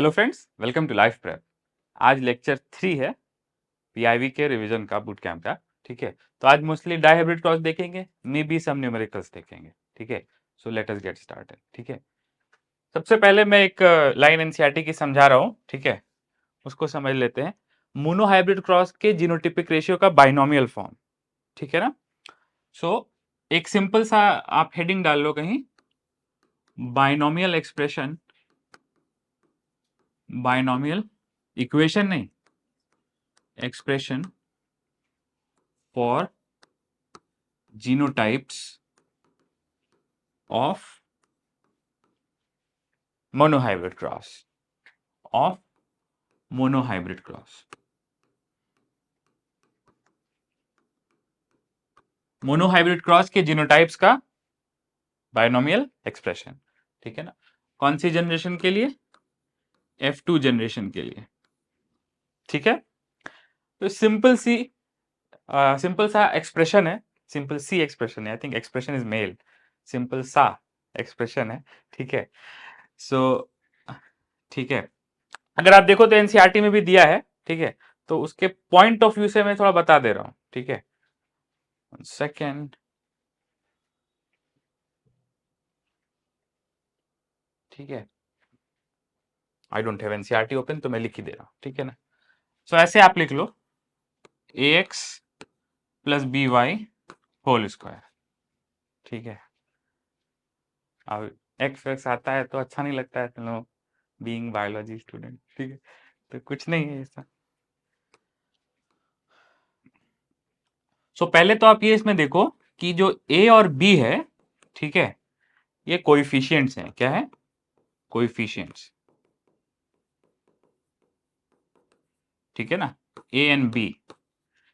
Hello friends, welcome to life prep. आज lecture 3 है PIV के रिवीजन का बूट कैंप का। ठीक है, तो आज मोस्टली डाइहाइब्रिड क्रॉस देखेंगे, मे बी सम न्यूमेरिकल्स देखेंगे। ठीक है, सो लेट अस गेट स्टार्टेड। ठीक है, सबसे पहले मैं एक लाइन एनसीईआरटी की समझा रहा हूँ। ठीक है, उसको समझ लेते हैं। मोनोहाइब्रिड क्रॉस के जीनोटिपिक रेशियो का बाइनोमियल फॉर्म। ठीक है ना। सो एक सिंपल सा आप हेडिंग डाल लो कहीं, बाइनोमियल एक्सप्रेशन, बाइनोमियल इक्वेशन नहीं, expression for genotypes of monohybrid cross of monohybrid cross monohybrid cross के जीनोटाइप्स का बायनोमियल एक्सप्रेशन। ठीक है ना। कौन सी जनरेशन के लिए? F2 जनरेशन के लिए। ठीक है, तो सिंपल सा एक्सप्रेशन है, सिंपल सी एक्सप्रेशन है। I think expression is male, simple सा एक्सप्रेशन है। ठीक है, सो ठीक है, अगर आप देखो तो एनसीईआरटी में भी दिया है। ठीक है, तो उसके पॉइंट ऑफ व्यू से मैं थोड़ा बता दे रहा हूं। ठीक है, सेकेंड। ठीक है, I don't have NCERT open तो मैं लिख ही दे रहा हूं। ठीक है ना। सो ऐसे आप लिख लो ax plus B Y whole square. ठीक है, अब एक्स आता है तो अच्छा नहीं लगता है, चलो बीइंग बायोलॉजी स्टूडेंट। ठीक है, तो कुछ नहीं है ऐसा। सो पहले तो आप ये इसमें देखो कि जो a और b है, ठीक है, ये कोएफिशिएंट्स हैं। क्या है? कोएफिशिएंट्स। ठीक है ना, a एंड b।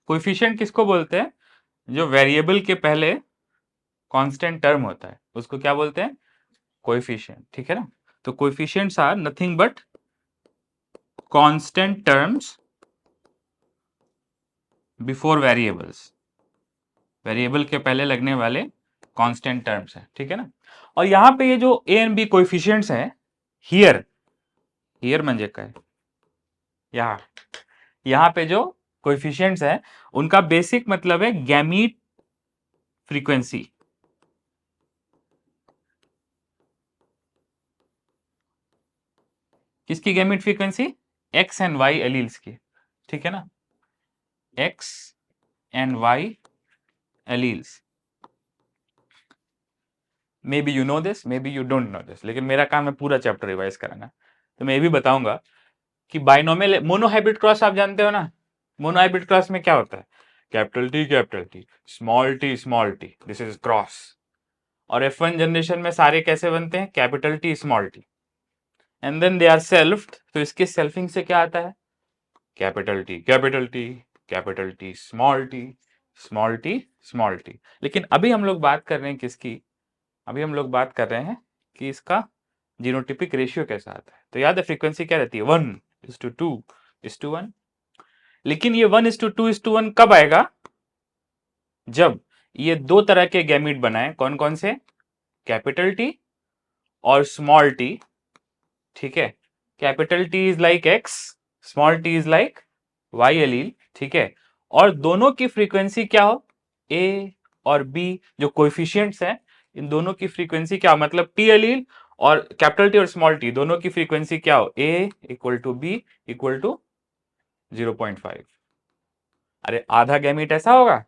कोएफिशिएंट किसको बोलते हैं? जो वेरिएबल के पहले कांस्टेंट टर्म होता है उसको क्या बोलते हैं? कोएफिशिएंट। ठीक है ना। तो coefficients are nothing but constant terms before variables. Variable के पहले लगने वाले कांस्टेंट टर्म्स हैं। ठीक है ना। और यहां पे ये जो ए एंड बी कोएफिशिएंट्स हैं, हियर हियर म्हणजे काय, यहां पे जो कोएफिशिएंट्स हैं उनका बेसिक मतलब है गैमीट फ्रीक्वेंसी। किसकी gamete frequency? X and Y alleles की। ठीक है ना, X and Y alleles. Maybe you know this, maybe you don't know this, लेकिन मेरा काम है पूरा चैप्टर रिवाइज कराना। तो मैं ये भी बताऊंगा कि बाइनोमियल मोनोहाइब्रिड क्रॉस आप जानते हो ना। मोनोहाइब्रिड क्रॉस में क्या होता है? Capital T small T, this is cross. और F1 जनरेशन में सारे कैसे बनते हैं? Capital T small T, and then they are selfed. तो इसके सेल्फिंग से क्या आता है? Capital T capital T capital T small T small T small T. लेकिन अभी हम लोग बात कर रहे हैं किसकी? अभी हम लोग बात कर रहे हैं कि इसका जीनोटिपिक रेशियो कैसा आता है। तो याद है फ्रीक्वेंसी क्या रहती है? 1:2:1। लेकिन ये 1:2:1 कब आएगा? जब ये दो तरह के गैमीट बनाए। कौन कौन से? कैपिटल टी और स्मॉल टी। ठीक है, capital T is like x, small T is like why allele. ठीक है, और दोनों की फ्रीक्वेंसी क्या हो? ए और बी जो कोएफिशिएंट्स हैं, इन दोनों की फ्रीक्वेंसी क्या हो? मतलब टी एलील और कैपिटल टी और स्मॉल टी दोनों की फ्रीक्वेंसी क्या हो? A equal to B equal to 0.5। अरे आधा गैमीट ऐसा होगा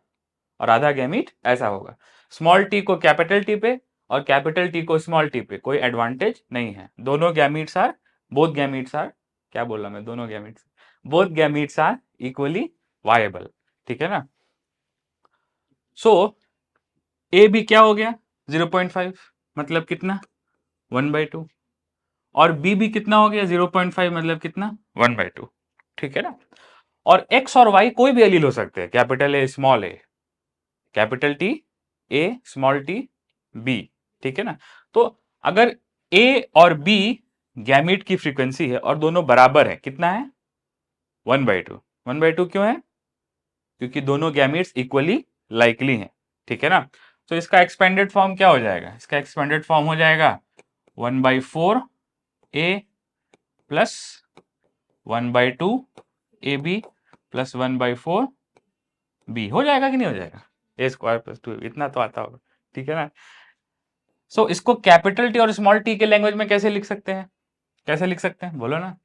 और आधा गैमीट ऐसा होगा। स्मॉल टी को कैपिटल टी पे और कैपिटल टी को स्मॉल टी पे कोई एडवांटेज नहीं है। दोनों gametes are, both gametes are, क्या बोला मैं? दोनों gametes, both gametes are equally viable. ठीक है ना। सो ए भी क्या हो गया? 0.5, मतलब कितना? 1/2। और बी भी कितना हो गया? 0.5, मतलब कितना? 1/2। ठीक है ना। और एक्स और वाई कोई भी एलील हो सकते हैं, capital A small A, capital T A small T B. ठीक है ना। तो अगर ए और बी गैमीट की फ्रीक्वेंसी है और दोनों बराबर है, कितना है? 1/2। 1/2 क्यों है? क्योंकि दोनों गैमीट्स इक्वली लाइकली हैं। ठीक है ना। तो इसका एक्सपेंडेड फॉर्म क्या हो जाएगा? इसका एक्सपेंडेड फॉर्म हो जाएगा 1/4 ए प्लस 1/2 AB प्लस 1/4 B। हो जाएगा कि नहीं हो जाएगा? A स्क्वायर प्लस 2 इतना तो आता होगा, ठीक है ना। सो इसको कैपिटल टी और स्मॉल टी के लैंग्वेज में कैसे लिख सकते हैं? कैसे लिख सकते हैं बोलो ना,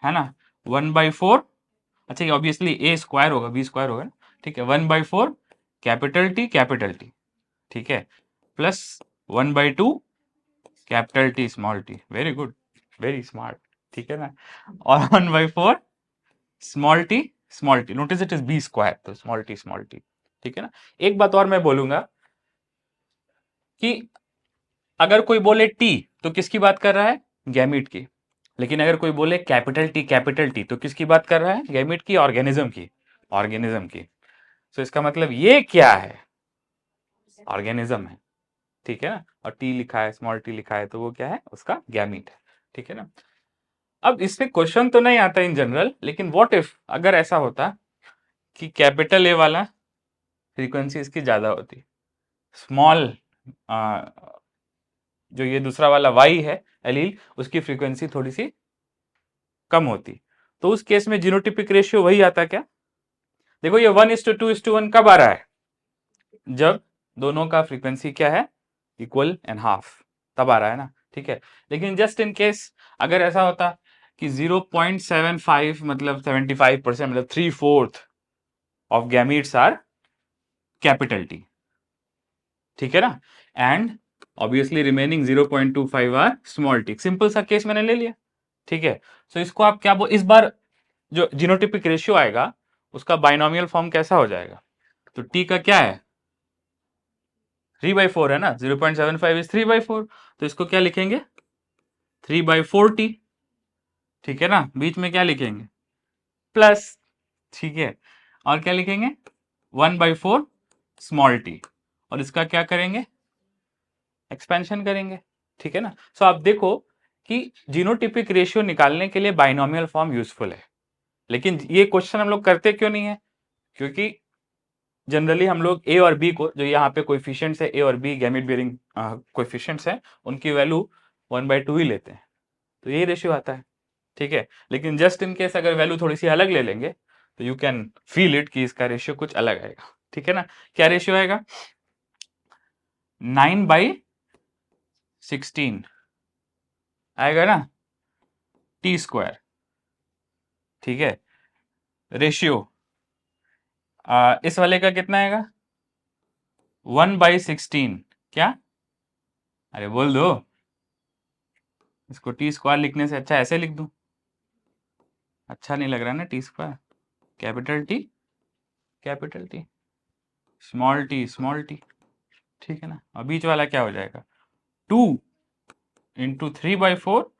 है ना। 1/4, अच्छा ये ऑब्वियसली ए स्क्वायर होगा, बी स्क्वायर होगा ना, ठीक है। 1/4 कैपिटल टी, ठीक है, plus 1/2 capital T small T. Very good, very smart, ठीक है ना। और 1/4 small T, notice it is B square, तो स्मॉल टी, ठीक है ना। एक बात और मैं बोलूंगा कि अगर कोई बोले टी तो किसकी बात कर रहा है? गैमीट की। लेकिन अगर कोई बोले कैपिटल टी तो किसकी बात कर रहा है? गैमीट की, ऑर्गेनिज्म की, ऑर्गेनिज्म की। तो इसका मतलब ये क्या है? ऑर्गेनिज्म है, ठीक है ना। और टी लिखा है, स्मॉल टी लिखा है, तो वो क्या है? उसका गैमीट है, ठीक है ना। अब इसमें क्वेश्चन तो नहीं आता इन जनरल, लेकिन व्हाट इफ अगर ऐसा होता कि कैपिटल ए वाला फ्रीक्वेंसी इसकी ज्यादा होती, स्मॉल जो ये दूसरा वाला वाई है एलील, उसकी फ्रीक्वेंसी थोड़ी सी कम होती, तो उस केस में जीनोटिपिक रेशियो वही आता क्या? देखो ये 1:2:1 कब आ रहा है? जब दोनों का फ्रीक्वेंसी क्या है? इक्वल एंड हाफ, तब आ रहा है ना, ठीक है। लेकिन जस्ट इन केस अगर ऐसा होता कि 0.75 मतलब 75% मतलब 3/4 of gametes are capital T, ठीक है ना, and obviously remaining 0.25 are small T. Simple सा केस मैंने ले लिया, ठीक है। सो इसको आप क्या इस बार जो जीनोटिपिक रेशियो आएगा उसका बाइनोमियल फॉर्म कैसा हो जाएगा? तो टी का क्या है? 3/4 है ना, 0.75 इज 3/4, तो इसको क्या लिखेंगे? 3/4 टी, ठीक है ना। बीच में क्या लिखेंगे? प्लस, ठीक है। और क्या लिखेंगे? 1/4 स्मॉल टी, और इसका क्या करेंगे? एक्सपेंशन करेंगे, ठीक है ना। सो आप देखो कि जीनोटिपिक रेशियो निकालने के लिए बाइनोमियल फॉर्म यूजफुल है, लेकिन ये क्वेश्चन हम लोग करते क्यों नहीं है? क्योंकि जनरली हम लोग ए और बी को, जो यहाँ पे कोएफिशिएंट्स है ए और बी गैमेट बेयरिंग कोएफिशिएंट्स है, उनकी वैल्यू 1/2 ही लेते हैं, तो यही रेशियो आता है, ठीक है। लेकिन जस्ट इन केस अगर वैल्यू थोड़ी सी अलग ले लेंगे तो यू कैन फील इट कि इसका रेशियो कुछ अलग आएगा, ठीक है ना। क्या रेशियो आएगा? 9/16 आएगा ना, टी स्क्वायर, ठीक है। रेशियो इस वाले का कितना आएगा? 1/16। क्या? अरे बोल दो, इसको टी स्क्वायर लिखने से अच्छा ऐसे लिख दूं? अच्छा नहीं लग रहा ना T square. Capital T small T, ठीक है ना। और बीच वाला क्या हो जाएगा? 2 into 3/4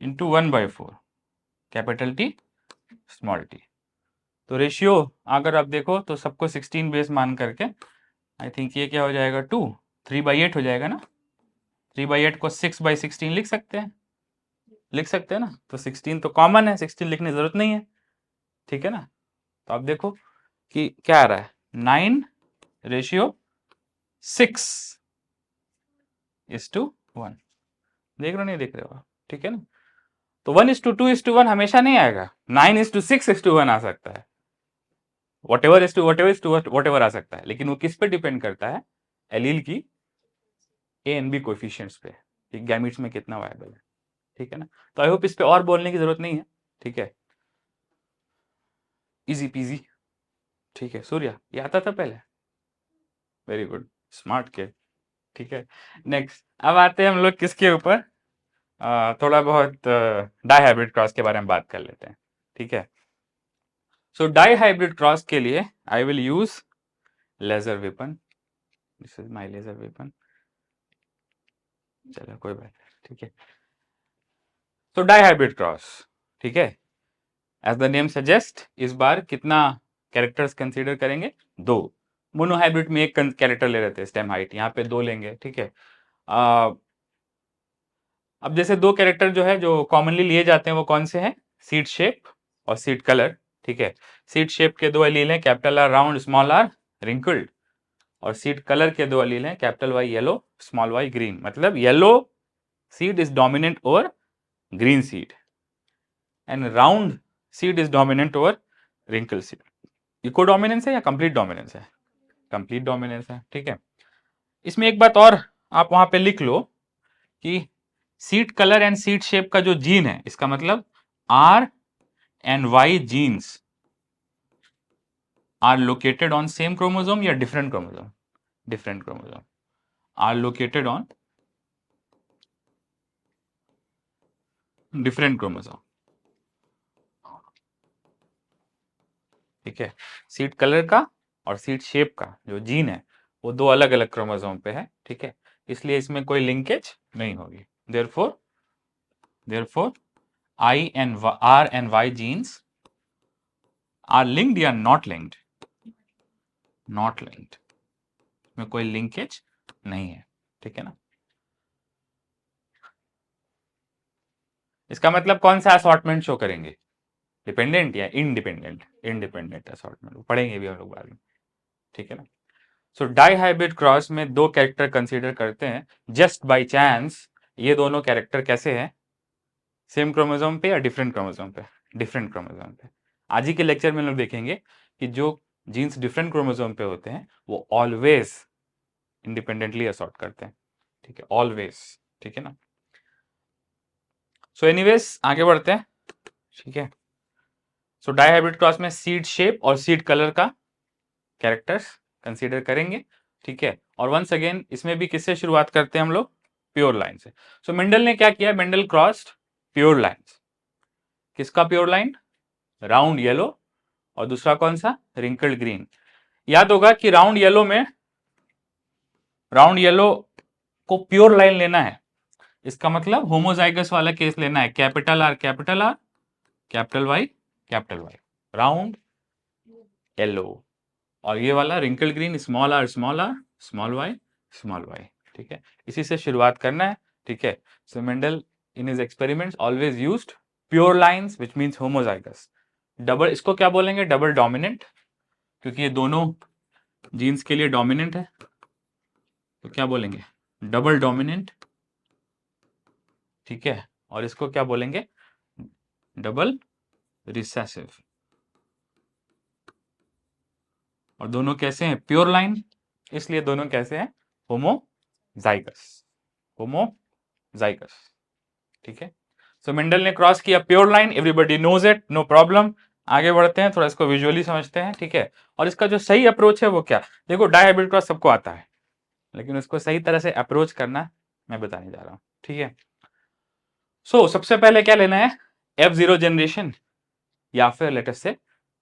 into 1/4 capital T small T. तो रेशियो अगर आप देखो तो सबको 16 बेस मान करके आई थिंक ये क्या हो जाएगा? 2 3/8 हो जाएगा ना। 3/8 को 6/16 लिख सकते हैं ना। तो 16 तो कॉमन है, 16 लिखने की जरूरत नहीं है, ठीक है ना। तो आप देखो कि क्या आ रहा है? 9:6:1 देख रहे हो नहीं देख रहे हो? ठीक है ना। तो 1:2:1 हमेशा नहीं आएगा, 9:6:1 आ सकता है, वट एवर आ सकता है, लेकिन वो किस पे डिपेंड करता है? एलील की ए एंड बी कोएफिशिएंट्स पे, कि गैमीट्स में कितना वायबल है, ठीक है ना। तो आई होप इस पे और बोलने की जरूरत नहीं है, ठीक है। इजी पीजी, ठीक है। सूर्या ये आता था पहले? वेरी गुड, स्मार्ट किड, ठीक है। नेक्स्ट अब आते हैं हम लोग किसके ऊपर, थोड़ा बहुत डाई हाइब्रिड क्रॉस के बारे में बात कर लेते हैं, ठीक है। सो डाई हाइब्रिड क्रॉस के लिए I will use laser weapon, this is my laser weapon, चलो कोई बात नहीं, ठीक है। तो डाई हाइब्रिड क्रॉस, ठीक है, एज द नेम सजेस्ट इस बार कितना कैरेक्टर्स कंसीडर करेंगे? 2। मोनो हाइब्रिड में एक कैरेक्टर ले रहे थे स्टेम हाइट, यहाँ पे 2 लेंगे, ठीक है। अब जैसे 2 कैरेक्टर जो है जो कॉमनली लिए जाते हैं वो कौन से हैं? सीड शेप और सीड कलर, ठीक है। सीड शेप के 2 एलील हैं, capital R round small R wrinkled, और सीड कलर के 2 एलील हैं, capital Y yellow small Y green. मतलब yellow seed is dominant over green seed, and round seed is dominant over wrinkle seed. Co dominance है या complete dominance है? Complete dominance है, ठीक है। इसमें एक बात और आप वहां पे लिख लो कि seed colour and seed shape का जो जीन है, इसका मतलब R and Y genes are located on same chromosome या different chromosome? Different chromosome are located on different chromosome, ठीक है। सीड कलर का और सीड शेप का जो जीन है वो दो अलग अलग क्रोमोसोम पे है, ठीक है, इसलिए इसमें कोई लिंकेज नहीं होगी। Therefore I and R and Y genes are linked या नॉट लिंक्ड? नॉट लिंक्ड, में कोई लिंकेज नहीं है, ठीक है ना। इसका मतलब कौन सा असॉर्टमेंट शो करेंगे, डिपेंडेंट या इंडिपेंडेंट? इंडिपेंडेंट असॉर्टमेंट पढ़ेंगे भी हम लोग बाद में, ठीक है ना। सो डाई हाइब्रिड क्रॉस में दो कैरेक्टर कंसीडर करते हैं, जस्ट बाय चांस ये दोनों कैरेक्टर कैसे हैं, सेम क्रोमोसोम पे या डिफरेंट क्रोमोसोम पे? डिफरेंट क्रोमोसोम पे। आज ही के लेक्चर में हम लोग देखेंगे कि जो जीन्स डिफरेंट क्रोमोसोम पे होते हैं वो ऑलवेज इंडिपेंडेंटली असॉर्ट करते हैं, ठीक है, ऑलवेज, ठीक है ना। सो एनीवेज आगे बढ़ते हैं, ठीक है। सो डाई हाइब्रिड क्रॉस में सीड शेप और सीड कलर का कैरेक्टर्स कंसीडर करेंगे, ठीक है। और वंस अगेन इसमें भी किससे शुरुआत करते हैं हम लोग? प्योर लाइन से। सो मेंडल ने क्या किया, मेंडल क्रॉस्ड प्योर लाइन्स। किसका प्योर लाइन? राउंड येलो और दूसरा कौन सा? Wrinkled green. याद होगा कि राउंड येलो को प्योर लाइन लेना है, इसका मतलब होमोजाइगस वाला केस लेना है, capital R capital R, capital Y, round yellow. और ये वाला wrinkle green small R small R, small Y, ठीक है। इसी से शुरुआत करना है, ठीक है। So Mendel in his experiments always used pure lines which means homozygous. Double, इसको क्या बोलेंगे? डबल डोमिनेंट, क्योंकि ये दोनों जीन्स के लिए डोमिनेंट है, तो क्या बोलेंगे? डबल डोमिनेंट, ठीक है। और इसको क्या बोलेंगे? Double recessive. और दोनों कैसे हैं? प्योर लाइन, इसलिए दोनों कैसे हैं? होमोजाइगस, ठीक है। सो मेंडल ने क्रॉस किया pure line, everybody knows it, no problem. आगे बढ़ते हैं, थोड़ा इसको विजुअली समझते हैं, ठीक है। और इसका जो सही अप्रोच है वो क्या? देखो डाई हाइब्रिड क्रॉस सबको आता है, लेकिन उसको सही तरह से अप्रोच करना मैं बताने जा रहा हूं, ठीक है। सो सबसे पहले क्या लेना है? F0 जनरेशन या फिर लेट अस से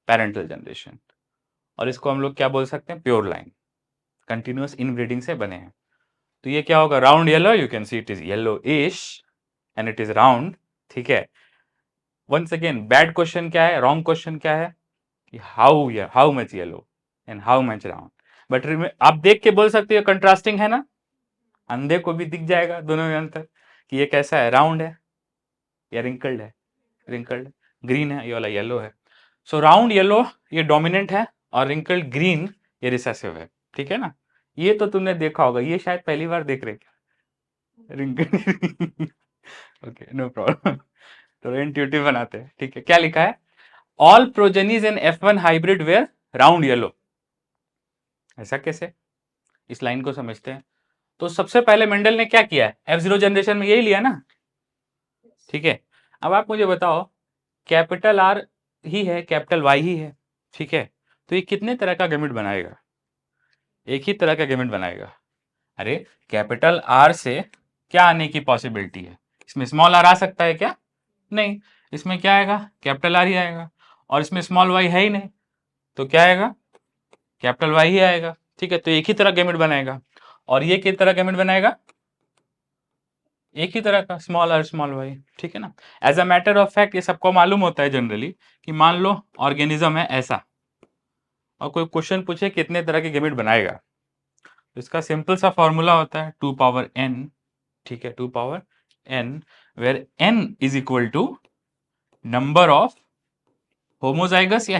पेरेंटल जनरेशन, और इसको हम लोग क्या बोल सकते हैं? प्योर लाइन, कंटिन्यूअस इनब्रीडिंग से बने हैं। तो ये क्या होगा? Round yellow, you can see it is yellow इश एंड इट इज राउंड, ठीक है। वंस अगेन बैड क्वेश्चन क्या है, रॉन्ग क्वेश्चन क्या है कि how much yellow and how much round. But आप देख के बोल सकते हो कंट्रास्टिंग है ना, अंधे को भी दिख जाएगा दोनों में अंतर कि ये कैसा है, राउंड है या रिंकल्ड है? रिंकल्ड, ग्रीन है, ये वाला येलो है। सो राउंड येलो ये डोमिनेंट है और रिंकल्ड ग्रीन ये रिसेसिव है, ठीक है ना। ये तो तुमने देखा होगा, ये शायद पहली बार देख रहे क्या, रिंकल्ड ओके नो प्रॉब्लम। तो इंट्यूटिव बनाते हैं, ठीक है। क्या लिखा है? All progenies in F1 hybrid were round yellow. ऐसा कैसे? इस लाइन को समझते हैं। तो सबसे पहले मेंडल ने क्या किया है? F0 जनरेशन में यही लिया ना, ठीक है। अब आप मुझे बताओ, कैपिटल आर ही है, कैपिटल वाई ही है, ठीक है। तो ये कितने तरह का गैमेट बनाएगा? एक ही तरह का गैमेट बनाएगा। अरे कैपिटल आर से क्या आने की पॉसिबिलिटी है? इसमें स्मॉल आर आ सकता है क्या? नहीं। इसमें क्या आएगा? कैपिटल आर ही आएगा। और इसमें स्मॉल वाई है ही नहीं, तो क्या आएगा? कैपिटल वाई ही आएगा, ठीक है। तो एक ही तरह गैमेट बनाएगा। और ये किस तरह गैमेट बनाएगा? एक ही तरह का, स्मॉल आर स्मॉल वाई, ठीक है ना। As a matter of fact ये सबको मालूम होता है जनरली कि मान लो ऑर्गेनिज्म है ऐसा, और कोई क्वेश्चन पूछे कितने तरह के गैमेट बनाएगा, तो इसका सिंपल सा फॉर्मूला होता है 2 पावर n, ठीक है, 2 power n, where n is equal to number of homozygous या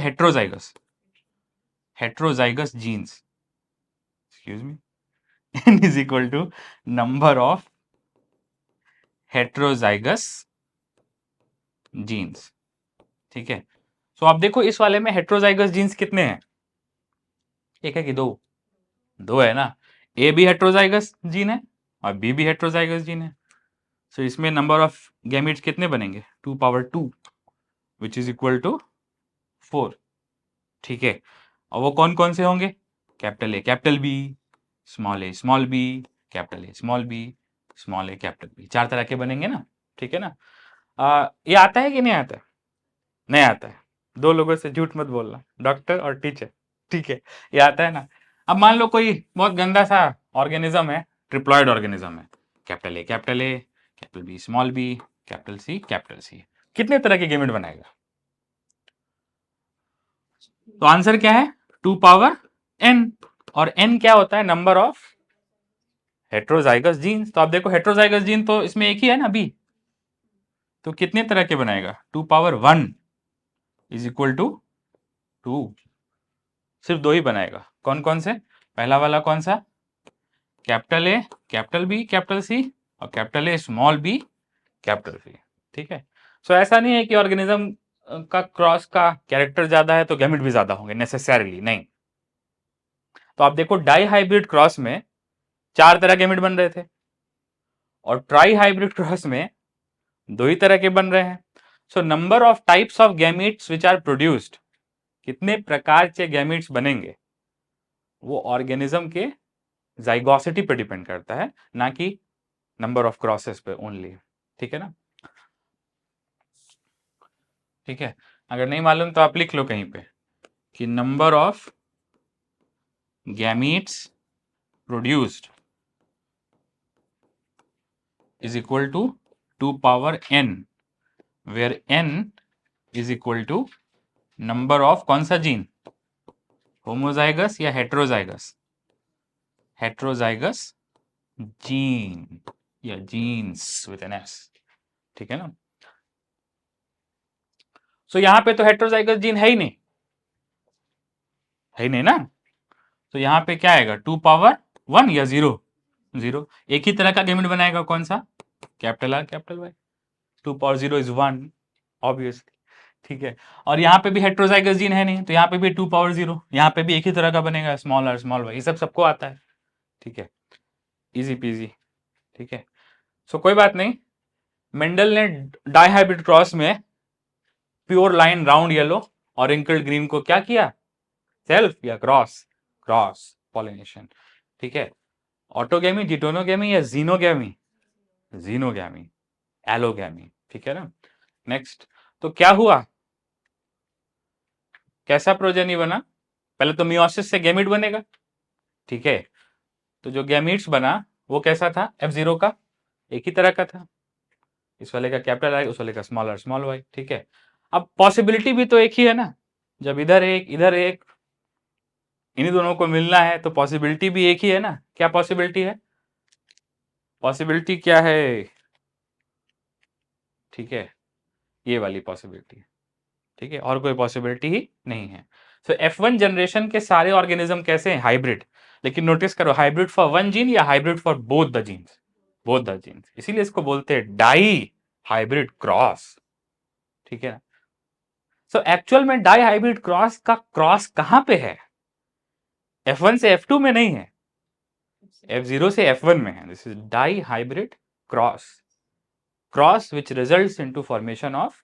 heterozygous genes, excuse me, n is equal to number of heterozygous genes. ठीक है, सो आप देखो इस वाले में हेट्रोजाइगस जीन्स कितने हैं, एक है कि दो, दो है ना। ए भी हेट्रोजाइगस जीन है और बी भी हेट्रोजाइगस जीन है। सो इसमें नंबर ऑफ गैमीट्स कितने बनेंगे, 2 power 2 which is equal to 4। ठीक है, और वो कौन कौन से होंगे, capital A capital B, small A small B, capital A small B, small A capital B, 4 तरह के बनेंगे ना। ठीक है ना। ये आता है कि नहीं आता है, नहीं आता है, दो लोगों से झूठ मत बोलना, डॉक्टर और टीचर। ठीक है, ये आता है ना। अब मान लो कोई बहुत गंदा सा ऑर्गेनिज्म है, ट्रिप्लॉइड ऑर्गेनिज्म है, capital A capital B small B, capital C, कितने तरह के गैमेट बनाएगा, तो आंसर क्या है 2 पावर n। और n क्या होता है, नंबर ऑफ हेट्रोजाइगस जीन्स। तो आप देखो हेट्रोजाइगस जीन तो इसमें एक ही है ना बी, तो कितने तरह के बनाएगा, 2 पावर 1 इज इक्वल टू 2, सिर्फ दो ही बनाएगा, कौन कौन से, पहला वाला कौन सा, capital A capital B capital C, और capital A small B capital C. ठीक है, सो ऐसा नहीं है कि ऑर्गेनिज्म का क्रॉस का कैरेक्टर ज्यादा है तो गैमेट भी ज्यादा होंगे, नेसेसरली नहीं। तो आप देखो डाई हाइब्रिड क्रॉस में 4 तरह के गैमेट बन रहे थे, और ट्राई हाइब्रिड क्रॉस में 2 ही तरह के बन रहे हैं। So number of types of gametes which are produced, कितने प्रकार के गैमेट्स बनेंगे, वो ऑर्गेनिज्म के जाइगोसिटी पे डिपेंड करता है, ना कि नंबर ऑफ क्रॉसेस पे ओनली। ठीक है ना। ठीक है, अगर नहीं मालूम तो आप लिख लो कहीं पे कि number of gametes produced is equal to 2 power n, where n is equal to number of कौन सा जीन, होमोजाइगस या हेट्रोजाइगस, हेट्रोजाइगस जीन या जीन्स विद एन एस। ठीक है ना। सो यहां पे तो हेट्रोजाइगस जीन है ही नहीं, है ही नहीं ना। तो यहां पे क्या आएगा, 2 पावर 1 या 0, 0। एक ही तरह का गैमेट बनाएगा कौन सा, capital R capital Y, 2 power 0 is 1 obviously. ठीक है, और यहाँ पे भी हेट्रोजाइगस जीन है नहीं, तो यहाँ पे भी 2 पावर 0, यहाँ पे भी एक ही तरह का बनेगा, स्मॉल आर स्मॉल वाई, ये सब सबको आता है। ठीक है, इजी पीजी। ठीक है, सो कोई बात नहीं। मेंडल ने डाई हाइब्रिड क्रॉस में प्योर लाइन राउंड येलो और रिंकल्ड ग्रीन को क्या किया, सेल्फ या क्रॉस, क्रॉस पॉलिनेशन। ठीक है, ऑटोगैमी, जिटोनोगैमी या जीनोगैमी, जीनोगैमी, एलोगैमी। ठीक है ना। नेक्स्ट, तो क्या हुआ, कैसा प्रोजेनी बना, पहले तो मियोसिस से गैमिट बनेगा। ठीक है, तो जो गैमिट्स बना वो कैसा था, F0 का एक ही तरह का था, इस वाले का कैपिटल आई, उस वाले का स्मॉल आर स्मॉल वाई। ठीक है, अब पॉसिबिलिटी भी तो एक ही है ना, जब इधर एक इन्हीं दोनों को मिलना है तो पॉसिबिलिटी भी एक ही है ना। क्या पॉसिबिलिटी है, पॉसिबिलिटी क्या है, ठीक है, ये वाली पॉसिबिलिटी है। ठीक है, और कोई पॉसिबिलिटी ही नहीं है। सो F1 जनरेशन के सारे ऑर्गेनिज्म कैसे हैं, हाइब्रिड। लेकिन नोटिस करो, हाइब्रिड फॉर 1 जीन या hybrid for both the genes, both the genes, इसीलिए इसको बोलते हैं डाई हाइब्रिड क्रॉस। ठीक है, सो एक्चुअल में डाई हाइब्रिड क्रॉस का क्रॉस कहां पे है, F1 से F2 में नहीं है, F0 से F1 में है। This is di hybrid cross, cross which results into formation of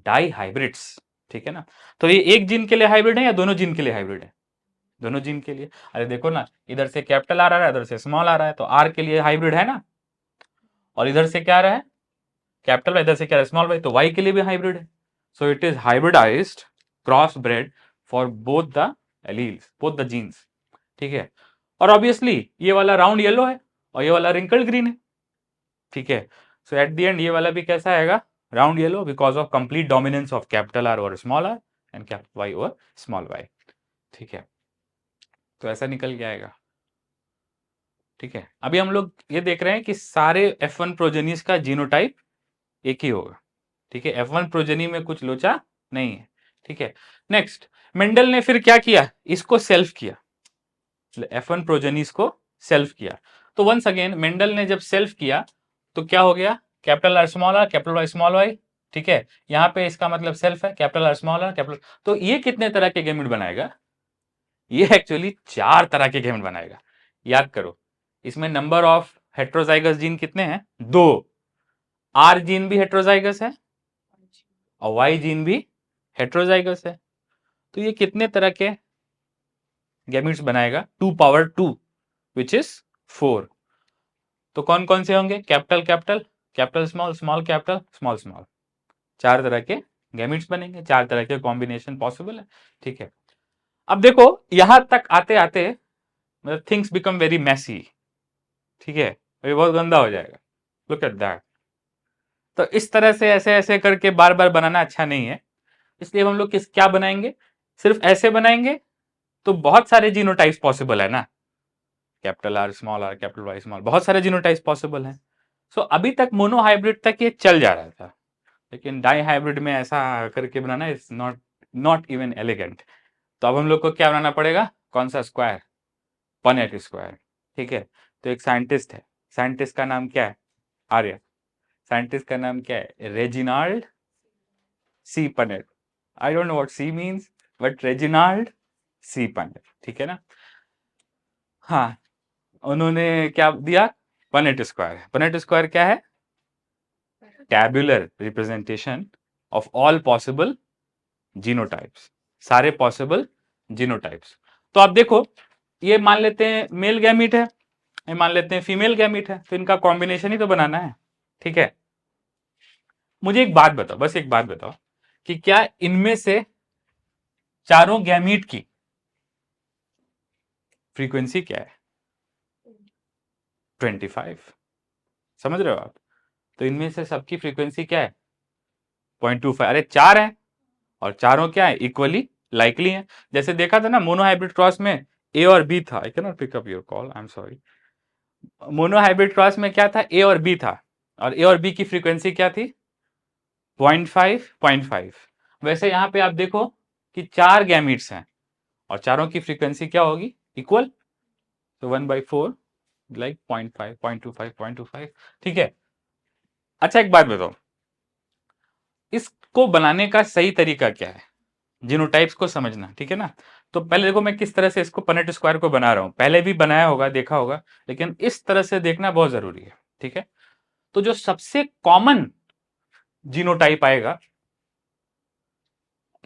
di hybrids. ठीक है ना। तो ये एक जीन के लिए हाइब्रिड है या दोनों जीन के लिए हाइब्रिड है, दोनों जीन के लिए। अरे देखो ना, इधर से कैपिटल आ रहा है, इधर से स्मॉल आ रहा है, तो आर के लिए हाइब्रिड है ना, और इधर से क्या आ रहा है कैपिटल, इधर से क्या है स्मॉल वाई, तो वाई के लिए भी हाइब्रिड है। So it is hybridized cross bred for both the alleles, both the genes. ठीक है, और ऑब्वियसली ये वाला राउंड येलो है और ये वाला रिंकल्ड ग्रीन है। ठीक है, सो एट द एंड ये वाला भी कैसा आएगा, round yellow, because of complete dominance of capital R over small R and capital Y over small Y. ठीक है, तो ऐसा निकल के आएगा। ठीक है, अभी हम लोग ये देख रहे हैं कि सारे F1 प्रोजेनीज का जीनोटाइप एक ही होगा। ठीक है, F1 प्रोजेनी में कुछ लोचा नहीं है। ठीक है, नेक्स्ट, मेंडल ने फिर क्या किया, इसको सेल्फ किया, F1 प्रोजेनीज को सेल्फ किया। तो वंस अगेन मेंडल ने जब सेल्फ किया तो क्या हो गया, capital R capital Y small Y, ठीक है, यहाँ पे इसका मतलब सेल्फ है, capital R small R capital. तो ये कितने तरह के गैमेट बनाएगा? ये एक्चुअली 4 तरह के गैमेट बनाएगा। याद करो, इसमें नंबर ऑफ हेट्रोजाइगस जीन कितने हैं? 2। आर जीन भी हेट्रोजाइगस है और वाई जीन भी हेट्रोजाइगस है। तो ये कितने तरह के गैमेट्स बनाएगा? 2 पावर 2 विच इज 4। तो कौन कौन से होंगे? Capital capital, capital small, small capital, small small. 4 तरह के गैमेट्स बनेंगे, 4 तरह के कॉम्बिनेशन पॉसिबल है। ठीक है, अब देखो यहां तक आते आते मतलब थिंग्स बिकम वेरी मैसी। ठीक है, ये बहुत गंदा हो जाएगा। Look at that. तो इस तरह से ऐसे ऐसे करके बार बार बनाना अच्छा नहीं है, इसलिए हम लोग क्या बनाएंगे? सिर्फ ऐसे बनाएंगे तो बहुत सारे जीनोटाइप्स पॉसिबल है ना, capital R small R capital Y small, बहुत सारे जीनोटाइप्स पॉसिबल हैं। सो अभी तक मोनो हाइब्रिड तक ये चल जा रहा था, लेकिन डाई हाइब्रिड में ऐसा करके बनाना is not not even elegant. तो अब हम लोग को क्या बनाना पड़ेगा? कौन सा स्क्वायर? Punnett square. ठीक है, तो एक साइंटिस्ट है, साइंटिस्ट का नाम क्या है? आर्य। साइंटिस्ट का नाम क्या है? Reginald C Punnett. I don't know what C means, but Reginald C Punnett. ठीक है ना? हाँ, उन्होंने क्या दिया? Punnett square. पनेट स्क्वायर क्या है? Tabular representation of all possible genotypes, सारे पॉसिबल जीनोटाइप्स। तो आप देखो, ये मान लेते हैं मेल गैमीट है, ये मान लेते हैं फीमेल गैमीट है, तो इनका कॉम्बिनेशन ही तो बनाना है। ठीक है, मुझे एक बात बताओ, बस एक बात बताओ कि क्या इनमें से चारों गैमीट की फ्रीक्वेंसी क्या है? 25। समझ रहे हो आप? तो इनमें से सबकी फ्रीक्वेंसी क्या है? 0.25। अरे 4 है और चारों क्या है? इक्वली लाइकली है। जैसे देखा था ना मोनो हाइब्रिड क्रॉस में ए और बी था। I can not pick up your call, I am sorry. Mono hybrid cross में क्या था? ए और बी था, और ए और बी की फ्रीक्वेंसी क्या थी? 0.5 0.5। वैसे यहां पे आप देखो कि 4 गैमीट्स हैं और चारों की फ्रीक्वेंसी क्या होगी? इक्वल। तो 1/4 लाइक 0.5 0.25 0.25। ठीक है, अच्छा एक बात बताओ, इसको बनाने का सही तरीका क्या है? जीनोटाइप्स को समझना, ठीक है ना? तो पहले देखो मैं किस तरह से इसको पनेट स्क्वायर को बना रहा हूं, पहले भी बनाया होगा, देखा होगा, लेकिन इस तरह से देखना बहुत जरूरी है। ठीक है, तो जो सबसे कॉमन जीनोटाइप आएगा,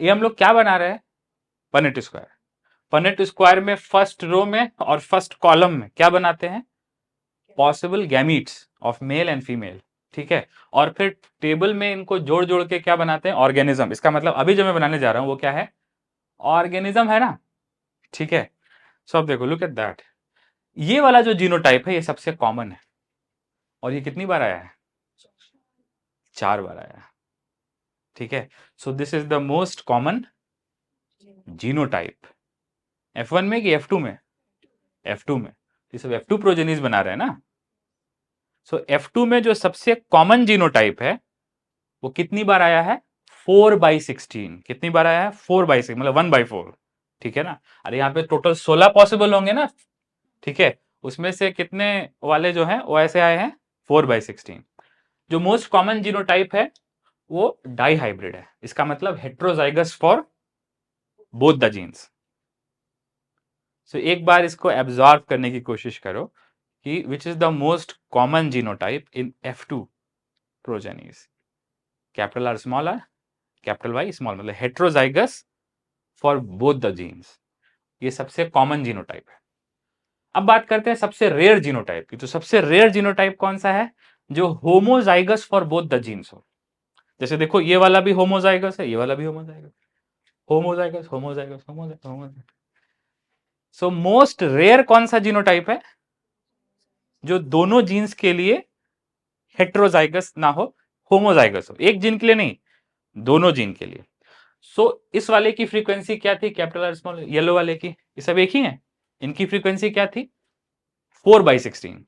ये हम लोग क्या बना रहे हैं? Punnett square. पनेट स्क्वायर में फर्स्ट रो में और फर्स्ट कॉलम में क्या बनाते हैं? Possible gametes of male and female. ठीक है, और फिर टेबल में इनको जोड़ जोड़ के क्या बनाते हैं? ऑर्गेनिज्म। इसका मतलब अभी जो मैं बनाने जा रहा हूं वो क्या है? ऑर्गेनिज्म है ना। ठीक है, सो अब देखो, लुक एट दैट। ये वाला जो जीनोटाइप है ये सबसे कॉमन है, और ये कितनी बार आया है? 4 बार आया है। ठीक है, सो this is the most common genotype. F1 में कि F2 में? F2 में। ये सब F2 प्रोजेनिस बना रहे हैं ना। सो F2 में जो सबसे कॉमन जीनोटाइप है वो कितनी बार आया है? 4/16। कितनी बार आया है? 4/6, मतलब 1/4। ठीक है ना? अरे यहाँ पे टोटल 16 पॉसिबल होंगे ना। ठीक है, उसमें से कितने वाले जो हैं वो ऐसे आए हैं? 4/16। जो मोस्ट कॉमन जीनोटाइप है वो डाई हाइब्रिड है। इसका मतलब heterozygous for both the genes. So एक बार इसको एब्जॉर्ब करने की कोशिश करो कि which is the most common genotype in F2 progenies? Capital R small R capital Y small, मतलब heterozygous for both the genes. ये सबसे कॉमन जीनोटाइप है। अब बात करते हैं सबसे रेयर जीनोटाइप की। तो सबसे रेयर जीनोटाइप कौन सा है? जो homozygous for both the genes हो। जैसे देखो, ये वाला भी होमोजाइगस है, ये वाला भी homozygous, homozygous homozygous homozygous. So most rare कौन सा जीनोटाइप है? जो दोनों जीन्स के लिए हेट्रोजाइगस ना हो, होमोजाइगस हो। एक जीन के लिए नहीं, दोनों जीन के लिए। सो इस वाले की फ्रीक्वेंसी क्या थी? Capital R small. येलो वाले की, ये सब एक ही है, इनकी फ्रीक्वेंसी क्या थी? 4/16।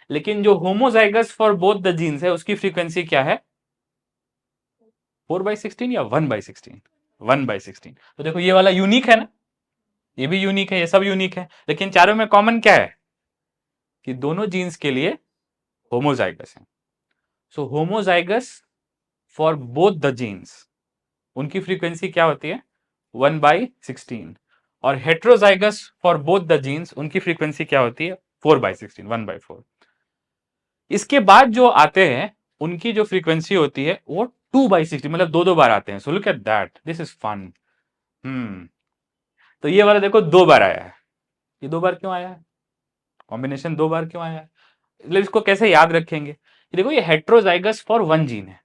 लेकिन जो homozygous for both the genes है उसकी फ्रीक्वेंसी क्या है? 4/16 या 1/16? 1/16। तो देखो ये वाला यूनिक है ना, ये भी यूनिक है, ये सब यूनिक है, लेकिन चारों में कॉमन क्या है? कि दोनों जीन्स के लिए होमोजाइगस है। So homozygous for both the genes उनकी फ्रीक्वेंसी क्या होती है 1/16 और heterozygous for both the genes उनकी फ्रीक्वेंसी क्या होती है 4/16 1/4। इसके बाद जो आते हैं उनकी जो फ्रीक्वेंसी होती है वो 2/16 मतलब दो दो बार आते हैं। So look at that, this is fun. तो ये वाला देखो दो बार आया है, ये दो बार क्यों आया है, कॉम्बिनेशन दो बार क्यों आया है, मतलब इसको कैसे याद रखेंगे। ये देखो ये हेट्रोजाइगस फॉर वन जीन है,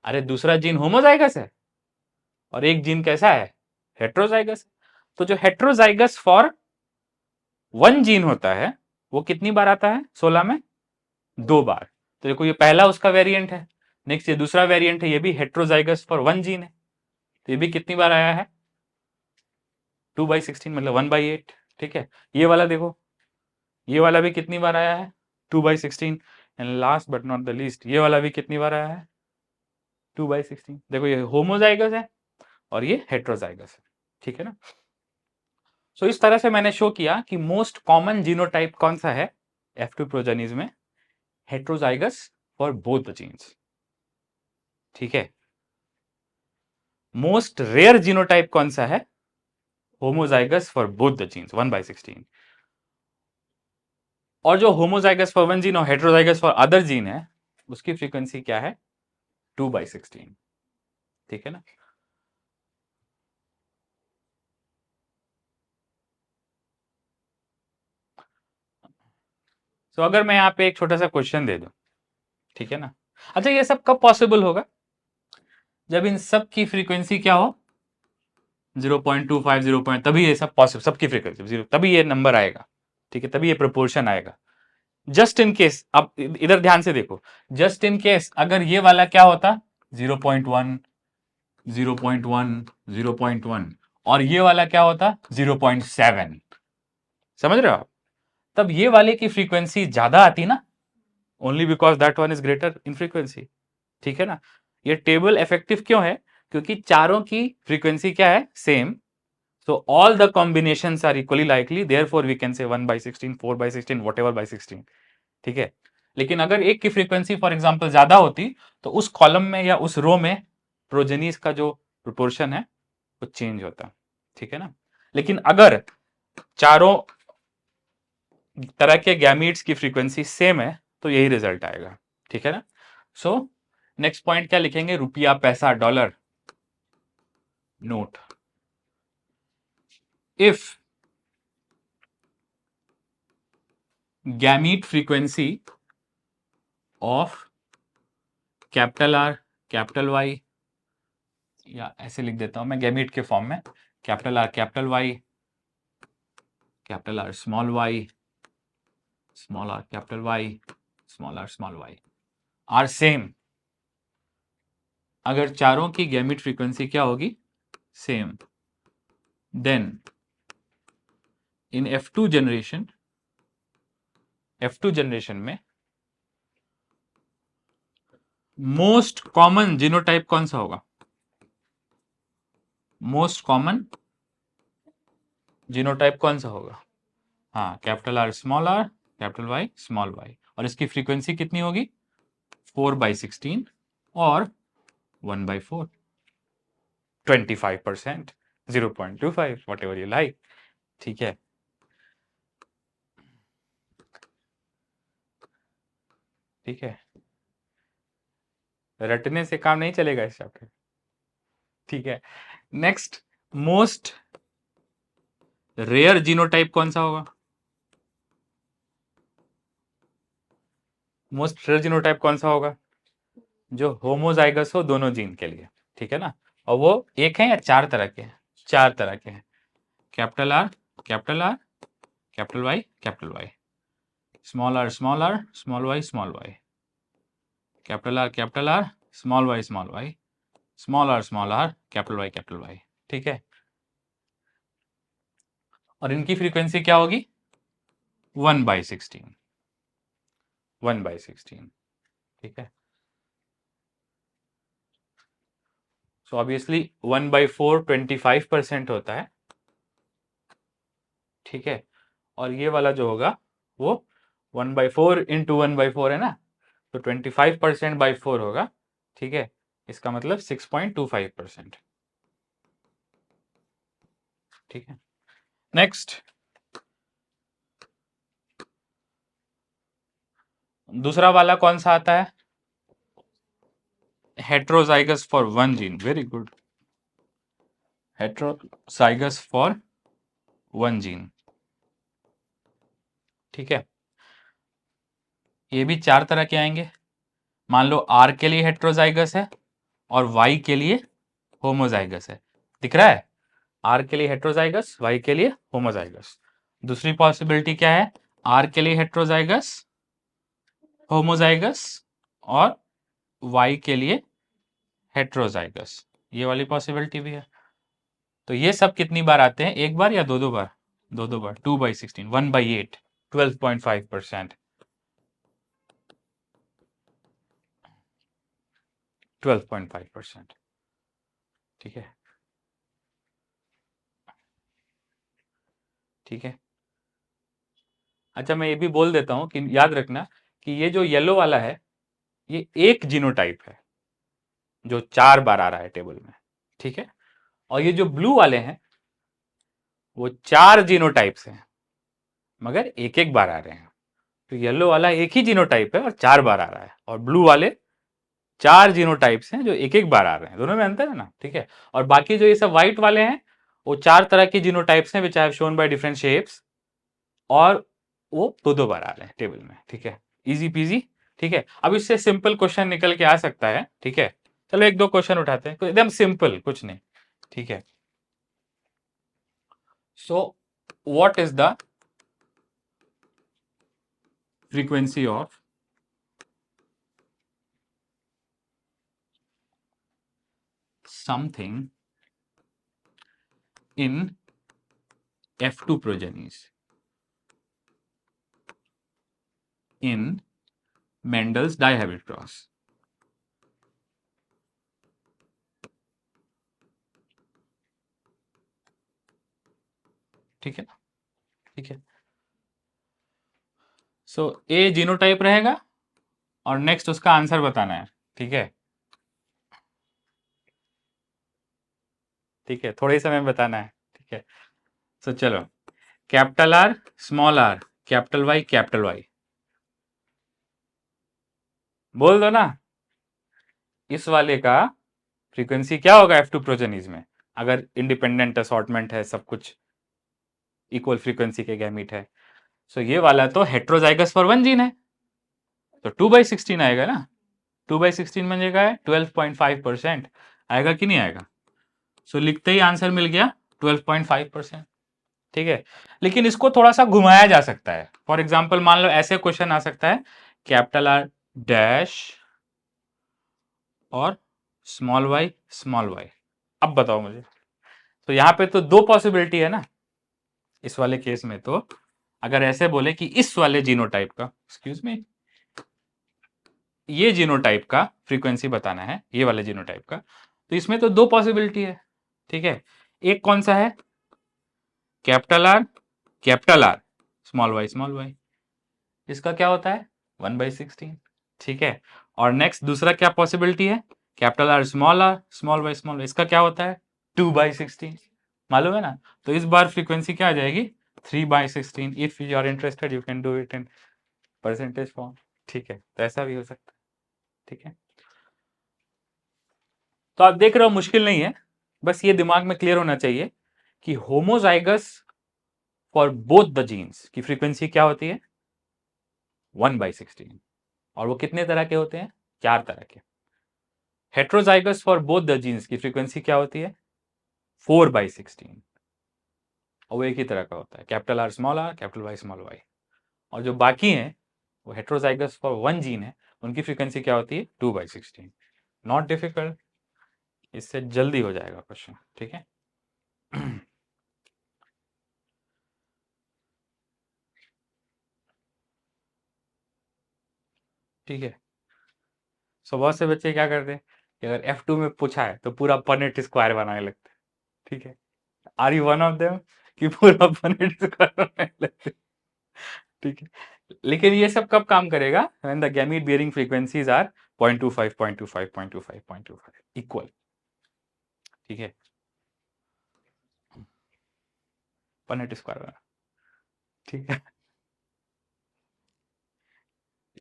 अरे दूसरा जीन होमोजाइगस है और एक जीन कैसा है हेट्रोजाइगस। तो जो हेट्रोजाइगस फॉर वन जीन होता है वो कितनी बार आता है 16 में, दो बार। तो देखो ये पहला उसका वेरिएंट है, नेक्स्ट ये दूसरा वेरिएंट है, ये भी हेट्रोजाइगस फॉर वन जीन है, तो ये भी कितनी बार आया है 2/16 मतलब 1/8। ठीक है, ये वाला देखो, ये वाला भी कितनी बार आया है 2/16 and last but not the least ये वाला भी कितनी बार आया है 2/16। देखो ये होमोजाइगस है और ये हेट्रोजाइगस है, ठीक है ना। सो इस तरह से मैंने शो किया कि मोस्ट कॉमन जीनोटाइप कौन सा है F2 प्रोजेनीज में, heterozygous for both the genes. ठीक है, मोस्ट रेयर जीनोटाइप कौन सा है, homozygous for both the genes 1/16। और जो होमोजाइगस फॉर वन जीन और हेट्रोजाइगस फॉर अदर जीन है उसकी फ्रीक्वेंसी क्या है 2/16। ठीक है ना। तो अगर मैं यहाँ पे एक छोटा सा क्वेश्चन दे दूं, ठीक है ना, अच्छा ये सब कब पॉसिबल होगा, जब इन सब की फ्रीक्वेंसी क्या हो 0.25 0 तभी ये सब पॉसिबल, सबकी फ्रीक्वेंसी 0 तभी ये नंबर आएगा। ठीक है, तभी ये प्रोपोर्शन आएगा। जस्ट इन केस, अब इधर ध्यान से देखो, जस्ट इन केस अगर ये वाला क्या होता 0.1 0.1 0.1 और ये वाला क्या होता 0.7, समझ रहे हो आप, तब ये वाले की फ्रीक्वेंसी ज्यादा आती ना, only because that one is greater in frequency. ठीक है ना। ये टेबल इफेक्टिव क्यों है, क्योंकि चारों की फ्रीक्वेंसी क्या है same, so all the combinations are equally likely, therefore we can say 1/16 4/16 whatever by 16। ठीक है, लेकिन अगर एक की फ्रीक्वेंसी फॉर एग्जांपल ज्यादा होती तो उस कॉलम में या उस रो में प्रोजेनीज का जो प्रोपोर्शन है वो चेंज होता। ठीक है ना, लेकिन अगर चारों तरह के गैमीट्स की फ्रीक्वेंसी सेम है तो यही रिजल्ट आएगा। ठीक है ना। सो नेक्स्ट पॉइंट क्या लिखेंगे, रुपया पैसा dollar note, if gamete frequency of capital R capital Y, या ऐसे लिख देता हूं मैं गैमीट के फॉर्म में, capital R capital Y, capital R small Y, small R capital Y, small R small Y are same, अगर चारों की गैमीट फ्रीक्वेंसी क्या होगी same, then in F2 generation में मोस्ट कॉमन जीनोटाइप कौन सा होगा, मोस्ट कॉमन जीनोटाइप कौन सा होगा, हाँ capital R capital Y small Y, और इसकी फ्रीक्वेंसी कितनी होगी 4/16 और 1/4 25%, 0.25 वट एवर यू लाइक। ठीक है, ठीक है, रटने से काम नहीं चलेगा इस चैप्टर। ठीक है, नेक्स्ट मोस्ट रेयर जीनोटाइप कौन सा होगा, मोस्ट रेयर जीनोटाइप कौन सा होगा, जो होमोजाइगस हो दोनों जीन के लिए। ठीक है ना, और वो एक है या चार तरह के हैं, चार तरह के हैं, capital R capital R capital Y small R small Y capital R small Y small R capital Y. ठीक है, और इनकी फ्रीक्वेंसी क्या होगी 1/16 1/16। ठीक है, सो ऑब्वियसली 1/4 25% होता है। ठीक है, और ये वाला जो होगा वो 1/4 इंटू 1/4 है ना, तो 25% बाई 4 होगा ठीक है, इसका मतलब 6.25%। ठीक है, नेक्स्ट दूसरा वाला कौन सा आता है? Heterozygous for one gene, very good, heterozygous for one gene. ठीक है, ये भी 4 तरह के आएंगे। मान लो आर के लिए हेट्रोजाइगस है और वाई के लिए होमोजाइगस है, दिख रहा है? आर के लिए हेट्रोजाइगस, वाई के लिए होमोजाइगस। दूसरी पॉसिबिलिटी क्या है? आर के लिए हेट्रोजाइगस, होमोजाइगस, और वाई के लिए हेट्रोजाइगस, ये वाली पॉसिबिलिटी भी है। तो ये सब कितनी बार आते हैं? एक बार या दो बार? दो बार। 2/16, 1/8, 12.5%, 12.5%। ठीक है, ठीक है। अच्छा, मैं ये भी बोल देता हूं कि याद रखना कि ये जो येलो वाला है ये एक जीनोटाइप है जो 4 बार आ रहा है टेबल में। ठीक है, और ये जो ब्लू वाले हैं वो 4 जीनोटाइप्स हैं मगर एक एक बार आ रहे हैं। तो येलो वाला एक ही जीनोटाइप है और 4 बार आ रहा है, और ब्लू वाले 4 जीनोटाइप्स हैं जो एक एक बार आ रहे हैं। दोनों में अंतर है ना? ठीक है, और बाकी जो ये सब व्हाइट वाले हैं वो 4 तरह के जीनोटाइप्स हैं which I have shown by different shapes, और वो दो बार आ रहे हैं टेबल में। ठीक है, इजी पीजी। ठीक है, अब इससे सिंपल क्वेश्चन निकल के आ सकता है। ठीक है, चलो एक दो क्वेश्चन उठाते हैं, एकदम सिंपल, कुछ नहीं। ठीक है, so what is the frequency of something in F2 progenies in Mendel's dihabit cross? ठीक है, ठीक है। सो ए जीनोटाइप रहेगा और नेक्स्ट उसका आंसर बताना है। ठीक है, ठीक है, थोड़े ही समय में बताना है। ठीक है, सो चलो, capital R, small R, capital Y, बोल दो ना। इस वाले का फ्रीक्वेंसी क्या होगा F2 प्रोजेनीज में? अगर इंडिपेंडेंट असॉर्टमेंट है, सब कुछ इक्वल फ्रीक्वेंसी के गैमीट है। सो ये वाला तो हेट्रोजाइगस फॉर वन जीन है, तो 2/16 आएगा ना। 2/16 बनेगा 12.5%, आएगा कि नहीं आएगा? सो लिखते ही आंसर मिल गया 12.5%। ठीक है, लेकिन इसको थोड़ा सा घुमाया जा सकता है। फॉर एग्जाम्पल मान लो ऐसे क्वेश्चन आ सकता है, कैपिटल आर डैश और स्मॉल वाई। अब बताओ मुझे, तो यहां पे तो दो पॉसिबिलिटी है ना इस वाले केस में। तो अगर ऐसे बोले कि इस वाले जीनोटाइप का, एक्सक्यूज मी, ये जीनोटाइप का फ्रीक्वेंसी बताना है, ये वाले जीनोटाइप का, तो इसमें तो दो पॉसिबिलिटी है। ठीक है, एक कौन सा है? कैपिटल आर स्मॉल वाई, इसका क्या होता है? 1/16। ठीक है, और नेक्स्ट दूसरा क्या पॉसिबिलिटी है? कैपिटल आर स्मॉल वाई, इसका क्या होता है? 2/16। मालूम है ना? तो इस बार फ्रीक्वेंसी क्या आ जाएगी? 3/16। If you are interested you can do it in percentage form. ठीक है, तो ऐसा भी हो सकता है। ठीक है, तो आप देख रहे हो मुश्किल नहीं है, बस ये दिमाग में क्लियर होना चाहिए कि homozygous for both the genes की फ्रीक्वेंसी क्या होती है? 1/16। और वो कितने तरह के होते हैं? 4 तरह के। Heterozygous for both the genes की फ्रीक्वेंसी क्या होती है? 4/16, और वो एक ही तरह का होता है, capital R, capital Y, small Y. और जो बाकी हैं वो हेट्रोजाइगस फॉर वन जीन है, उनकी फ्रीक्वेंसी क्या होती है? 2/16। नॉट डिफिकल्ट, इससे जल्दी हो जाएगा क्वेश्चन। ठीक है, ठीक है। सो बहुत से बच्चे क्या करते हैं कि अगर F2 में पूछा है तो पूरा पनेट स्क्वायर बनाने लगते हैं। ठीक है, are you one of them कि पूरा पनेट स्क्वायर बनाने लगते हैं? ठीक है, लेकिन ये सब कब काम करेगा? When the gamete bearing frequencies are 0.25 0.25 0.25 0.25 equal. ठीक है, 1/8 स्क्वायर। ठीक है,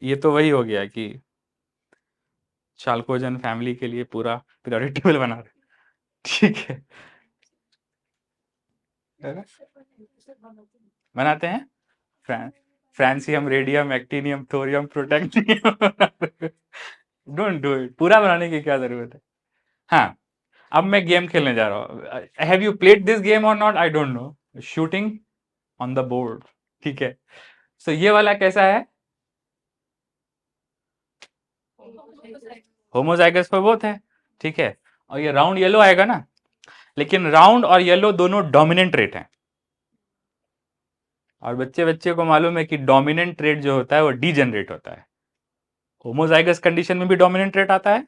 ये तो वही हो गया कि चाल्कोजन फैमिली के लिए पूरा पीरियोडिक टेबल बना रहे। ठीक है ना? बनाते हैं francium, radium, actinium, thorium, protactinium. Don't do it, पूरा बनाने की क्या जरूरत है। हाँ, अब मैं गेम खेलने जा रहा हूँ। Have you played this game और not, I don't know. Shooting on the board. ठीक है, सो ये वाला कैसा है? होमोजाइगस पर बोथ है। ठीक है, और ये राउंड येलो आएगा ना, लेकिन राउंड और येलो दोनों डोमिनेंट ट्रेट हैं। और बच्चे बच्चे को मालूम है कि डोमिनेंट ट्रेट जो होता है वो डीजेनरेट होता है। होमोजाइगस कंडीशन में भी डोमिनेंट ट्रेट आता है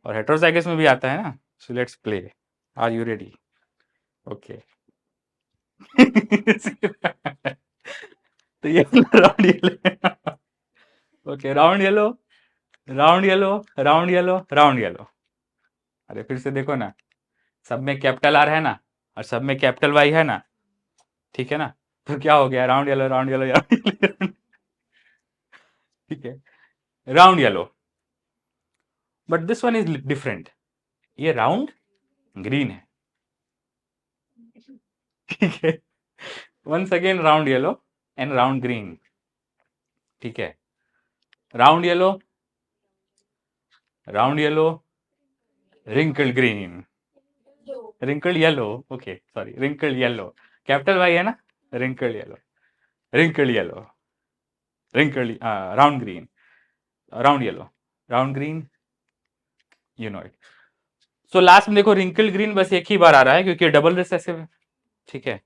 और हेट्रोजाइगस में भी आता है ना। So let's play, are you ready? Okay. तो ये round yellow. Okay, round yellow, round yellow, round yellow, round yellow. अरे फिर से देखो ना, सब में कैपिटल आर है ना, और सब में कैपिटल वाई है ना। ठीक है ना, तो क्या हो गया? Round yellow, round yellow, round yellow. ठीक है, round yellow, but this one is different. ये राउंड ग्रीन है। ठीक है, once again round yellow and round green. ठीक है, round yellow, round yellow, wrinkle green, wrinkle yellow. Okay sorry, wrinkle yellow, capital Y है ना, wrinkle yellow, wrinkle yellow, wrinkle round green, round yellow, round green, you know it. So last में देखो, wrinkle green बस एक ही बार आ रहा है क्योंकि double recessive है। ठीक है,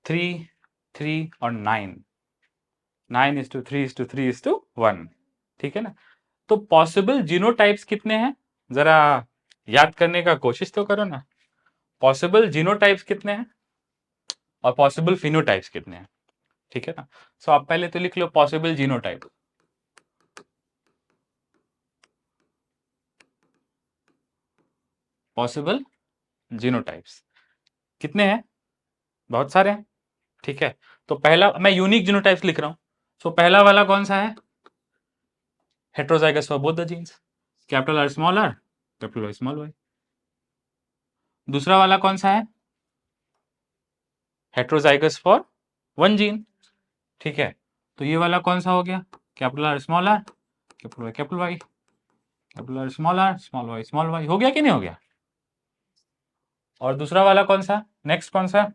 3 3 और 9, 9:3:3:1। ठीक है ना, तो पॉसिबल जीनोटाइप्स कितने हैं? जरा याद करने का कोशिश तो करो ना। पॉसिबल जीनोटाइप्स कितने हैं और पॉसिबल फिनोटाइप्स कितने हैं? ठीक है ना, सो आप पहले तो लिख लो पॉसिबल जीनोटाइप। पॉसिबल जीनोटाइप्स कितने हैं? बहुत सारे हैं। ठीक है, तो पहला मैं यूनिक जीनोटाइप्स लिख रहा हूं। सो पहला वाला कौन सा है? Heterozygous for both the genes, capital R small R, capital Y small Y. दूसरा वाला कौन सा है? Heterozygous for one gene. ठीक है, तो ये वाला कौन सा हो गया? Capital R small R, capital Y, capital Y, capital R small R, small Y. हो गया कि नहीं हो गया? और दूसरा वाला कौन सा? नेक्स्ट कौन सा?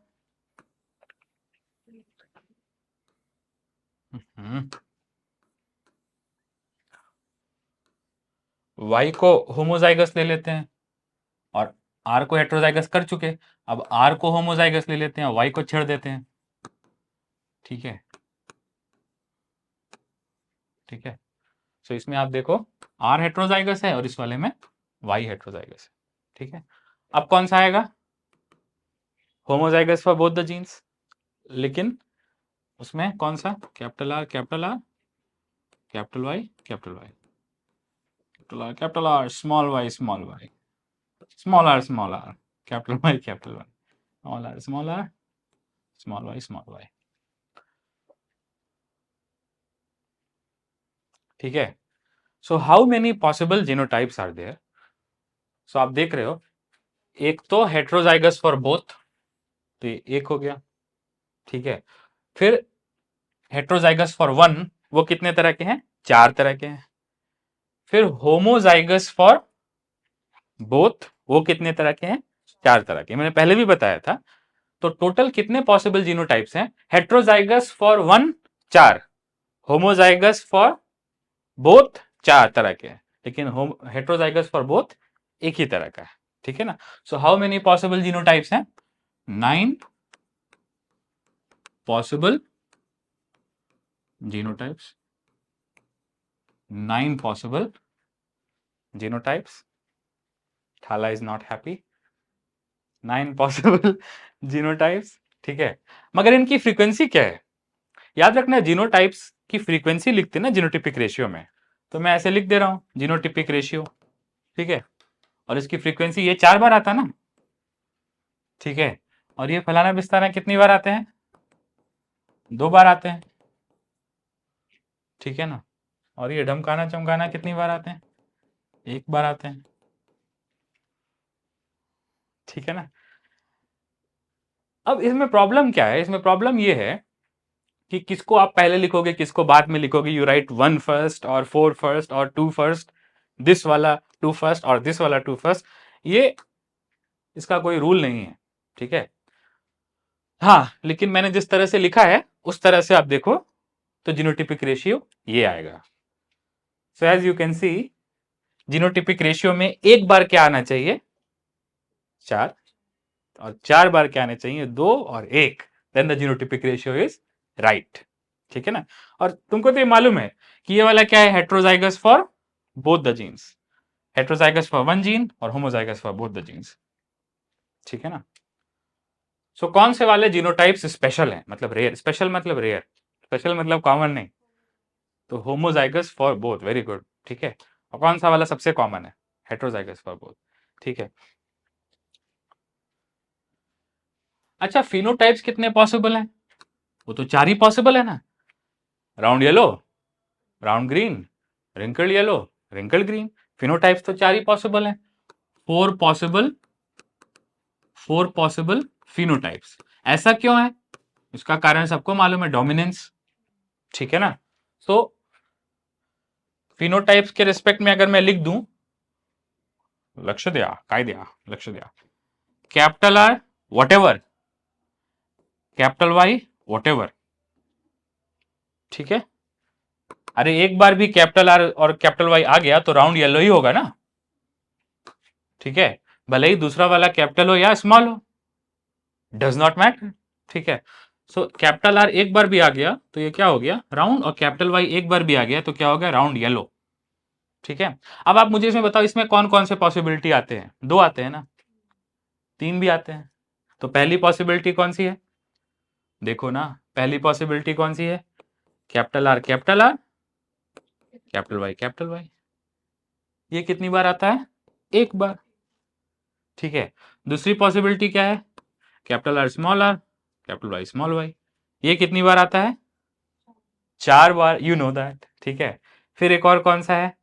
वाई को होमोजाइगस ले लेते हैं और आर को हेट्रोजाइगस कर चुके, अब आर को होमोजाइगस ले लेते हैं, वाई को छेड़ देते हैं। ठीक है, ठीक है, सो इसमें आप देखो आर हेट्रोजाइगस है और इस वाले में वाई हेट्रोजाइगस है। ठीक है, अब कौन सा आएगा? Homozygous for both the genes, लेकिन उसमें कौन सा? Capital R, capital R, capital Y, capital Y, capital R, capital R, small Y, small Y, small R, capital Y, capital Y, small R, small R, small Y, small Y. ठीक है, so how many possible genotypes are there? सो आप देख रहे हो, एक तो heterozygous for both, तो ये एक हो गया। ठीक है, फिर हेट्रोजाइगस फॉर वन, वो कितने तरह के हैं? 4 तरह के हैं। फिर होमोजाइगस फॉर बोथ, वो कितने तरह के हैं? 4 तरह के, मैंने पहले भी बताया था। तो टोटल कितने पॉसिबल जीनोटाइप्स हैं? Heterozygous for one 4, homozygous for both 4 तरह के हैं, लेकिन हेट्रोजाइगस फॉर बोथ एक ही तरह का है। ठीक है ना, सो हाउ मेनी पॉसिबल जीनोटाइप्स हैं? 9 पॉसिबल जीनोटाइप्स, 9 पॉसिबल जीनोटाइप्स। थाला is not happy. 9 possible genotypes. ठीक है, मगर इनकी फ्रीक्वेंसी क्या है? याद रखना जीनोटाइप्स की फ्रीक्वेंसी लिखते हैं ना जीनोटिपिक रेशियो में, तो मैं ऐसे लिख दे रहा हूं जीनोटिपिक रेशियो, ठीक है, और इसकी फ्रीक्वेंसी ये 4 बार आता ना, ठीक है, और ये फलाना बिस्तारा कितनी बार आते हैं, 2 बार आते हैं, ठीक है ना, और ये ढमकाना चमकाना कितनी बार आते हैं, 1 बार आते हैं, ठीक है ना। अब इसमें प्रॉब्लम क्या है, इसमें प्रॉब्लम ये है कि किसको आप पहले लिखोगे किसको बाद में लिखोगे, यू राइट 1 फर्स्ट और 4 फर्स्ट और 2 फर्स्ट, दिस वाला 2 फर्स्ट और दिस वाला 2 फर्स्ट, ये इसका कोई रूल नहीं है, ठीक है। हाँ, लेकिन मैंने जिस तरह से लिखा है उस तरह से आप देखो तो जीनोटिपिक रेशियो ये आएगा। So as you can see genotypic ratio में एक बार क्या आना चाहिए, 4, और 4 बार क्या आने चाहिए, 2 और 1, then the genotypic ratio is right, ठीक है ना। और तुमको तो ये मालूम है कि ये वाला क्या है, heterozygous for both the genes, heterozygous for one gene और homozygous for both the genes, ठीक है ना। सो कौन से वाले जीनोटाइप्स स्पेशल हैं, मतलब रेयर, स्पेशल मतलब रेयर, स्पेशल मतलब कॉमन नहीं, तो homozygous for both, very good, ठीक है। और कौन सा वाला सबसे कॉमन है, हेट्रोजाइगस फॉर बोथ, ठीक है। अच्छा, फिनोटाइप्स कितने पॉसिबल हैं, वो तो 4 ही पॉसिबल है ना, round yellow, round green, wrinkled yellow, wrinkled green, phenotypes तो 4 ही पॉसिबल हैं, 4 पॉसिबल, 4 पॉसिबल फिनोटाइप्स। ऐसा क्यों है, इसका कारण सबको मालूम है, डोमिनेंस, ठीक है ना। सो फिनोटाइप्स के रिस्पेक्ट में अगर मैं लिख दूं, लक्ष द्या, काय द्या, लक्ष द्या, capital R whatever, capital Y whatever, ठीक है। अरे एक बार भी कैपिटल आर और कैपिटल वाई आ गया तो राउंड येलो ही होगा ना, ठीक है, भले ही दूसरा वाला कैपिटल हो या स्मॉल हो, डज नॉट मैटर, ठीक है। सो कैपिटल आर एक बार भी आ गया तो ये क्या हो गया, राउंड, और कैपिटल वाई एक बार भी आ गया तो क्या हो गया, राउंड येलो, ठीक है। अब आप मुझे इसमें बताओ, इसमें कौन कौन से पॉसिबिलिटी आते हैं, 2 आते हैं ना, 3 भी आते हैं, तो पहली पॉसिबिलिटी कौन सी है, देखो ना, पहली पॉसिबिलिटी कौन सी है, capital R capital R, capital Y capital Y, ये कितनी बार आता है, 1 बार, ठीक है। दूसरी पॉसिबिलिटी क्या है, capital R, capital Y small Y, ये कितनी बार आता है, 4 बार, यू नो दैट, ठीक है। फिर एक और कौन सा है,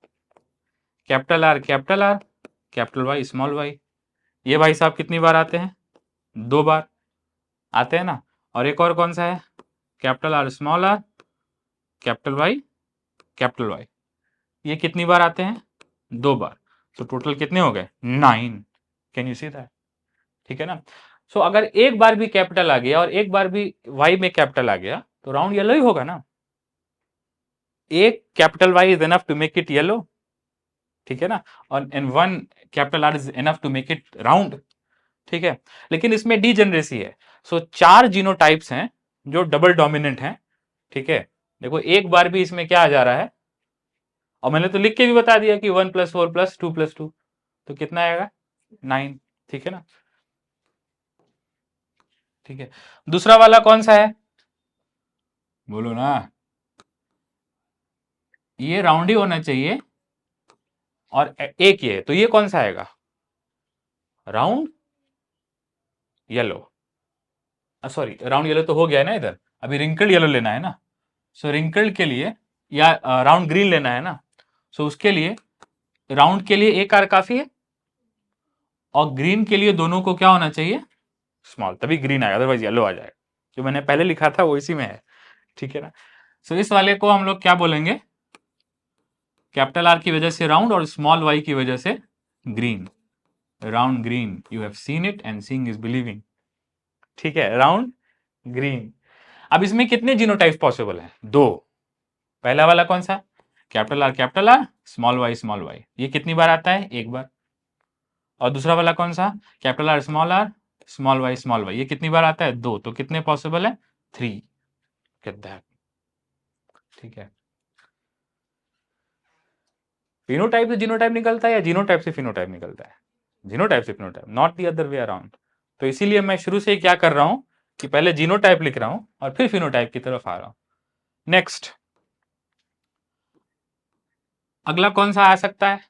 capital R capital Y small Y, ये भाई साहब कितनी बार आते हैं, 2 बार आते हैं ना। और एक और कौन सा है, कैपिटल आर कैपिटल वाई, ये कितनी बार आते हैं, 2 बार, तो टोटल कितने हो गए, 9, कैन यू सी दैट, ठीक है ना। सो अगर एक बार भी कैपिटल आ गया और एक बार भी वाई में कैपिटल आ गया तो राउंड येलो ही होगा ना, एक capital Y is enough to make it yellow, ठीक है ना, और and 1 capital R is enough to make it round, ठीक है। लेकिन इसमें डीजेनरेसी है, सो 4 जीनोटाइप्स हैं जो डबल डोमिनेंट हैं, ठीक है। देखो एक बार भी इसमें क्या आ जा रहा है, और मैंने तो लिख के भी बता दिया कि 1 + 4 + 2 + 2 तो कितना आएगा, 9, ठीक है ना, ठीक है। दूसरा वाला कौन सा है, बोलो ना, ये राउंड ही होना चाहिए, और एक ये, तो ये कौन सा आएगा, round yellow, sorry round yellow तो हो गया है ना इधर, अभी रिंकल्ड येलो लेना है ना, सो रिंकल्ड के लिए या राउंड ग्रीन लेना है ना, सो उसके लिए राउंड के लिए एक आर काफी है, और ग्रीन के लिए दोनों को क्या होना चाहिए, स्मॉल, तभी ग्रीन आएगा, अदरवाइज येलो आ जाएगा, जो मैंने पहले लिखा था वो इसी में है, ठीक है ना। सो इस वाले को हम लोग क्या बोलेंगे, कैपिटल आर की वजह से राउंड और स्मॉल वाई की वजह से green, round green, you have seen it and seeing is believing, ठीक है, राउंड ग्रीन। अब इसमें कितने जीनोटाइप पॉसिबल है, 2, पहला वाला कौन सा, कैपिटल आर स्मॉल वाई, ये कितनी बार आता है, 1 बार, और दूसरा वाला कौन सा, कैपिटल आर स्मॉल वाई, ये कितनी बार आता है, 2, तो कितने पॉसिबल है, 3, गेट दैट, ठीक है। फिनोटाइप से जीनोटाइप निकलता है या जीनोटाइप से फिनोटाइप निकलता है, जीनोटाइप से phenotype, not the other way around. तो इसीलिए मैं शुरू से क्या कर रहा हूं कि पहले जीनोटाइप लिख रहा हूं और फिर फिनोटाइप की तरफ आ रहा हूं, नेक्स्ट अगला कौन सा आ सकता है?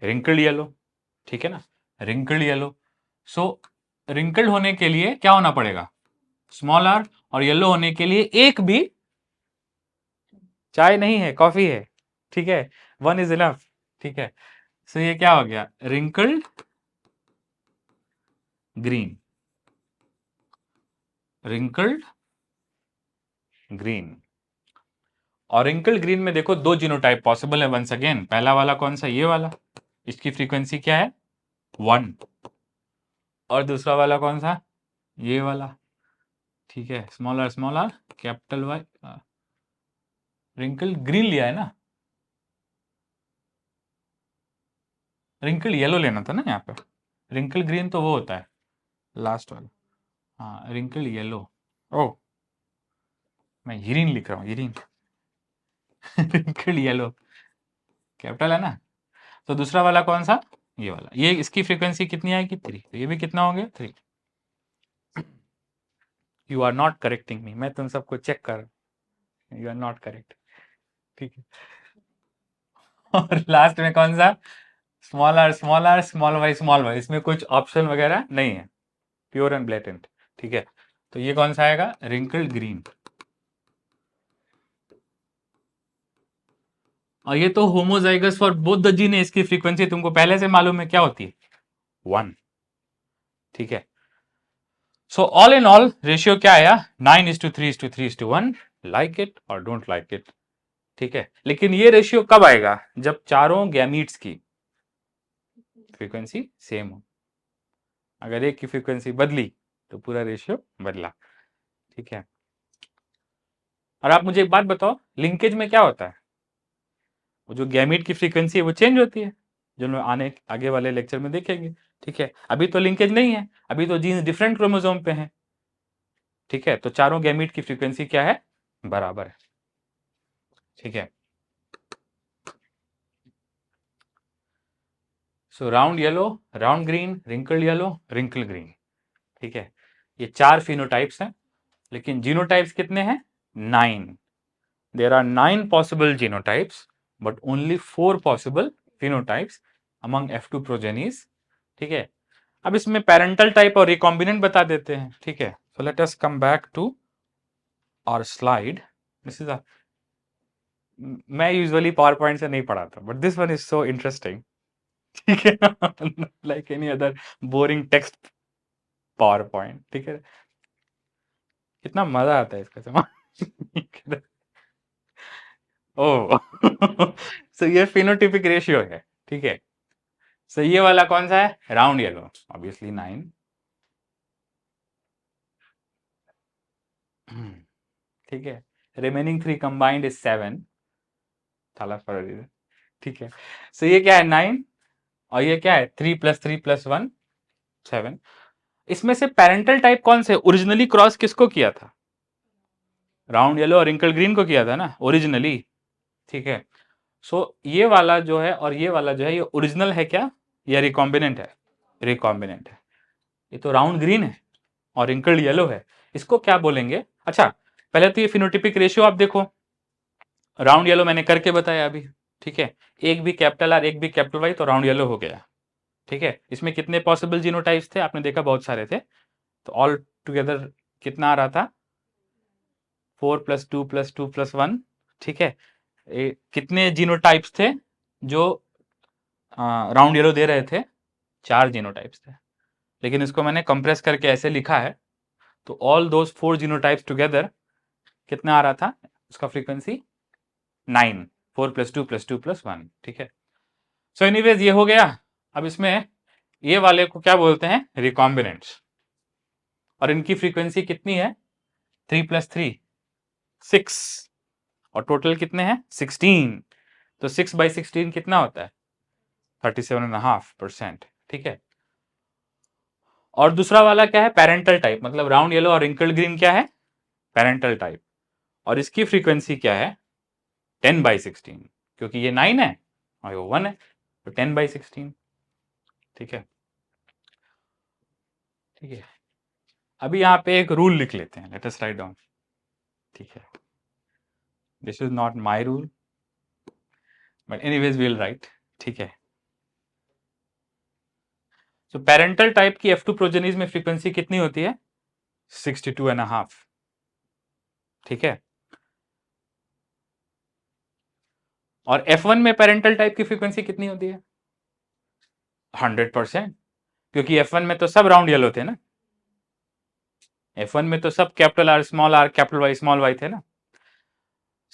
रिंकल्ड येलो, ठीक है ना, रिंकल्ड येलो। सो रिंकल्ड होने के लिए क्या होना पड़ेगा? Small are. और येलो होने के लिए एक भी चाय नहीं है, कॉफी है, ठीक है, वन इज इनफ, ठीक है। सो ये क्या हो गया? Wrinkled green, wrinkled green. और रिंकल्ड ग्रीन में देखो दो जीनोटाइप पॉसिबल है वंस अगेन। पहला वाला कौन सा? ये वाला, इसकी फ्रीक्वेंसी क्या है? 1। और दूसरा वाला कौन सा? ये वाला, ठीक है, small R capital Y. Wrinkled green लिया है ना, रिंकल्ड येलो लेना था ना यहाँ पे। रिंकल्ड ग्रीन तो वो होता है लास्ट वाला। हाँ, रिंकल्ड येलो। ओ, मैं हीरिन लिख रहा हूँ, हीरिन। रिंकल्ड येलो कैपिटल है ना। तो दूसरा वाला कौन सा? ये वाला। ये इसकी फ्रीक्वेंसी कितनी आएगी? 3। तो ये भी कितना हो गया? 3। You are not correcting me, मैं तुम सबको चेक कर रहा हूँ, यू आर नॉट करेक्ट, ठीक है। और लास्ट में कौन सा? स्मॉल आर स्मॉल वाई, इसमें कुछ ऑप्शन वगैरह नहीं है, प्योर एंड ब्लेटेंट, ठीक है। तो ये कौन सा आएगा? Wrinkled green. और ये तो homozygous for both the gene है, इसकी फ्रीक्वेंसी तुमको पहले से मालूम है क्या होती है? 1, ठीक है। So all in all ratio क्या आया? 9:3:3:1। लाइक इट और डोंट लाइक इट, ठीक है। लेकिन ये रेशियो कब आएगा? जब चारों गैमीट्स की फ्रीक्वेंसी सेम हो। अगर एक की फ्रीक्वेंसी बदली तो पूरा रेशियो बदला, ठीक है। और आप मुझे एक बात बताओ, लिंकेज में क्या होता है? वो जो गैमीट की फ्रीक्वेंसी है वो चेंज होती है, जो हम आने आगे वाले लेक्चर में देखेंगे, ठीक है। अभी तो लिंकेज नहीं है, अभी तो जीन्स डिफरेंट क्रोमोसोम पे हैं, ठीक है। तो चारों गैमीट की फ्रीक्वेंसी क्या है? बराबर है, ठीक है। So round yellow, round green, wrinkle yellow, wrinkle green, ठीक है। ये 4 फिनोटाइप्स हैं, लेकिन जीनोटाइप्स कितने हैं? 9। There are 9 possible genotypes but only 4 possible phenotypes among F2 progenies, ठीक है। अब इसमें पेरेंटल टाइप और रिकॉम्बिनेंट बता देते हैं, ठीक है। So let us come back to our slide. This is मैं यूजुअली पावर पॉइंट से नहीं पढ़ाता, but this one is so interesting, ठीक है। Like any other boring text PowerPoint, ठीक है। कितना मजा आता है इसका समझ। ओ, सो ये फिनोटिपिक रेशियो है, ठीक है। सो ये वाला कौन सा है? राउंड येलो, ऑब्वियसली 9, ठीक है। रिमेनिंग 3 कंबाइंड इज 7, थाला फॉर, ठीक है। सो ये क्या है? 9। और ये क्या है? 3+3+1 7। इसमें से पेरेंटल टाइप कौन से? ओरिजिनली क्रॉस किसको किया था? राउंड येलो और रिंकल ग्रीन को किया था ना ओरिजिनली, ठीक है। सो ये वाला जो है और ये वाला जो है, ये ओरिजिनल है क्या या रिकॉम्बिनेंट है? रिकॉम्बिनेंट है। ये तो राउंड ग्रीन है और रिंकल्ड येलो है, इसको क्या बोलेंगे? अच्छा, पहले तो ये फिनोटिपिक रेशियो आप देखो। राउंड येलो मैंने करके बताया अभी, ठीक है। एक भी कैपिटल आर एक भी कैपिटल वाई तो राउंड येलो हो गया, ठीक है। इसमें कितने पॉसिबल जीनोटाइप्स थे? आपने देखा बहुत सारे थे। तो ऑल टुगेदर कितना आ रहा था? 4+2+2+1, ठीक है। कितने जीनोटाइप्स थे जो राउंड येलो दे रहे थे? 4 जीनोटाइप्स थे, लेकिन इसको मैंने कंप्रेस करके ऐसे लिखा है। तो ऑल दोज 4 जीनोटाइप्स टुगेदर कितना आ रहा था? उसका फ्रीक्वेंसी 9, 4+2+2+1, ठीक है। सो एनीवेज ये हो गया। अब इसमें ये वाले को क्या बोलते हैं? रिकॉम्बिनेंट्स। और इनकी फ्रीक्वेंसी कितनी है? 3+3 6। और टोटल कितने हैं? 16। तो 6/16 कितना होता है? 37.5%, ठीक है। और दूसरा वाला क्या है? पेरेंटल टाइप, मतलब राउंड येलो और रिंकल्ड ग्रीन क्या है? Parental type. और इसकी फ्रीक्वेंसी क्या है? 10/16, क्योंकि ये 9 है और ये 1 है, तो 10/16, ठीक है, ठीक है। अभी यहाँ पे एक रूल लिख लेते हैं, लेट अस राइट डाउन, ठीक है, this is not my rule, but anyways will write. ठीक है, तो पेरेंटल टाइप की F2 प्रोजेनीज में फ्रीक्वेंसी कितनी होती है? 62.5। ठीक है, और F1 में पेरेंटल टाइप की फ्रीक्वेंसी कितनी होती है? 100%, क्योंकि F1 में तो सब राउंड येलो थे ना, F1 में तो सब capital R capital Y small Y थे ना।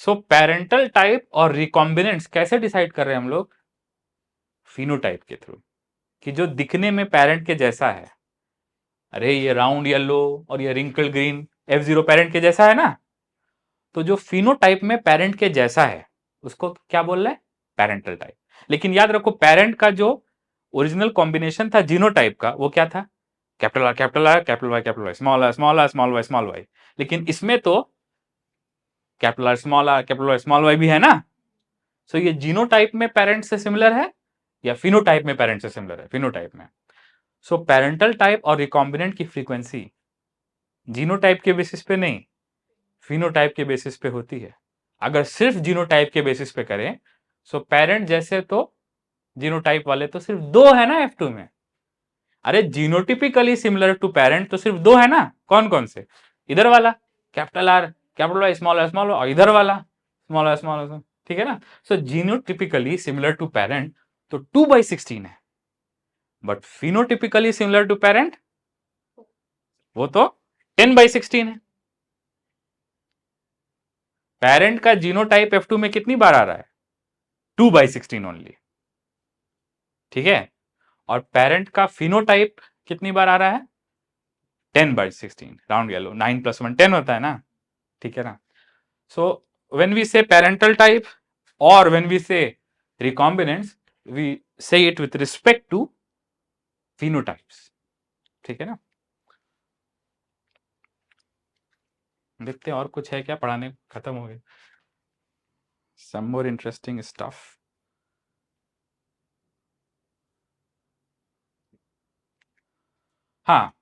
सो पेरेंटल टाइप और रिकॉम्बिनेंट्स कैसे डिसाइड कर रहे हैं हम लोग? फिनोटाइप के थ्रू, कि जो दिखने में पेरेंट के जैसा है, अरे ये राउंड येलो और ये रिंकल ग्रीन F0 पेरेंट के जैसा है ना, तो जो फिनोटाइप में पेरेंट के जैसा है उसको क्या बोल रहे हैं? Parental type. लेकिन याद रखो, पेरेंट का जो ओरिजिनल कॉम्बिनेशन था जीनोटाइप का, वो क्या था? Capital R capital R capital Y small R small R small Y small Y. लेकिन इसमें तो capital R capital Y small Y भी है ना। सो ये जीनोटाइप में पेरेंट से सिमिलर है या फिनोटाइप में पेरेंट से सिमिलर है? फिनोटाइप में। सो पेरेंटल टाइप और रिकॉम्बिनेंट की फ्रीक्वेंसी जीनोटाइप के बेसिस पे नहीं, फिनोटाइप के बेसिस पे होती है। अगर सिर्फ जीनोटाइप के बेसिस पे करें, सो पेरेंट जैसे तो जीनोटाइप वाले तो सिर्फ दो है ना F2 में। अरे जीनोटिपिकली सिमिलर टू पेरेंट तो सिर्फ दो है ना, कौन कौन से? इधर वाला capital R capital Y small R small, और इधर वाला स्मॉल आर स्मॉल आर, ठीक है ना। So genotypically similar to parent तो 2/16 है, but phenotypically similar to parent वो तो 10/16 है। पेरेंट का जीनोटाइप F2 में कितनी बार आ रहा है? 2/16 ओनली। ठीक है, और पेरेंट का फिनोटाइप कितनी बार आ रहा है? 10/16, राउंड येलो, 9 + 1 10 होता है ना। ठीक है ना। So when we say parental type और when we say recombinants, we say it with respect to phenotypes. ठीक है ना। देखते हैं और कुछ है क्या पढ़ाने, खत्म हो गए? सम मोर इंटरेस्टिंग स्टफ। हाँ,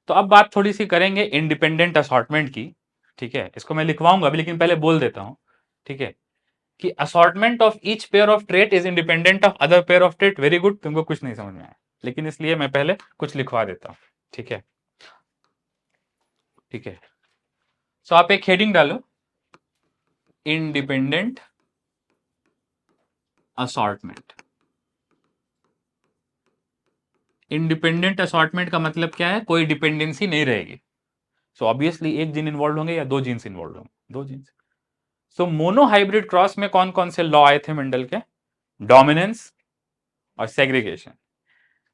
तो अब बात थोड़ी सी करेंगे इंडिपेंडेंट असॉर्टमेंट की। ठीक है, इसको मैं लिखवाऊंगा अभी, लेकिन पहले बोल देता हूं। ठीक है, कि assortment of each pair of trait is independent of other pair of trait. Very good, तुमको कुछ नहीं समझ में आया, लेकिन इसलिए मैं पहले कुछ लिखवा देता हूं। ठीक है, ठीक है। सो आप एक हेडिंग डालो, इंडिपेंडेंट असॉर्टमेंट। इंडिपेंडेंट असॉर्टमेंट का मतलब क्या है? कोई डिपेंडेंसी नहीं रहेगी। सो ऑब्वियसली एक जीन इन्वॉल्व होंगे या दो जीन्स इन्वॉल्व होंगे? दो जीन्स। सो मोनो हाइब्रिड क्रॉस में कौन कौन से लॉ आए थे मेंडल के? डोमिनेंस और सेग्रीगेशन।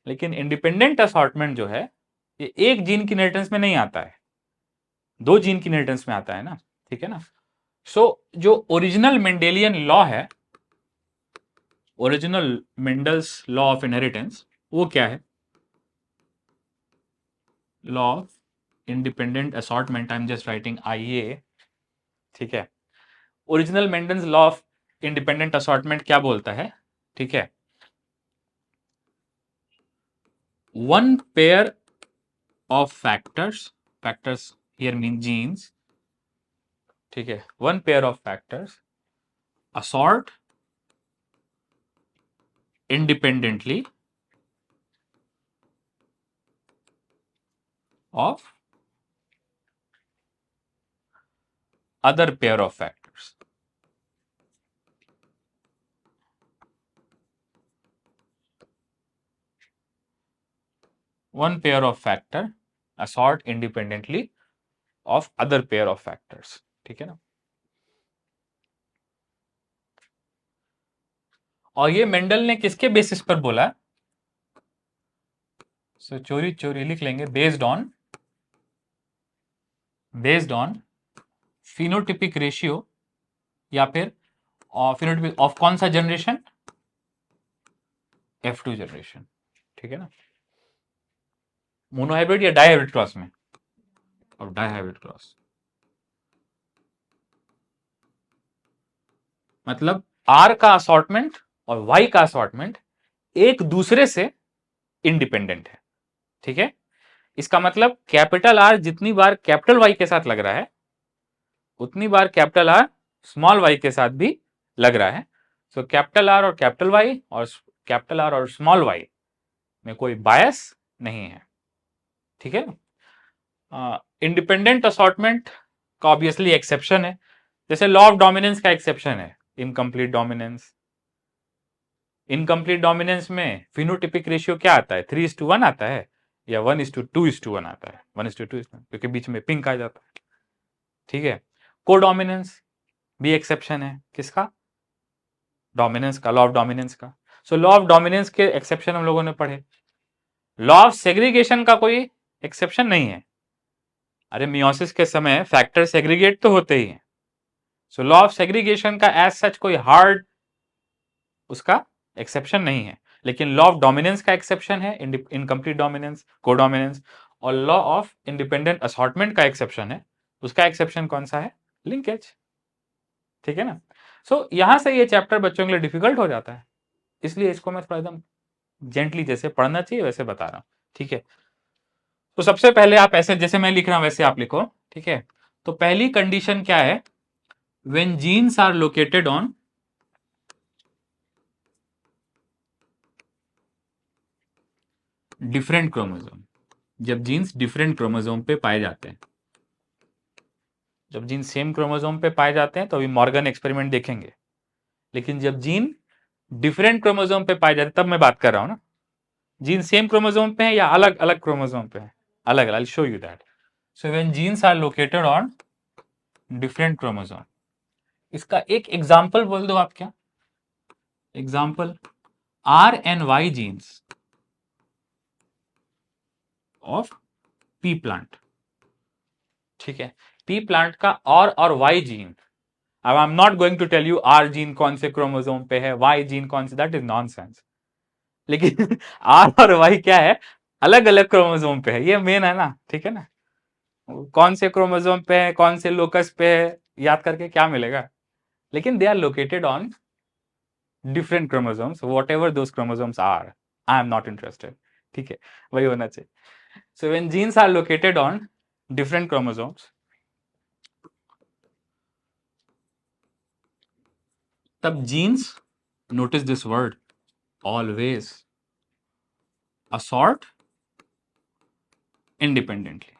लेकिन इंडिपेंडेंट असॉर्टमेंट जो है, ये एक जीन की इनहेरिटेंस में नहीं आता है, दो जीन की इनहेरिटेंस में आता है ना। ठीक है ना। सो जो ओरिजिनल मेंडेलियन लॉ है, original Mendel's law of inheritance, वो क्या है? Law of independent assortment, I am just writing IA। ठीक है, original Mendel's law of independent assortment क्या बोलता है? ठीक है, one pair of factors, factors here mean genes. ठीक है, one pair of factors assort independently of other pair of factors. One pair of factor assort independently of other pair of factors. ठीक है ना। और ये मेंडल ने किसके basis पर बोला? सो चोरी चोरी लिख लेंगे, बेस्ड ऑन फिनोटिपिक रेशियो, या फिर फिनोटिपिक ऑफ कौन सा जनरेशन? F2 generation. ठीक है ना। मोनोहाइब्रिड या डाइहाइब्रिड क्रॉस में? और डाइहाइब्रिड क्रॉस मतलब R का असॉर्टमेंट और Y का असॉर्टमेंट एक दूसरे से इंडिपेंडेंट है। ठीक है, इसका मतलब कैपिटल R जितनी बार कैपिटल Y के साथ लग रहा है, उतनी बार कैपिटल आर स्मॉल वाई के साथ भी लग रहा है। सो कैपिटल आर और कैपिटल वाई और कैपिटल आर और स्मॉल वाई में कोई बायस नहीं है। ठीक है। इंडिपेंडेंट असॉर्टमेंट का ऑब्वियसली एक्सेप्शन है, जैसे लॉ ऑफ डोमिनेंस का एक्सेप्शन है इनकम्प्लीट डोमिनेंस। इनकम्प्लीट डोमिनेंस में फिनोटिपिक रेशियो क्या आता है, 3:1 आता है या 1:2:1 आता है, 1:2, क्योंकि बीच में पिंक आ जाता है। ठीक है। कोडोमिनेंस भी एक्सेप्शन है, किसका, डोमिनेंस का, लॉ ऑफ डोमिनेंस का। सो लॉ ऑफ डोमिनेंस के एक्सेप्शन हम लोगों ने पढ़े। लॉ ऑफ सेग्रीगेशन का कोई एक्सेप्शन नहीं है। अरे मियोसिस के समय फैक्टर सेग्रीगेट तो होते ही हैं। सो लॉ ऑफ सेग्रीगेशन का एज सच कोई हार्ड उसका एक्सेप्शन नहीं है, लेकिन लॉ ऑफ डोमिनेंस का एक्सेप्शन है, इनकम्प्लीट डोमिनेंस, कोडोमिनेंस। और लॉ ऑफ इंडिपेंडेंट असॉर्टमेंट का एक्सेप्शन है, उसका एक्सेप्शन कौन सा है, लिंकेज। ठीक है ना। सो यहां से ये चैप्टर बच्चों के लिए डिफिकल्ट हो जाता है, इसलिए इसको मैं थोड़ा एकदम जेंटली जैसे पढ़ना चाहिए वैसे बता रहा हूं। ठीक है। तो सबसे पहले आप ऐसे जैसे मैं लिख रहा हूं वैसे आप लिखो। ठीक है। तो पहली कंडीशन क्या है, when genes are located on different chromosome, जब जीन्स डिफरेंट क्रोमोसोम पे पाए जाते हैं। जब जीन सेम क्रोमोसोम पे पाए जाते हैं तो अभी मॉर्गन एक्सपेरिमेंट देखेंगे, लेकिन जब जीन डिफरेंट क्रोमोसोम पे पाए जाते हैं तब मैं बात कर रहा हूं ना। जीन सेम क्रोमोसोम पे है या अलग अलग क्रोमोसोम पे है, अलग अलग, I show you that. So when genes are located on different chromosome, इसका एक एग्जांपल बोल दो आप, क्या example, R and Y genes of pea plant. ठीक है। पी प्लांट का और वाई जीन, अब I am not going to tell you R gene कौन से क्रोमोसोम पे है, वाई जीन कौन से, दैट इज नॉनसेंस। लेकिन आर और वाई क्या है, अलग अलग क्रोमोसोम पे है, ये मेन है ना। ठीक है ना। कौन से क्रोमोसोम पे है, कौन से लोकस पे है, याद करके क्या मिलेगा, लेकिन they are located on different chromosomes, whatever those chromosomes are, I am not interested. ठीक है, वही होना चाहिए। So when genes are located on different chromosomes, तब genes, notice this word, always assort independently।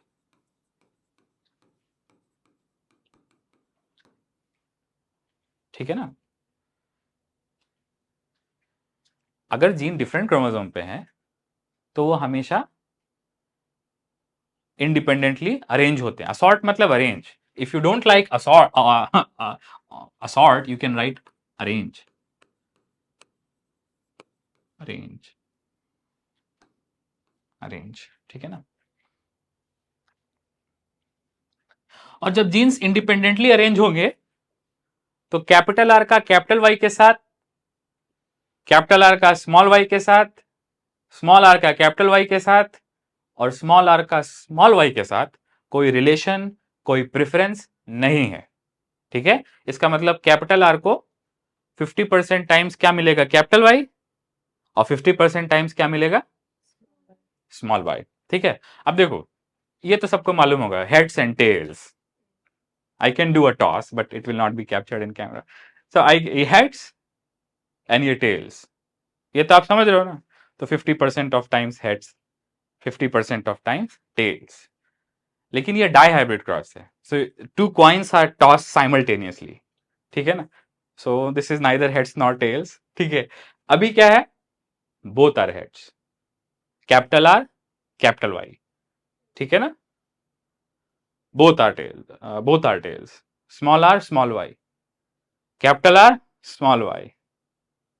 ठीक है ना। अगर जीन डिफरेंट क्रोमोसोम पे है तो वो हमेशा इंडिपेंडेंटली अरेंज होते हैं। असॉर्ट मतलब arrange, if you don't like assort you can write arrange, arrange, arrange. ठीक है ना। और जब जीन्स इंडिपेंडेंटली अरेंज होंगे तो कैपिटल आर का कैपिटल वाई के साथ, कैपिटल आर का स्मॉल वाई के साथ, स्मॉल आर का कैपिटल वाई के साथ और स्मॉल आर का स्मॉल वाई के साथ कोई रिलेशन, कोई प्रेफरेंस नहीं है। ठीक है। इसका मतलब कैपिटल आर को 50% टाइम्स क्या मिलेगा, कैपिटल वाई, और 50% टाइम्स क्या मिलेगा, स्मॉल वाई। ठीक है। अब देखो, ये तो सबको मालूम होगा, heads and tails, I can do a toss but it will not be captured in camera. So I heads and ये टेल्स, ये तो आप समझ रहे हो ना। तो 50% of times heads, 50% of times tails. लेकिन ये डाई हाइब्रिड क्रॉस है, so two coins are toss simultaneously. ठीक है ना। So this is neither heads nor tails. ठीक है। अभी क्या है, both are heads, capital R capital Y. ठीक है ना। Both are tails, both are tails, small R small Y, capital R small Y.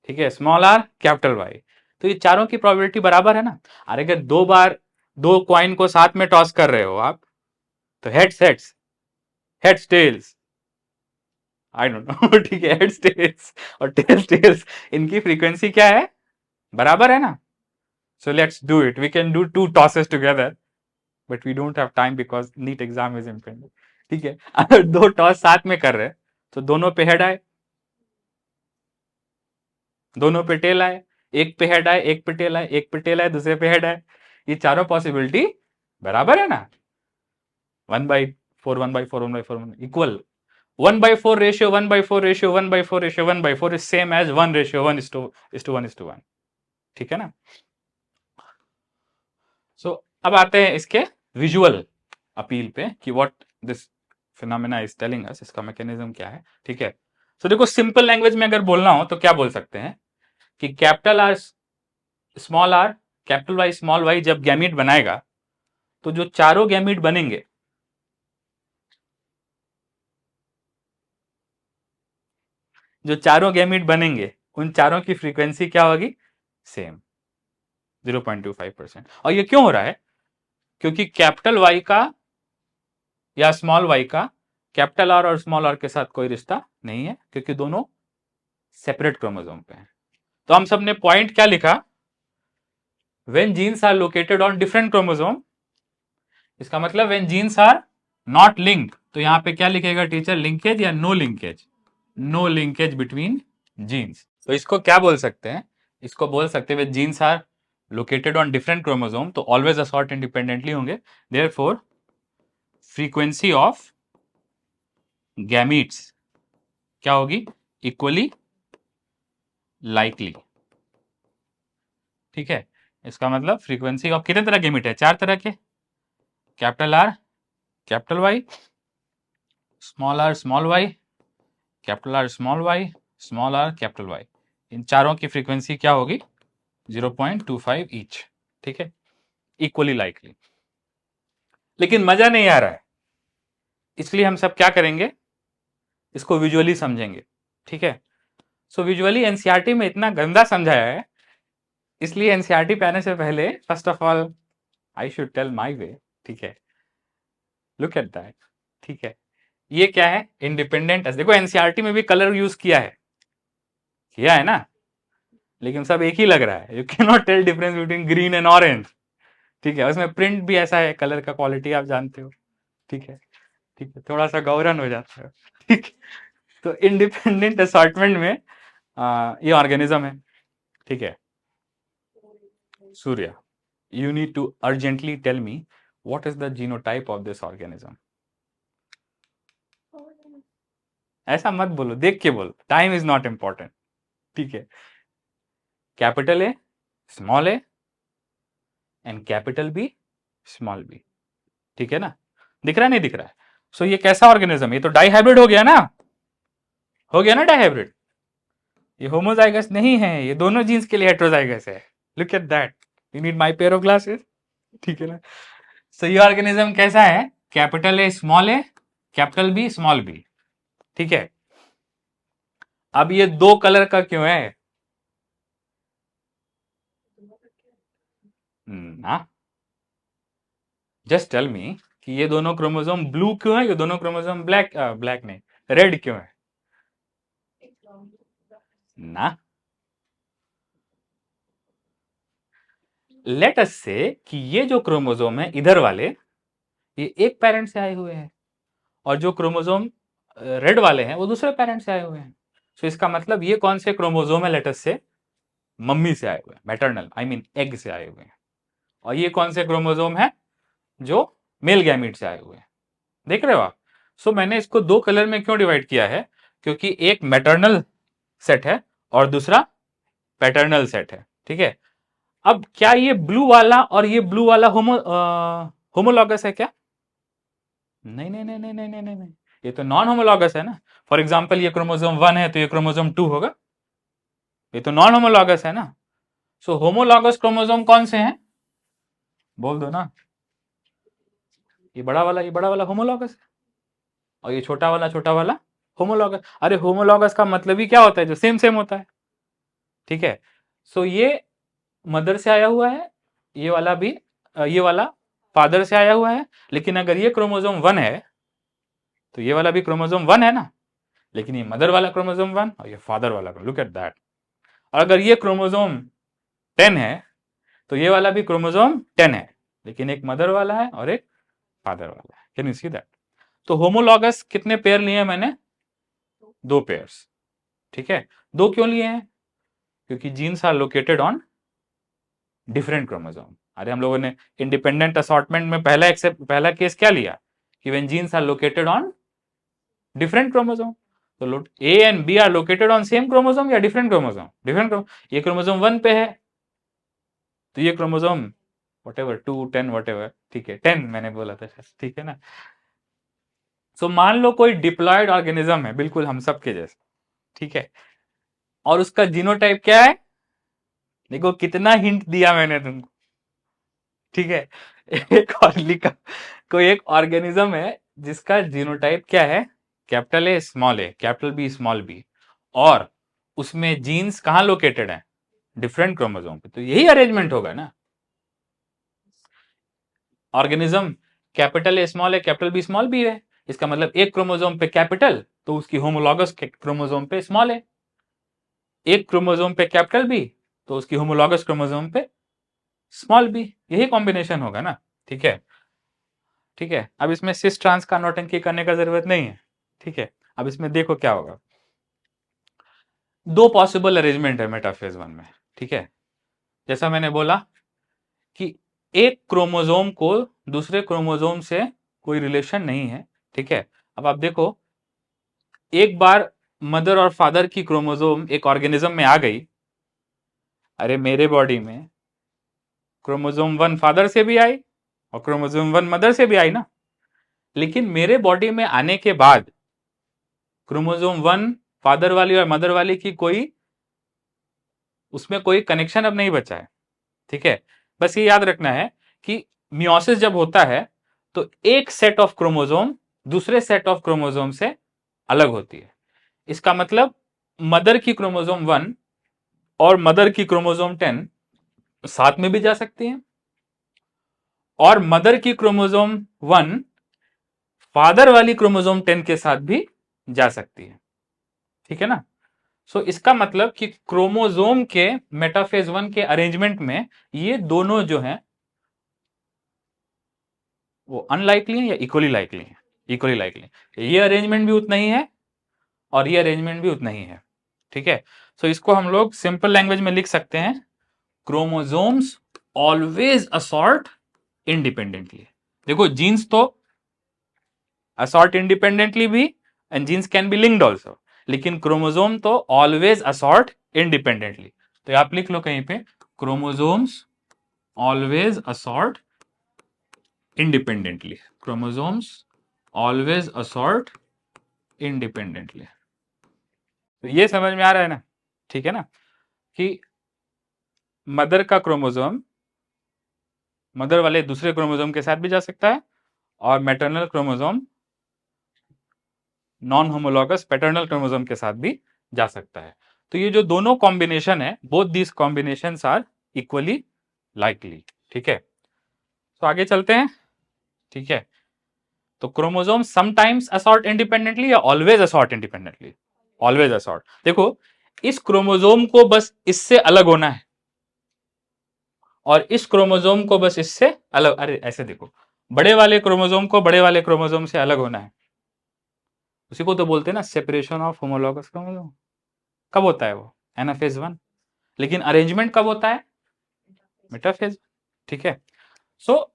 ठीक है। Small R capital Y. तो ये चारों की प्रोबेबिलिटी बराबर है ना। अरे अगर दो बार दो कॉइन को साथ में टॉस कर रहे हो आप, तो heads heads, heads tails, I don't know. ठीक है। हेड्स टेल्स और टेल्स टेल्स, इनकी फ्रीक्वेंसी क्या है, बराबर है ना। So let's do it, we can do two tosses together but we don't have time because NEET exam is impending. ठीक है। अगर दो टॉस साथ में कर रहे हैं तो दोनों पे हेड आए, दोनों पे टेल आए, एक पे हेड आए, एक पे टेल आए, एक पे टेल आए, दूसरे पे हेड आए, ये चारों पॉसिबिलिटी बराबर है ना, 1/4 1/4 1/4 equal. 1/4 ratio 1/4 ratio 1/4 ratio 1/4 is same as 1:1:1:1, ठीक है ना। सो अब आते हैं इसके विजुअल अपील पे कि what this phenomena is telling us, इसका मैकेनिज्म क्या है, ठीक है। सो देखो, सिंपल लैंग्वेज में अगर बोलना हो तो क्या बोल सकते हैं कि capital R small R capital Y small Y जब गैमीट बनाएगा तो जो चारों गैमीट बनेंगे, जो चारों गैमीट बनेंगे उन चारों की फ्रीक्वेंसी क्या होगी, सेम 0.25%। और ये क्यों हो रहा है, क्योंकि कैपिटल वाई का या स्मॉल वाई का कैपिटल आर और स्मॉल आर के साथ कोई रिश्ता नहीं है, क्योंकि दोनों सेपरेट क्रोमोसोम पे हैं। तो हम सबने पॉइंट क्या लिखा, when genes are located on different chromosome, इसका मतलब when genes are not linked, तो यहां पे क्या लिखेगा टीचर, लिंकेज या no linkage, no linkage between genes. तो इसको क्या बोल सकते हैं, इसको बोल सकते हैं genes are located on different chromosome तो ऑलवेज असॉर्ट इंडिपेंडेंटली होंगे, देयरफॉर फ्रीक्वेंसी ऑफ गैमीट्स क्या होगी, इक्वली लाइकली, ठीक है। इसका मतलब फ्रीक्वेंसी ऑफ कितने तरह गैमीट है, चार तरह के, capital R capital Y, small R small Y, capital R small Y, small R capital Y, इन चारों की फ्रीक्वेंसी क्या होगी 0.25 ईच, ठीक है, इक्वली लाइकली। लेकिन मजा नहीं आ रहा है, इसलिए हम सब क्या करेंगे, इसको विजुअली समझेंगे, ठीक है। सो विजुअली एनसीईआरटी में इतना गंदा समझाया है, इसलिए एनसीईआरटी पे आने से पहले first of all I should tell my way, ठीक है। लुक एट दैट, ठीक है। ये क्या है, इंडिपेंडेंट, देखो एनसीईआरटी में भी कलर यूज किया है ना, लेकिन सब एक ही लग रहा है, you can not tell difference between green and orange, ठीक है। उसमें प्रिंट भी ऐसा है, कलर का क्वालिटी आप जानते हो, ठीक है, ठीक है, थोड़ा सा गौरन हो जाता है, ठीक। तो इंडिपेंडेंट असॉर्टमेंट में ये ऑर्गेनिज्म है, ठीक है। Surya, you need to urgently tell me what is the genotype of this organism. ऐसा मत बोलो, देख के बोलो, टाइम इज नॉट इंपॉर्टेंट, ठीक है। Capital A small A and capital B small B, ठीक है ना, दिख रहा है नहीं दिख रहा है। सो ये कैसा ऑर्गेनिज्म, ये तो डाइहाइब्रिड हो गया ना, हो गया ना डाइहाइब्रिड, ये होमोजाइगस नहीं है, ये दोनों जीन्स के लिए हेट्रोजाइगस है, look at that, you need my pair of glasses, ठीक है ना। सो ये ऑर्गेनिज्म कैसा है, capital A capital B small B, ठीक है। अब ये दो कलर का क्यों है, ना, जस्ट टेल मी कि ये दोनों क्रोमोसोम ब्लू क्यों है, ये दोनों क्रोमोसोम ब्लैक ब्लैक नहीं रेड क्यों है, ना। लेट अस से कि ये जो क्रोमोसोम है इधर वाले, ये एक पेरेंट से आए हुए हैं, और जो क्रोमोसोम रेड वाले हैं वो दूसरे पेरेंट से आए हुए हैं। तो इसका मतलब ये कौन से क्रोमोसोम है, लेट अस से मम्मी से आए हुए हैं, मैटरनल आई मीन एग से आए हुए हैं, और ये कौन से क्रोमोसोम है, जो मेल गैमीट से आए हुए हैं, देख रहे हो आप। सो मैंने इसको दो कलर में क्यों डिवाइड किया है, क्योंकि एक मैटरनल सेट है और दूसरा पैटर्नल सेट है, ठीक है। अब क्या ये ब्लू वाला और ये ब्लू वाला होमोलॉगस है क्या, नहीं नहीं नहीं नहीं नहीं नहीं नहीं, ये तो नॉन होमोलॉगस है ना। फॉर एग्जाम्पल ये क्रोमोसोम 1 है तो ये क्रोमोसोम 2 होगा, ये तो नॉन होमोलॉगस है ना। सो होमोलॉगस क्रोमोसोम कौन से हैं, बोल दो ना, ये बड़ा वाला होमोलॉगस है, और ये छोटा वाला होमोलॉगस। अरे होमोलॉगस का मतलब ही क्या होता है, जो सेम सेम होता है, ठीक है। सो ये मदर से आया हुआ है, ये वाला भी ये वाला फादर से आया हुआ है, लेकिन अगर ये क्रोमोसोम 1 है तो ये वाला भी क्रोमोसोम 1 है ना, लेकिन ये मदर वाला क्रोमोसोम 1 और ये फादर वाला, लुक एट दैट। और अगर ये क्रोमोसोम 10 है तो ये वाला भी क्रोमोसोम 10 है, लेकिन एक मदर वाला है और एक फादर वाला है, कैन यू सी दैट। तो होमोलॉगस कितने पेयर लिए हैं मैंने, दो पेयर्स, ठीक है। दो क्यों लिए हैं, क्योंकि genes are located on different chromosome. अरे हम लोगों ने इंडिपेंडेंट असॉर्टमेंट में पहला केस क्या लिया, कि when genes are located on different chromosome. तो A and B are located on same chromosome या डिफरेंट क्रोमोसोम? Different chromosome. ये क्रोमोसोम 1 पे है तो ये क्रोमोसोम वटेवर 2 10 वटेवर, ठीक है 10 मैंने बोला था, ठीक है ना। सो मान लो कोई डिप्लॉयड ऑर्गेनिज्म है बिल्कुल हम सबके जैसे, ठीक है, और उसका जीनोटाइप क्या है? देखो कितना हिंट दिया मैंने तुमको, ठीक है। एक और लिखा, कोई एक ऑर्गेनिज्म है जिसका जीनोटाइप क्या है? Capital A small A, capital B small B, और उसमें जीन्स कहां लोकेटेड है? डिफरेंट क्रोमोसोम पे। तो यही अरेंजमेंट होगा ना। ऑर्गेनिज्म कैपिटल ए स्मॉल है, कैपिटल बी स्मॉल बी है, इसका मतलब एक क्रोमोसोम पे कैपिटल तो उसकी होमोलॉगस क्रोमोसोम पे स्मॉल है, एक क्रोमोसोम पे कैपिटल बी तो उसकी होमोलॉगस क्रोमोसोम पे स्मॉल बी, यही कॉम्बिनेशन होगा ना, ठीक है। ठीक है, अब इसमें सिस ट्रांस का नौटंकी करने का जरूरत नहीं है, ठीक है। अब इसमें देखो क्या होगा, दो पॉसिबल अरेंजमेंट है मेटाफेज 1 में, ठीक है। जैसा मैंने बोला कि एक क्रोमोसोम को दूसरे क्रोमोसोम से कोई रिलेशन नहीं है, ठीक है। अब आप देखो, एक बार मदर और फादर की क्रोमोसोम एक ऑर्गेनिज्म में आ गई, अरे मेरे बॉडी में क्रोमोसोम 1 फादर से भी आई और क्रोमोसोम 1 मदर से भी आई ना, लेकिन मेरे बॉडी में आने के बाद क्रोमोसोम 1 फादर वाली और मदर वाली की कोई उसमें कोई कनेक्शन अब नहीं बचा है, ठीक है। बस ये याद रखना है कि मियोसिस जब होता है तो एक सेट ऑफ क्रोमोसोम दूसरे सेट ऑफ क्रोमोसोम से अलग होती है। इसका मतलब मदर की क्रोमोसोम 1 और मदर की क्रोमोसोम 10 साथ में भी जा सकती हैं, और मदर की क्रोमोसोम 1 फादर वाली क्रोमोसोम 10 के साथ भी जा सकती है, ठीक है ना। सो इसका मतलब कि क्रोमोसोम के मेटाफेज 1 के अरेंजमेंट में ये दोनों जो हैं वो अनलाइकली है या इक्वली लाइकली है? Equally likely. ये अरेंजमेंट भी उतना ही है और ये अरेंजमेंट भी उतना ही है, ठीक है। सो इसको हम लोग सिंपल लैंग्वेज में लिख सकते हैं, क्रोमोसोम्स ऑलवेज असॉर्ट इंडिपेंडेंटली। देखो जीन्स तो असॉर्ट इंडिपेंडेंटली भी and genes can be linked also, लेकिन क्रोमोसोम तो ऑलवेज असॉर्ट इंडिपेंडेंटली। तो आप लिख लो कहीं पे, chromosomes always assort independently, chromosomes always assort independently. तो ये समझ में आ रहा है ना, ठीक है ना, कि मदर का क्रोमोसोम मदर वाले दूसरे क्रोमोसोम के साथ भी जा सकता है और maternal chromosome non homologous paternal chromosome के साथ भी जा सकता है। तो ये जो दोनों कॉम्बिनेशन है, both this combinations are equally likely, ठीक है। तो आगे चलते हैं, ठीक है। तो क्रोमोसोम समटाइम्स असॉर्ट इंडिपेंडेंटली या always assort independently? Always assort. देखो इस क्रोमोसोम को बस इससे अलग होना है और इस क्रोमोसोम को बस इससे अलग, अरे ऐसे देखो, बड़े वाले क्रोमोसोम को बड़े वाले क्रोमोसोम से अलग होना है, उसी को तो बोलते हैं ना सेपरेशन ऑफ होमोलॉगस क्रोमोसोम। कब होता है वो? एनाफेज 1। लेकिन अरेंजमेंट कब होता है? मेटाफेज, ठीक है। सो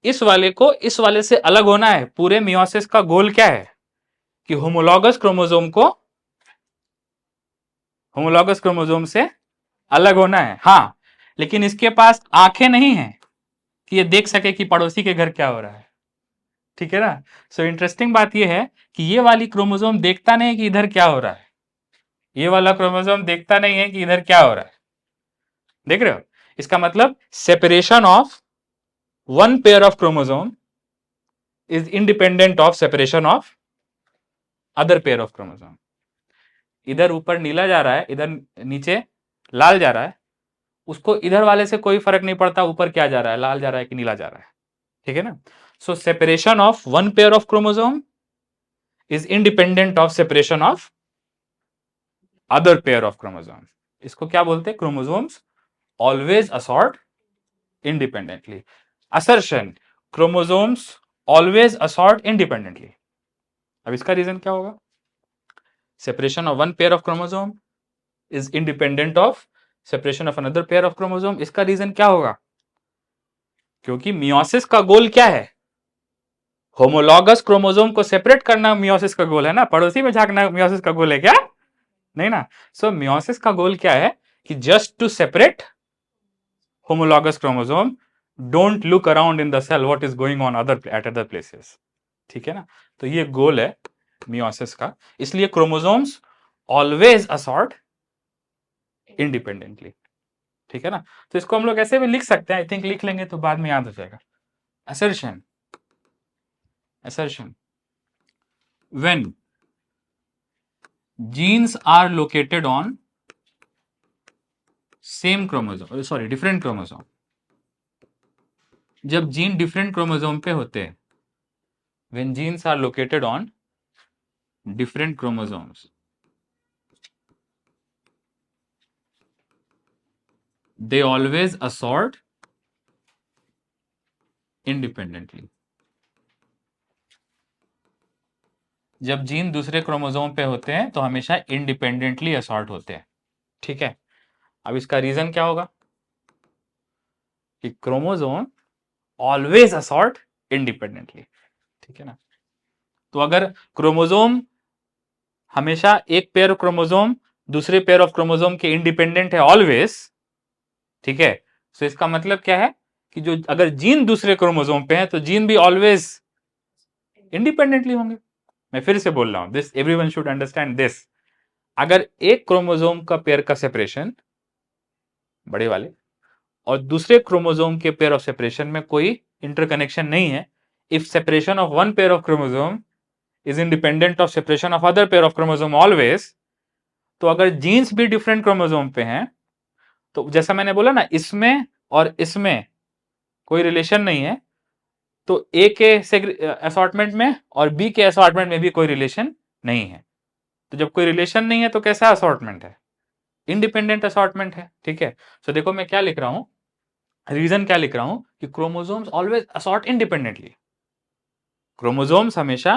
इस वाले को इस वाले से अलग होना है। पूरे मियोसिस का गोल क्या है? कि होमोलॉगस क्रोमोसोम को होमोलॉगस क्रोमोसोम से अलग होना है, हाँ। लेकिन इसके पास आंखें नहीं है कि ये देख सके कि पड़ोसी के घर क्या हो रहा है, ठीक है ना। सो इंटरेस्टिंग बात यह है कि ये वाली क्रोमोसोम देखता नहीं कि इधर क्या हो रहा है, ये वाला क्रोमोसोम देखता नहीं है कि इधर क्या हो रहा है, देख रहे हो। इसका मतलब separation of one pair of chromosome is independent of separation of other pair of chromosome. इधर ऊपर नीला जा रहा है, इधर नीचे लाल जा रहा है, उसको इधर वाले से कोई फर्क नहीं पड़ता ऊपर क्या जा रहा है, लाल जा रहा है कि नीला जा रहा है, ठीक है ना। So separation of one pair of chromosome is independent of separation of other pair of chromosome. इसको क्या बोलते हैं? Chromosomes always assort independently. Assertion, chromosomes always assort independently. अब इसका रीजन क्या होगा? Separation of one pair of chromosome is independent of separation of another pair of chromosome. इसका reason क्या होगा? क्योंकि मियोसिस का गोल क्या है? होमोलॉगस क्रोमोसोम को सेपरेट करना मियोसिस का गोल है ना, पड़ोसी में झांकना मियोसिस का गोल है क्या? नहीं ना। सो मियोसिस का गोल क्या है कि just to separate homologous chromosome, don't look around in the cell what is going on at other places. ठीक है ना, तो ये गोल है मियोसिस का, इसलिए क्रोमोसोम्स ऑलवेज असॉर्ट इंडिपेंडेंटली। ठीक है ना, तो इसको हम लोग ऐसे भी लिख सकते हैं, आई थिंक लिख लेंगे तो बाद में याद हो जाएगा। assertion assertion when genes are located on same chromosome, sorry different chromosome, जब जीन डिफरेंट क्रोमोसोम पे होते हैं, when genes are located on different chromosomes, they always assort independently। जब जीन दूसरे क्रोमोसोम पे होते हैं तो हमेशा इंडिपेंडेंटली असॉर्ट होते हैं। ठीक है, अब इसका रीजन क्या होगा कि क्रोमोसोम ऑलवेज असॉर्ट इंडिपेंडेंटली। ठीक है ना, तो अगर क्रोमोसोम हमेशा एक पेयर ऑफ क्रोमोसोम दूसरे पेयर ऑफ क्रोमोसोम के इंडिपेंडेंट है ऑलवेज, ठीक है, तो इसका मतलब क्या है कि जो अगर जीन दूसरे क्रोमोसोम पे है तो जीन भी ऑलवेज इंडिपेंडेंटली होंगे। मैं फिर से बोल रहा हूं, this everyone should understand this. अगर एक क्रोमोसोम का पेयर का सेपरेशन बड़े वाले और दूसरे क्रोमोसोम के पेयर ऑफ सेपरेशन में कोई इंटरकनेक्शन नहीं है, if separation of one pair of chromosome is independent of separation of other pair of chromosome always, तो अगर जीन्स भी डिफरेंट क्रोमोसोम पे हैं तो जैसा मैंने बोला ना, इसमें और इसमें कोई रिलेशन नहीं है, तो ए के असॉर्टमेंट में और बी के असॉर्टमेंट में भी कोई रिलेशन नहीं है। तो जब कोई रिलेशन नहीं है तो कैसा असॉर्टमेंट है? इंडिपेंडेंट असॉर्टमेंट है। ठीक है, तो देखो मैं क्या लिख रहा हूं, रीजन क्या लिख रहा हूं कि chromosomes always assort independently. Chromosomes हमेशा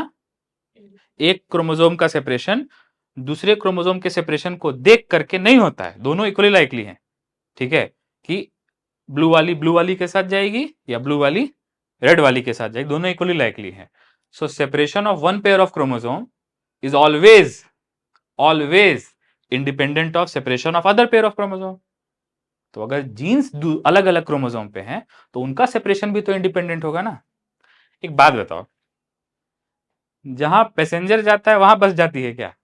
एक क्रोमोसोम का सेपरेशन दूसरे क्रोमोसोम के सेपरेशन को देख करके नहीं होता है, दोनों इक्वली लाइकली हैं। ठीक है, कि ब्लू वाली के साथ जाएगी या ब्लू वाली रेड वाली के साथ जाएगी, दोनों इक्वली लाइकली हैं। So separation of one pair of chromosome is always independent of separation of other pair of chromosome. तो अगर जीन्स अलग अलग क्रोमोसोम पे हैं तो उनका सेपरेशन भी तो इंडिपेंडेंट होगा ना। एक बात बताओ, जहां पैसेंजर जाता है वहां बस जाती है क्या?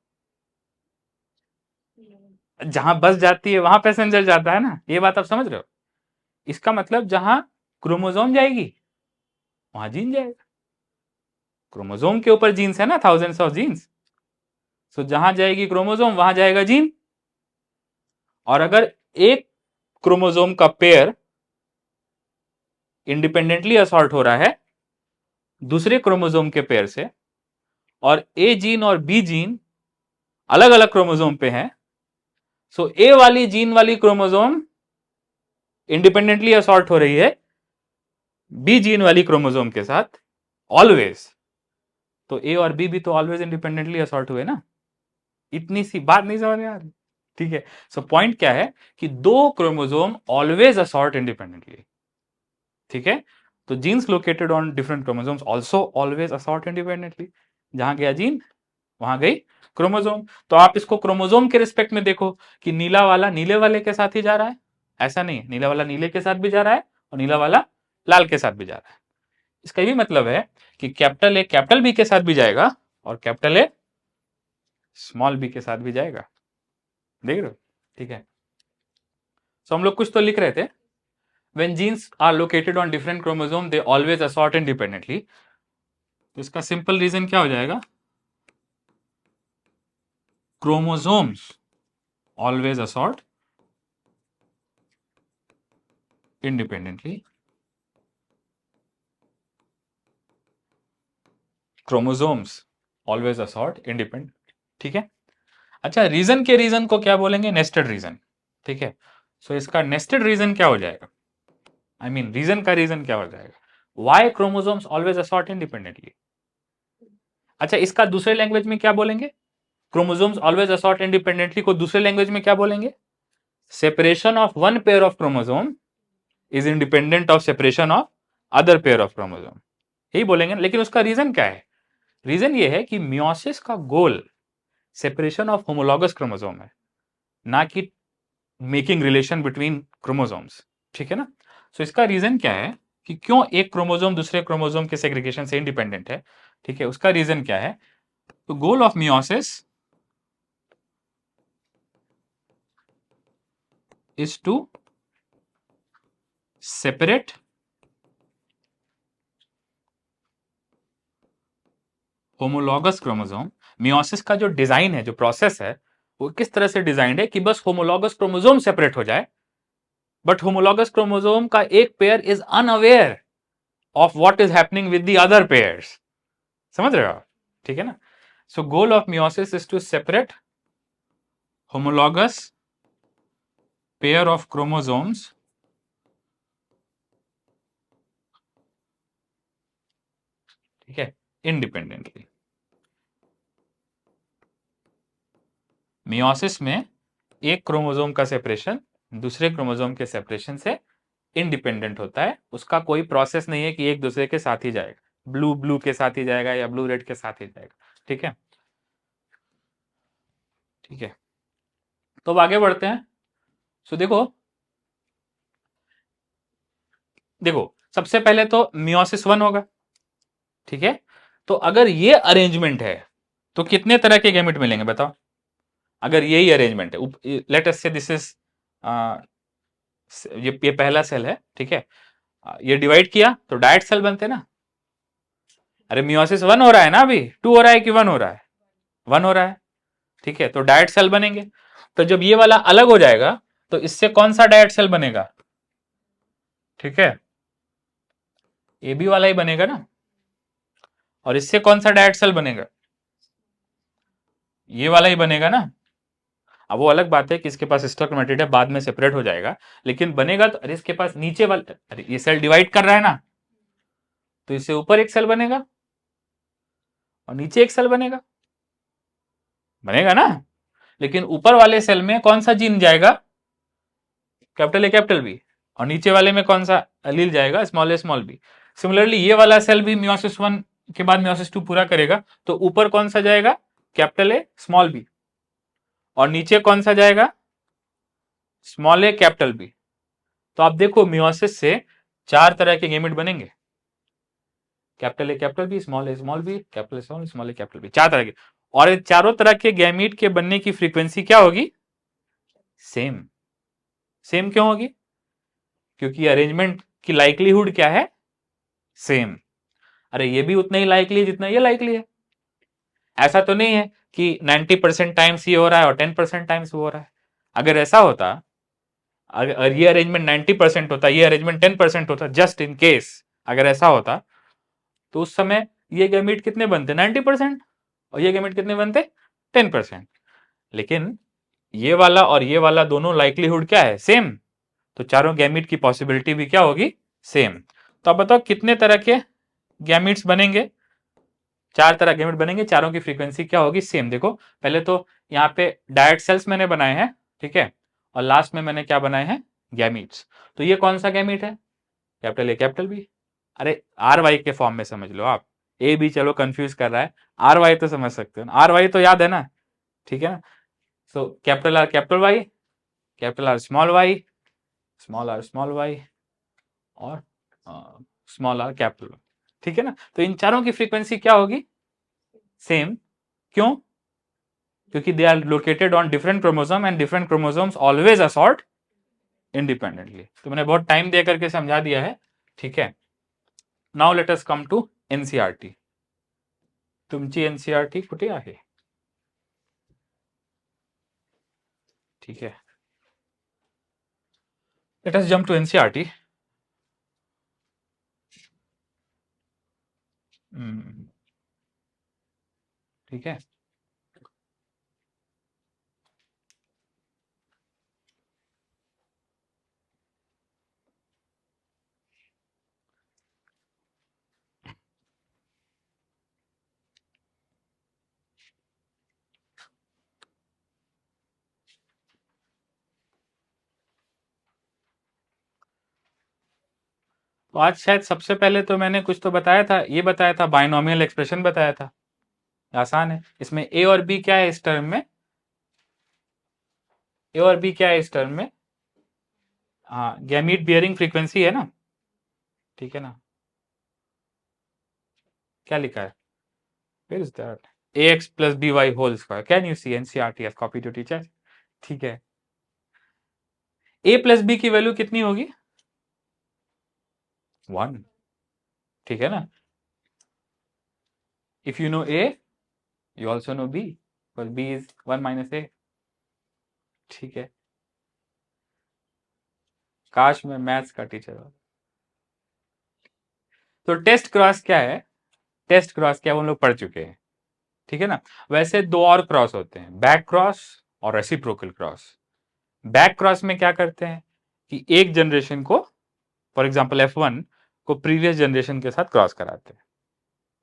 जहां बस जाती है वहां पैसेंजर जाता है ना, ये बात आप समझ रहे हो? इसका मतलब जहां क्रोमोसोम जाएगी वहां जीन जाएगा। क्रोमोसोम के ऊपर जीन्स है ना, थाउजेंड्स ऑफ जीन्स, तो जहां जाएगी क्रोमोसोम वहां जाएगा जीन। और अगर एक क्रोमोसोम का पेयर इंडिपेंडेंटली असॉर्ट हो रहा है दूसरे क्रोमोसोम के पेयर से और ए जीन और बी जीन अलग अलग क्रोमोसोम पे हैं, सो ए वाली जीन वाली क्रोमोसोम इंडिपेंडेंटली असॉर्ट हो रही है बी जीन वाली क्रोमोसोम के साथ ऑलवेज, तो ए और बी भी तो ऑलवेज इंडिपेंडेंटली असॉर्ट हुए ना। इतनी सी बात नहीं समझ में आ रही? ठीक है, सो पॉइंट क्या है कि दो क्रोमोसोम ऑलवेज असॉर्ट इंडिपेंडेंटली। ठीक है, तो genes located on different chromosomes also always assort independently. जहां गया जीन वहां गई क्रोमोसोम। तो आप इसको क्रोमोसोम के रिस्पेक्ट में देखो कि नीला वाला नीले वाले के साथ ही जा रहा है, ऐसा नहीं है, नीला वाला नीले के साथ भी जा रहा है और नीला वाला लाल के साथ भी जा रहा है। इसका भी मतलब है कि कैपिटल ए कैपिटल बी के साथ भी जाएगा और कैपिटल ए स्मॉल बी के साथ भी जाएगा। देख रहे हो? ठीक है, तो हम लोग कुछ तो लिख रहे थे, when genes are located on different chromosome they always assort independently। तो इसका सिंपल रीजन क्या हो जाएगा, chromosomes always assort independently. Chromosomes always assort independent. ठीक है, अच्छा रीजन के रीजन को क्या बोलेंगे, नेस्टेड रीजन। ठीक है, सो इसका नेस्टेड रीजन क्या हो जाएगा, आई मीन रीजन का रीजन क्या हो जाएगा, Y chromosomes always assort independently. अच्छा इसका दूसरे लैंग्वेज में क्या बोलेंगे, क्रोमोसोम्स ऑलवेज असॉर्ट इंडिपेंडेंटली को दूसरे लैंग्वेज में क्या बोलेंगे, separation of one pair of chromosome is independent of separation of other pair of chromosome. यही बोलेंगे, लेकिन उसका रीजन क्या है? रीजन ये है कि मियोसिस का गोल सेपरेशन ऑफ होमोलॉगस क्रोमोसोम है, ना कि मेकिंग रिलेशन बिटवीन क्रोमोसोम्स। ठीक है ना? सो इसका रीजन क्या है कि क्यों एक क्रोमोसोम दूसरे क्रोमोसोम के सेग्रीगेशन से इंडिपेंडेंट है? ठीक है, उसका रीजन क्या है? तो गोल of meiosis is to separate homologous chromosome. Meiosis का जो डिजाइन है, जो प्रोसेस है, वो किस तरह से डिजाइंड है कि बस होमोलॉगस क्रोमोसोम सेपरेट हो जाए, बट होमोलॉगस क्रोमोसोम का एक pair is unaware of what is happening with the other pairs. समझ रहे हो आप? ठीक है ना? So goal of meiosis is to separate homologous pair of chromosomes ठीक है, इंडिपेंडेंटली। मियोसिस में एक क्रोमोसोम का सेपरेशन दूसरे क्रोमोसोम के सेपरेशन से इंडिपेंडेंट होता है, उसका कोई प्रोसेस नहीं है कि एक दूसरे के साथ ही जाएगा, ब्लू ब्लू के साथ ही जाएगा या ब्लू रेड के साथ ही जाएगा। ठीक है, ठीक है, तो अब आगे बढ़ते हैं। सो देखो देखो सबसे पहले तो मियोसिस 1 होगा। ठीक है, तो अगर ये अरेंजमेंट है तो कितने तरह के गैमेट मिलेंगे बताओ? अगर यही अरेंजमेंट है, लेट अस से दिस इज ये पहला सेल है। ठीक है, ये डिवाइड किया तो डायट सेल बनते ना। अरे मियोसिस 1 हो रहा है ना, अभी 2 हो रहा है कि 1 हो रहा है? 1 हो रहा है। ठीक है, तो डायट सेल बनेंगे। तो जब ये वाला अलग हो जाएगा तो इससे कौन सा डायट सेल बनेगा? ठीक है, ए बी वाला ही बनेगा ना। और इससे कौन सा डायट सेल बनेगा? ये वाला ही बनेगा ना। अब वो अलग बात है कि इसके पास स्टॉक मेटेड है, बाद में सेपरेट हो जाएगा, लेकिन बनेगा तो। अरे इसके पास नीचे वाला, अरे ये सेल डिवाइड कर रहा है ना, तो इससे ऊपर एक सेल बनेगा और नीचे एक सेल बनेगा, बनेगा ना। लेकिन ऊपर वाले सेल में कौन सा जीन जाएगा? Capital A capital B. और नीचे वाले में कौन सा एलील जाएगा? Small A small B. Similarly ये वाला सेल भी मियोसिस 1 के बाद मियोसिस 2 पूरा करेगा, तो ऊपर कौन सा जाएगा? Capital A small B. और नीचे कौन सा जाएगा? Small A capital B. तो आप देखो मियोसिस से 4 तरह के गैमेट बनेंगे, capital A capital B, small A small B, capital A small A capital B, 4 तरह के। और ये चारों तरह के गैमेट के बनने की फ्रीक्वेंसी क्या होगी? सेम। सेम क्यों होगी? क्योंकि अरेंजमेंट की लाइकलीहुड क्या है? सेम। अरे ये भी उतना ही लाइकली है जितना ये लाइकली है। ऐसा तो नहीं है कि 90% टाइम्स ये हो रहा है और 10% टाइम्स वो हो रहा है। अगर ऐसा होता, अगर ये अरेंजमेंट 90% होता, ये अरेंजमेंट 10% होता, जस्ट इन केस अगर ऐसा होता, तो उस समय ये गैमीट कितने बनते? 90%। और ये गैमीट कितने बनते? 10%। लेकिन ये वाला और ये वाला दोनों लाइकलीहुड क्या है? सेम। तो चारों गैमीट की पॉसिबिलिटी भी क्या होगी? सेम। तो अब बताओ कितने तरह के गैमीट्स बनेंगे? 4 तरह गैमेट बनेंगे, चारों की फ्रीक्वेंसी क्या होगी? सेम। देखो पहले तो यहाँ पे डायट सेल्स मैंने बनाए हैं, ठीक है, और लास्ट में मैंने क्या बनाए हैं? गैमीट्स। तो ये कौन सा गैमीट है? Capital A capital B. अरे आर वाई के फॉर्म में समझ लो आप, ए बी चलो कंफ्यूज कर रहा है, आर वाई तो समझ सकते हो ना, आर वाई तो याद है ना। ठीक है ना? So capital R capital Y, capital R small Y और स्मॉल आर कैपिटल वाई। ठीक है ना? तो इन चारों की फ्रीक्वेंसी क्या होगी? सेम। क्यों? क्योंकि they are located on different chromosome and different chromosomes always assort independently. तो मैंने बहुत टाइम दे करके समझा दिया है। ठीक है, now let us come to NCERT. तुमची एनसीईआरटी कुठे आहे? ठीक है, let us jump to NCERT. ठीक है, तो आज शायद सबसे पहले तो मैंने कुछ तो बताया था, ये बताया था बाइनोमियल एक्सप्रेशन बताया था, आसान है। इसमें ए और बी क्या है इस टर्म में, ए और बी क्या है इस टर्म में, हाँ गैमीट बियरिंग फ्रीक्वेंसी है ना, ठीक है ना, क्या लिखा है, where is that, A X plus B Y whole square, can you see NCERT has copy to teacher, ठीक है। ए प्लस बी की वैल्यू कितनी होगी, 1, ठीक है ना। If you know A you also know B, but B is 1 minus A, ठीक है। काश मैं मैथ्स का टीचर हो। तो टेस्ट क्रॉस क्या है, टेस्ट क्रॉस क्या हम लोग पढ़ चुके हैं, ठीक है ना। वैसे दो और क्रॉस होते हैं, बैक क्रॉस और रेसिप्रोकल क्रॉस। बैक क्रॉस में क्या करते हैं कि एक जनरेशन को, फॉर एग्जांपल F1 को प्रीवियस जनरेशन के साथ क्रॉस कराते हैं,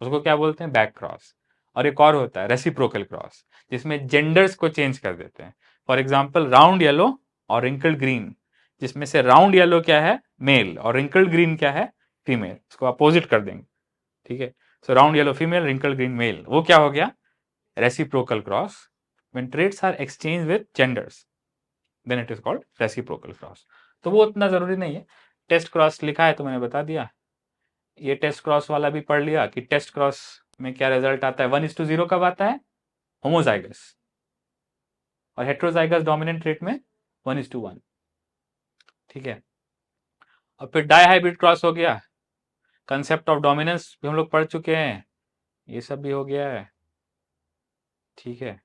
उसको क्या बोलते हैं, बैक क्रॉस। और एक और होता है रेसिप्रोकल क्रॉस, जिसमें जेंडर्स को चेंज कर देते हैं। फॉर एग्जांपल राउंड येलो और रिंकल्ड ग्रीन, जिसमें से राउंड येलो क्या है, मेल, और रिंकल्ड ग्रीन क्या है, फीमेल, इसको अपोजिट कर देंगे, ठीक है। So round yellow female, wrinkled green male, वो क्या हो गया, reciprocal cross. When traits are exchange with genders then it is called reciprocal cross. तो वो उतना जरूरी नहीं है, टेस्ट क्रॉस लिखा है तो मैंने बता दिया। ये टेस्ट क्रॉस वाला भी पढ़ लिया कि टेस्ट क्रॉस में क्या रिजल्ट आता है, 1:0 कब आता है, होमोजाइगस, और हेट्रोजाइगस डोमिनेंट ट्रेट में 1:1, ठीक है। और फिर डाई हाइब्रिड क्रॉस हो गया, कंसेप्ट ऑफ डोमिनेंस भी हम लोग पढ़ चुके हैं, ये सब भी हो गया है, ठीक है।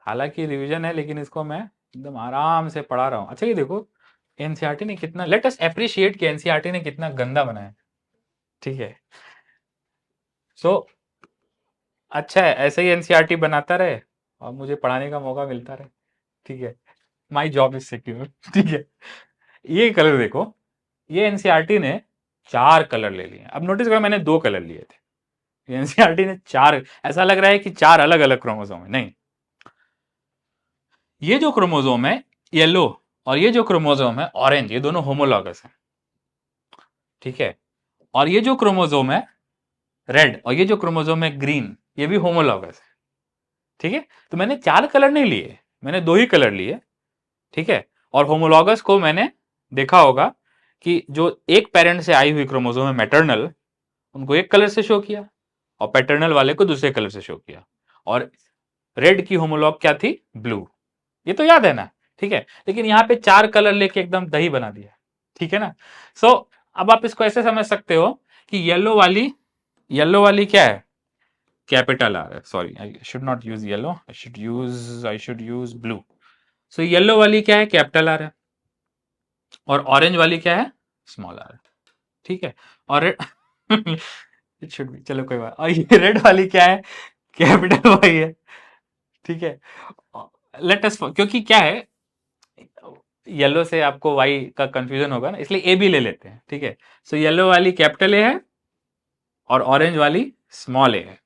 हालांकि रिवीजन है लेकिन इसको मैं एकदम आराम से पढ़ा रहा हूं। अच्छा ये देखो एनसीईआरटी ने कितना, लेट अस एप्रिशिएट कि एनसीईआरटी ने कितना गंदा बनाया, ठीक है। सो अच्छा है, ऐसे ही एनसीईआरटी बनाता रहे और मुझे पढ़ाने का मौका मिलता रहे, ठीक है। माई जॉब इज सिक्योर, ठीक है। ये कलर देखो, ये एनसीईआरटी ने 4 कलर ले लिए। अब नोटिस करो मैंने 2 कलर लिए थे, एनसीईआरटी ने 4, ऐसा लग रहा है कि 4 अलग अलग क्रोमोसोम है, नहीं। ये जो क्रोमोसोम है येलो और ये जो क्रोमोसोम है ऑरेंज, ये दोनों होमोलॉगस है, ठीक है। और ये जो क्रोमोसोम है रेड और ये जो क्रोमोसोम है ग्रीन, ये भी होमोलॉगस है, ठीक है। तो मैंने 4 कलर नहीं लिए, मैंने 2 ही कलर लिए, ठीक है। और होमोलॉगस को मैंने देखा होगा कि जो एक पेरेंट से आई हुई क्रोमोसोम है मैटरनल, उनको एक कलर से शो किया और पैटर्नल वाले को दूसरे कलर से शो किया। और रेड की होमोलॉग क्या थी, ब्लू, ये तो याद है ना, ठीक है। लेकिन यहाँ पे 4 कलर लेके एकदम दही बना दिया, ठीक है ना। सो अब आप इसको ऐसे समझ सकते हो कि येलो वाली क्या है, कैपिटल आर है, sorry I should not use yellow, I should use blue. So yellow वाली क्या है, कैपिटल आर है, और ऑरेंज वाली क्या है, स्मॉल आर है, ठीक है। और इट शुड बी, चलो कोई बात, और ये रेड वाली क्या है, कैपिटल वाई है, ठीक है। लेट अस, क्योंकि क्या है येलो से आपको वाई का कंफ्यूजन होगा ना, इसलिए ए भी ले लेते हैं, ठीक है। सो येलो वाली कैपिटल ए है और ऑरेंज वाली स्मॉल ए है,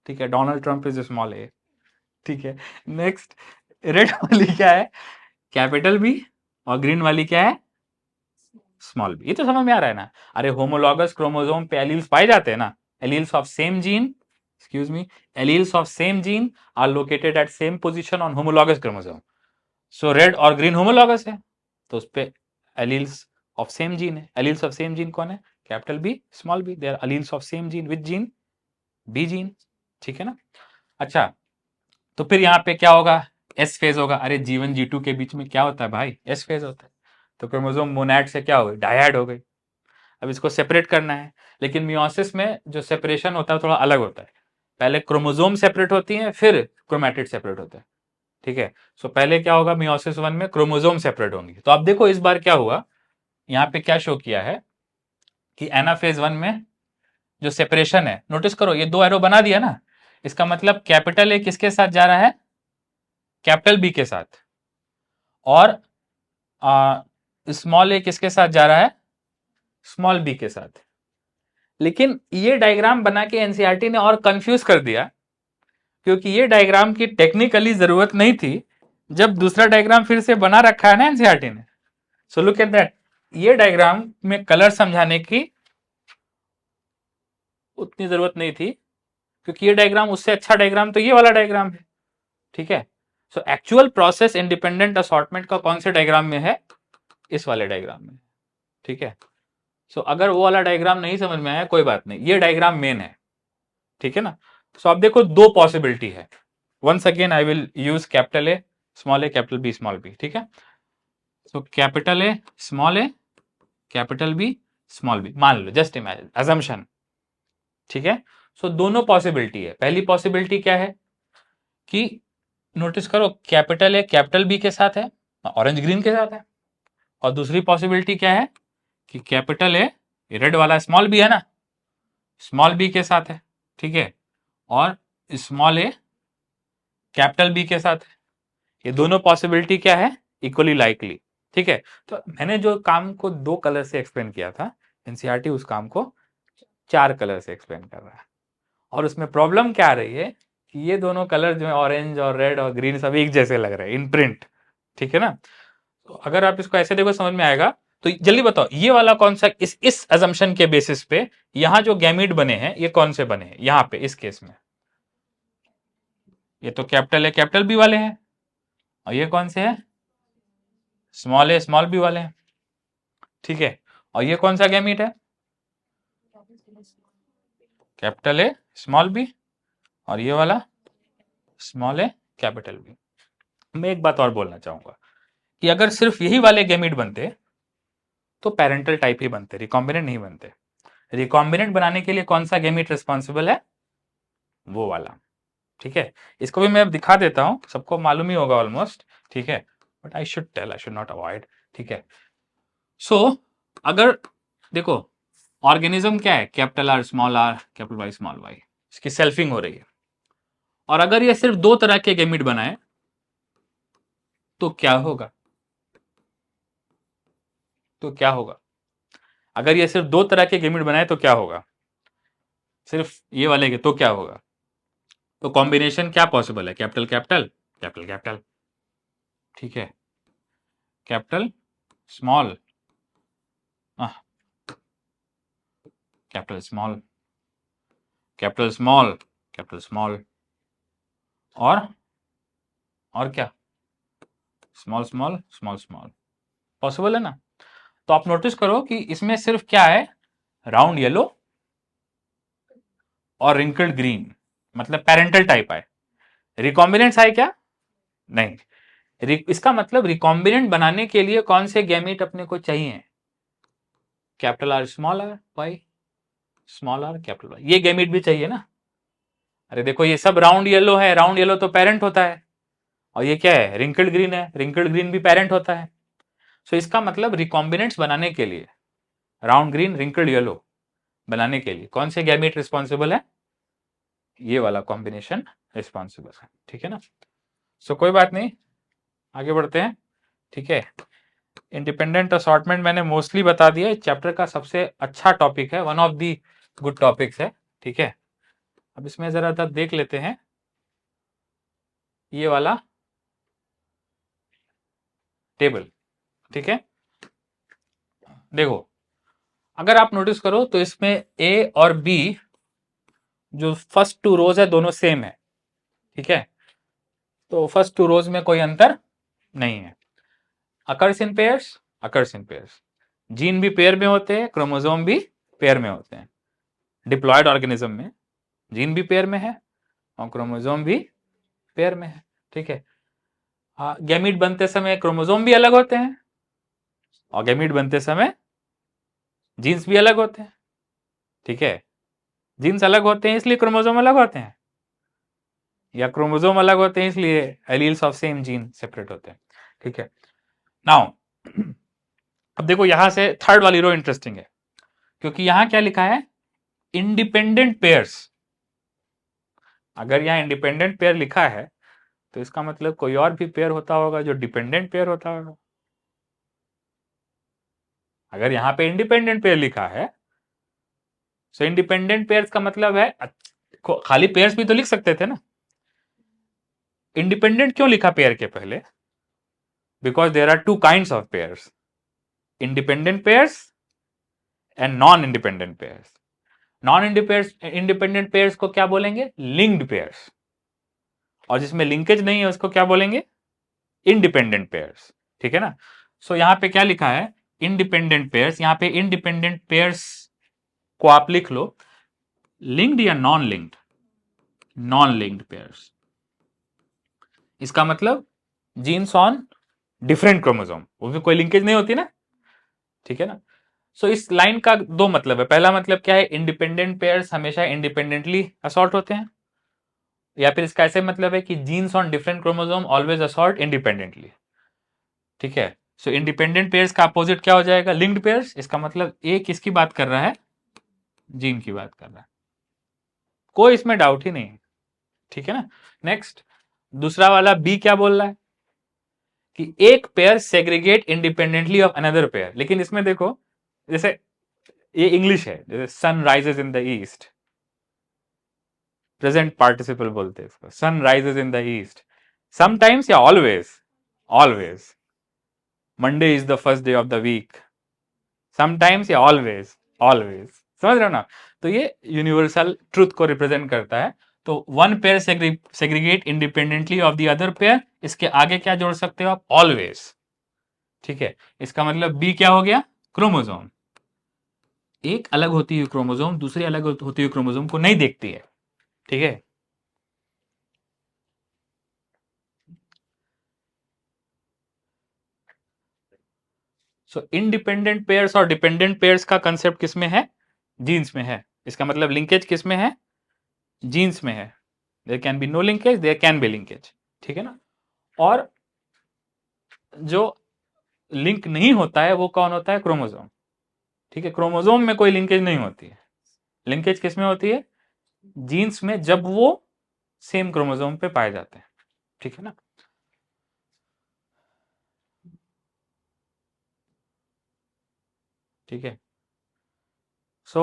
ठीक है। डोनाल्ड ट्रंप इज स्मॉल ए, ठीक है। नेक्स्ट रेड वाली क्या है, कैपिटल बी, और ग्रीन वाली क्या है, स्मॉल बी। ये तो समझ में आ रहा है ना। अरे होमोलॉगस क्रोमोसोम पे एलील्स पाए जाते हैं ना, alleles of same gene, excuse me, alleles of same gene are located at same position on homologous chromosome. So red और ग्रीन होमोलॉगस है, तो उस पे एलील्स ऑफ सेम जीन है। एलील्स ऑफ सेम जीन कौन है, capital B small B, they are alleles of same gene, which gene, B gene, ठीक है ना। अच्छा तो फिर यहाँ पे क्या होगा, एस फेज होगा। अरे G1 G2 के बीच में क्या होता है भाई, एस फेज होता है। तो क्रोमोसोम मोनैड से क्या हो गई, डायड हो गई। अब इसको सेपरेट करना है, लेकिन मियोसिस में जो सेपरेशन होता है थोड़ा अलग होता है। पहले क्रोमोसोम सेपरेट होती है, फिर क्रोमैटिड सेपरेट होता है, ठीक है। सो पहले क्या होगा, मियोसिस 1 में क्रोमोसोम सेपरेट होंगी। तो आप देखो इस बार क्या हुआ, यहाँ पे क्या शो किया है कि एनाफेज 1 में जो सेपरेशन है, नोटिस करो ये 2 एरो बना दिया ना, इसका मतलब कैपिटल ए किसके साथ जा रहा है, कैपिटल बी के साथ, और स्मॉल ए किसके साथ जा रहा है, स्मॉल बी के साथ। लेकिन ये डायग्राम बना के एनसीईआरटी ने और कंफ्यूज कर दिया, क्योंकि ये डायग्राम की टेक्निकली जरूरत नहीं थी, जब दूसरा डायग्राम फिर से बना रखा है ना एनसीईआरटी ने। सो लुक एट दैट, ये डायग्राम में कलर समझाने की उतनी जरूरत नहीं थी, क्योंकि ये डायग्राम उससे अच्छा डायग्राम तो ये वाला डायग्राम है। ठीक है, so actual process independent assortment का कौन से डायग्राम में है? इस वाले डायग्राम में। ठीक है, सो अगर वो वाला डायग्राम नहीं समझ में आया कोई बात नहीं, ये डायग्राम मेन है। ठीक है ना। सो आप देखो दो पॉसिबिलिटी है। Once again I will use capital A small A capital B small B. ठीक है, so capital A small A capital B small B, मान लो, जस्ट इमेजिन, अजम्पशन। ठीक है, सो दोनों पॉसिबिलिटी है। पहली पॉसिबिलिटी क्या है कि नोटिस करो कैपिटल ए कैपिटल बी के साथ है, ऑरेंज ग्रीन के साथ है। और दूसरी पॉसिबिलिटी क्या है कि कैपिटल ए, रेड वाला स्मॉल बी है ना, स्मॉल बी के साथ है। ठीक है, और स्मॉल ए कैपिटल बी के साथ है। ये दोनों पॉसिबिलिटी क्या है? Equally likely. ठीक है, तो मैंने जो काम को दो कलर से एक्सप्लेन किया था, एनसीईआरटी उस काम को चार कलर से एक्सप्लेन कर रहा है। और उसमें प्रॉब्लम क्या आ रही है कि ये दोनों कलर जो है ऑरेंज और रेड और ग्रीन सब एक जैसे लग रहे हैं इन प्रिंट। ठीक है ना, तो अगर आप इसको ऐसे देखो समझ में आएगा। तो जल्दी बताओ ये वाला कौन सा, इस अजम्पशन के बेसिस पे यहां जो गैमीट बने हैं ये कौन से बने हैं यहां पे इस केस में? ये तो कैपिटल ए कैपिटल बी वाले हैं। और ये कौन से हैं? स्मॉल ए स्मॉल बी वाले हैं। ठीक है, और ये कौन सा गैमीट है? कैपिटल ए स्मॉल बी, और ये वाला स्मॉल ए कैपिटल बी। मैं एक बात और बोलना चाहूंगा कि अगर सिर्फ यही वाले गैमीट बनते तो पेरेंटल टाइप ही बनते, रिकॉम्बिनेंट नहीं बनते। रिकॉम्बिनेंट बनाने के लिए कौन सा गैमीट रिस्पॉन्सिबल है? वो वाला। ठीक है, इसको भी मैं दिखा देता हूं, सबको मालूम ही होगा ऑलमोस्ट। ठीक है, but I should tell, I should not avoid. ठीक है, सो अगर देखो ऑर्गेनिज्म क्या है, capital R capital Y small Y, इसकी सेल्फिंग हो रही है। और अगर ये सिर्फ दो तरह के गैमीट बनाए तो क्या होगा? तो क्या होगा अगर ये सिर्फ दो तरह के गैमीट बनाए तो क्या होगा? सिर्फ ये वाले के तो क्या होगा? तो कॉम्बिनेशन क्या पॉसिबल है? Capital capital capital capital. ठीक है, capital small capital small capital small capital small, और क्या? Small small small small. Possible है ना। तो आप नोटिस करो कि इसमें सिर्फ क्या है, राउंड येलो और रिंकल्ड ग्रीन, मतलब पेरेंटल टाइप है। रिकॉम्बिनेंट्स है क्या? नहीं। इसका मतलब रिकॉम्बिनेंट बनाने के लिए कौन से गैमीट अपने को चाहिए? Capital R Y small R capital Y, ये गैमीट भी चाहिए ना। अरे देखो ये सब राउंड येलो है, राउंड येलो तो पेरेंट होता है। और ये क्या है, रिंकल्ड ग्रीन है, रिंकल्ड ग्रीन भी पेरेंट होता है। सो इसका मतलब रिकॉम्बिनेंट्स बनाने के लिए, राउंड ग्रीन रिंकल्ड येलो बनाने के लिए कौन से गैमीट रिस्पॉन्सिबल है? ये वाला कॉम्बिनेशन रिस्पॉन्सिबल है। ठीक है ना। सो कोई बात नहीं, आगे बढ़ते हैं। ठीक है, इंडिपेंडेंट असॉर्टमेंट मैंने मोस्टली बता दिया, इस चैप्टर का सबसे अच्छा टॉपिक है, one of the good topics है। ठीक है, अब इसमें जरा तब देख लेते हैं ये वाला टेबल। ठीक है, देखो अगर आप नोटिस करो तो इसमें ए और बी जो फर्स्ट टू रोज है दोनों सेम है। ठीक है, तो फर्स्ट टू रोज में कोई अंतर नहीं है। Occurs in pairs, occurs in pairs, gene भी पेयर में होते हैं, क्रोमोसोम भी पेयर में होते हैं। डिप्लॉयड ऑर्गेनिज्म में जीन भी पेयर में है और क्रोमोसोम भी पेयर में है। ठीक है, गैमीट बनते समय क्रोमोसोम भी अलग होते हैं और गैमीट बनते समय जीन्स भी अलग होते हैं। ठीक है, जीन्स अलग होते हैं इसलिए क्रोमोसोम अलग होते हैं, या क्रोमोसोम अलग होते हैं इसलिए alleles of same gene separate होते हैं। ठीक है, नाउ अब देखो यहां से थर्ड वाली रो इंटरेस्टिंग है, क्योंकि यहां क्या लिखा है, इंडिपेंडेंट पेयर्स। अगर यहां इंडिपेंडेंट पेयर लिखा है तो इसका मतलब कोई और भी पेयर होता होगा जो डिपेंडेंट पेयर होता होगा। अगर यहां पे इंडिपेंडेंट पेयर लिखा है तो इंडिपेंडेंट पेयर्स का मतलब है, खाली पेयर्स भी तो लिख सकते थे ना। इंडिपेंडेंट क्यों लिखा पेयर के पहले? Because there are two kinds of pairs, independent pairs and non independent pairs. Non independent pairs को क्या बोलेंगे? Linked pairs. और जिसमें लिंकेज नहीं है उसको क्या बोलेंगे? Independent pairs. ठीक है ना। सो यहां पे क्या लिखा है? Independent pairs. यहां पे इंडिपेंडेंट पेयर्स को आप लिख लो लिंक्ड या non linked. Non linked pairs, इसका मतलब जीन्स ऑन डिफरेंट क्रोमोसोम, उसमें कोई लिंकेज नहीं होती ना। ठीक है ना। सो इस लाइन का दो मतलब है। पहला मतलब क्या है? इंडिपेंडेंट पेयर्स हमेशा इंडिपेंडेंटली असॉर्ट होते हैं। या फिर इसका ऐसे मतलब है कि genes on different chromosome always assort independently. ठीक है। सो इंडिपेंडेंट पेयर्स का अपोजिट क्या हो जाएगा? Linked pairs. इसका मतलब ए किसकी बात कर रहा है? जीन की बात कर रहा है। कोई इसमें डाउट ही नहीं है। ठीक है ना। नेक्स्ट, दूसरा वाला बी क्या बोल रहा है? कि एक pair segregate independently of another pair. लेकिन इसमें देखो, जैसे ये इंग्लिश है, जैसे sun rises in the east, present participle बोलते हैं इसको, sun rises in the east. Sometimes या always? Always. Monday is the first day of the week. Sometimes या ऑलवेज? ऑलवेज। समझ रहे हो ना। तो ये यूनिवर्सल ट्रूथ को रिप्रेजेंट करता है। तो one pair segregate independently of the other pair, इसके आगे क्या जोड़ सकते हो आप? ऑलवेज। ठीक है। इसका मतलब बी क्या हो गया? क्रोमोसोम। एक अलग होती हुई क्रोमोसोम दूसरी अलग होती हुई क्रोमोसोम को नहीं देखती है। ठीक है। सो इंडिपेंडेंट पेयर्स और डिपेंडेंट पेयर्स का कंसेप्ट किसमें है? जीन्स में है। इसका मतलब लिंकेज किसमें है? जीन्स में है। There can be no linkage, there can be linkage. ठीक है ना। और जो लिंक नहीं होता है वो कौन होता है? क्रोमोसोम। ठीक है। क्रोमोसोम में कोई लिंकेज नहीं होती है। लिंकेज किसमें होती है? जीन्स में, जब वो सेम क्रोमोसोम पे पाए जाते हैं। ठीक है ना। ठीक है। सो